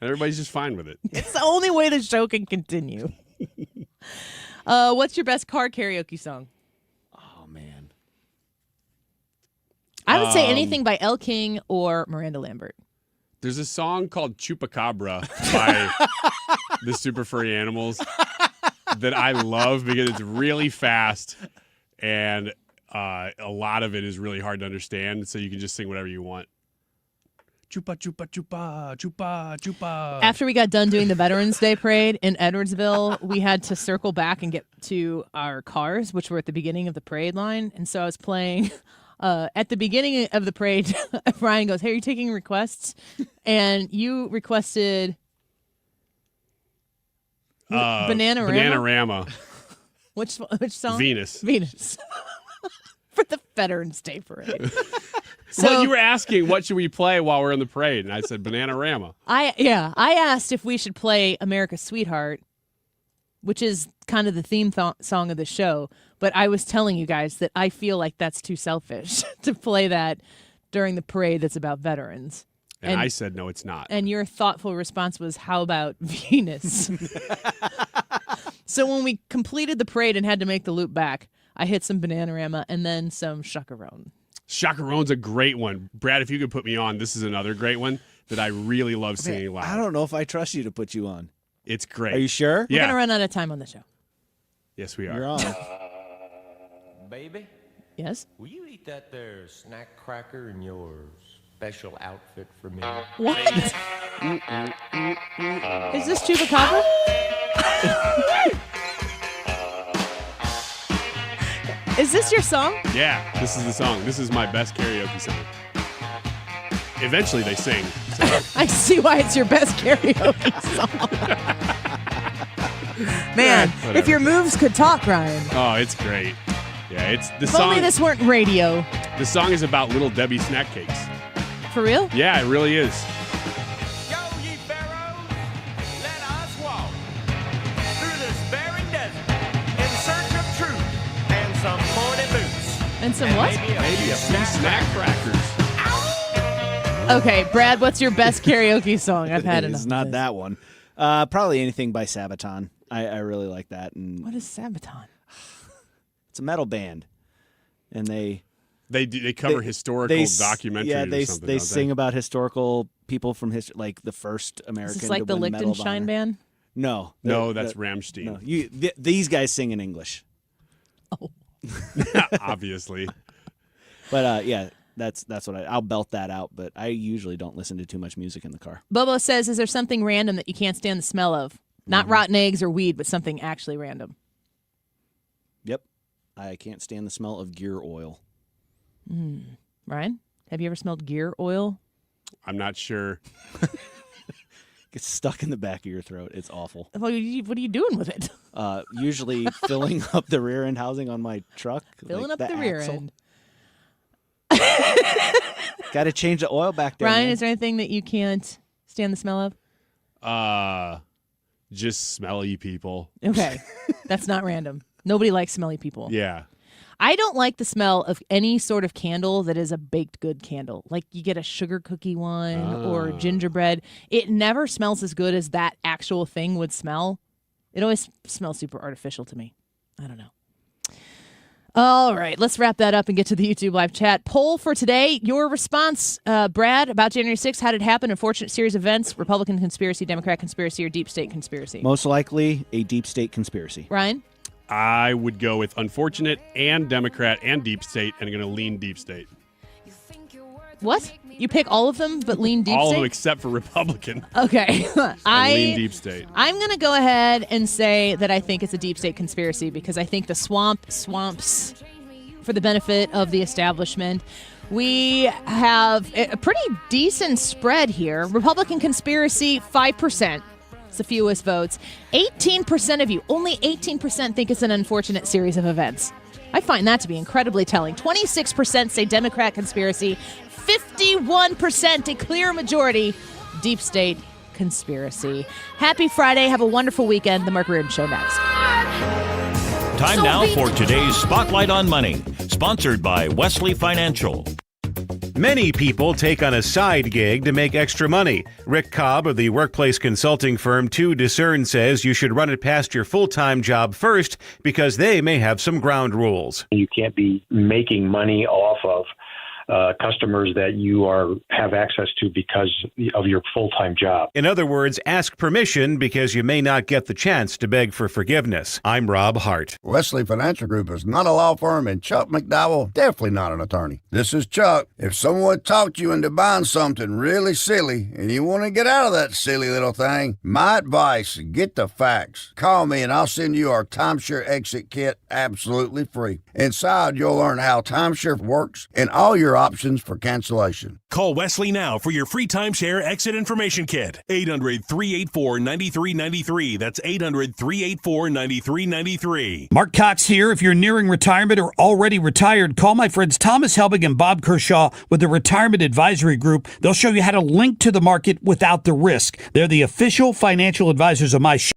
Everybody's just fine with it. It's the only way the show can continue. What's your best car karaoke song? I would say anything by Elle King or Miranda Lambert. There's a song called Chupacabra by the Super Furry Animals that I love because it's really fast and a lot of it is really hard to understand, so you can just sing whatever you want. Chupa, chupa, chupa, chupa, chupa. After we got done doing the Veterans Day Parade in Edwardsville, we had to circle back and get to our cars, which were at the beginning of the parade line. And so I was playing... at the beginning of the parade, Ryan goes, "Hey, are you taking requests?" And you requested Bananarama. Which song? Venus. For the Veterans Day Parade. Well, you were asking what should we play while we're in the parade, and I said Bananarama. I asked if we should play America's Sweetheart, which is kind of the theme song of the show. But I was telling you guys that I feel like that's too selfish to play that during the parade that's about veterans. And I said, no, it's not. And your thoughtful response was, how about Venus? So when we completed the parade and had to make the loop back, I hit some Bananarama and then some Chacarone. Chacarone's a great one. Brad, if you could put me on, this is another great one that I really love singing loud. I don't know if I trust you to put you on. It's great. Are you sure? We're going to run out of time on the show. Yes, we are. You're on. Baby? Yes? Will you eat that there snack cracker in your special outfit for me? What? Is this Chupacabra? Is this your song? Yeah, this is the song. This is my best karaoke song. Eventually they sing. So. I see why it's your best karaoke song. Man, if your moves could talk, Ryan. Oh, it's great. Yeah, it's the if song. Only this weren't radio. The song is about Little Debbie snack cakes. For real? Yeah, it really is. Go, ye pharaohs, let us walk through this barren desert in search of truth and some pointy boots. And some what? Maybe a few snack crackers. Okay, Brad, what's your best karaoke song? I've had enough. It's not that one. Probably anything by Sabaton. I really like that. And what is Sabaton? It's a metal band, and they cover historical documentaries. Yeah, or something, they sing about historical people from history, like the first American. Is this like to the win Medal of Liechtenstein Honor. band? No, that's Rammstein. No, these guys sing in English. Oh, obviously. But yeah. That's what I'll belt that out, but I usually don't listen to too much music in the car. Bobo says, is there something random that you can't stand the smell of? Not rotten eggs or weed, but something actually random. Yep. I can't stand the smell of gear oil. Ryan, have you ever smelled gear oil? I'm not sure. Gets stuck in the back of your throat. It's awful. What are you doing with it? Usually filling up the rear end housing on my truck. Filling up the rear end. Got to change the oil back there. Ryan, man. is there anything that you can't stand the smell of? Just smelly people. Okay. That's not random. Nobody likes smelly people. Yeah. I don't like the smell of any sort of candle that is a baked good candle. Like you get a sugar cookie one or gingerbread. It never smells as good as that actual thing would smell. It always smells super artificial to me. I don't know. All right, let's wrap that up and get to the YouTube live chat. Poll for today. Your response, Brad, about January 6th. How did it happen? Unfortunate series of events. Republican conspiracy, Democrat conspiracy, or deep state conspiracy? Most likely a deep state conspiracy. Ryan? I would go with unfortunate and Democrat and deep state, and I'm going to lean deep state. What? You pick all of them but lean deep all state? of them except for Republican. Okay. I lean deep state. I'm going to go ahead and say that I think it's a deep state conspiracy because I think the swamps for the benefit of the establishment. We have a pretty decent spread here. Republican conspiracy, 5%. It's the fewest votes. 18% of you, only 18% think it's an unfortunate series of events. I find that to be incredibly telling. 26% say Democrat conspiracy. 51%, a clear majority, deep state conspiracy. Happy Friday. Have a wonderful weekend. The Mark Reardon Show next. Time now for today's Spotlight on Money, sponsored by Wesley Financial. Many people take on a side gig to make extra money. Rick Cobb of the workplace consulting firm 2 Discern says you should run it past your full-time job first because they may have some ground rules. You can't be making money off of customers that you have access to because of your full-time job. In other words, ask permission because you may not get the chance to beg for forgiveness. I'm Rob Hart. Wesley Financial Group is not a law firm, and Chuck McDowell definitely not an attorney. This is Chuck. If someone talked you into buying something really silly and you want to get out of that silly little thing, my advice, get the facts. Call me and I'll send you our timeshare exit kit absolutely free. Inside, you'll learn how timeshare works and all your options for cancellation. Call Wesley now for your free timeshare exit information kit. 800-384-9393. That's 800-384-9393. Mark Cox here. If you're nearing retirement or already retired, call my friends Thomas Helbig and Bob Kershaw with the Retirement Advisory Group. They'll show you how to link to the market without the risk. They're the official financial advisors of my show.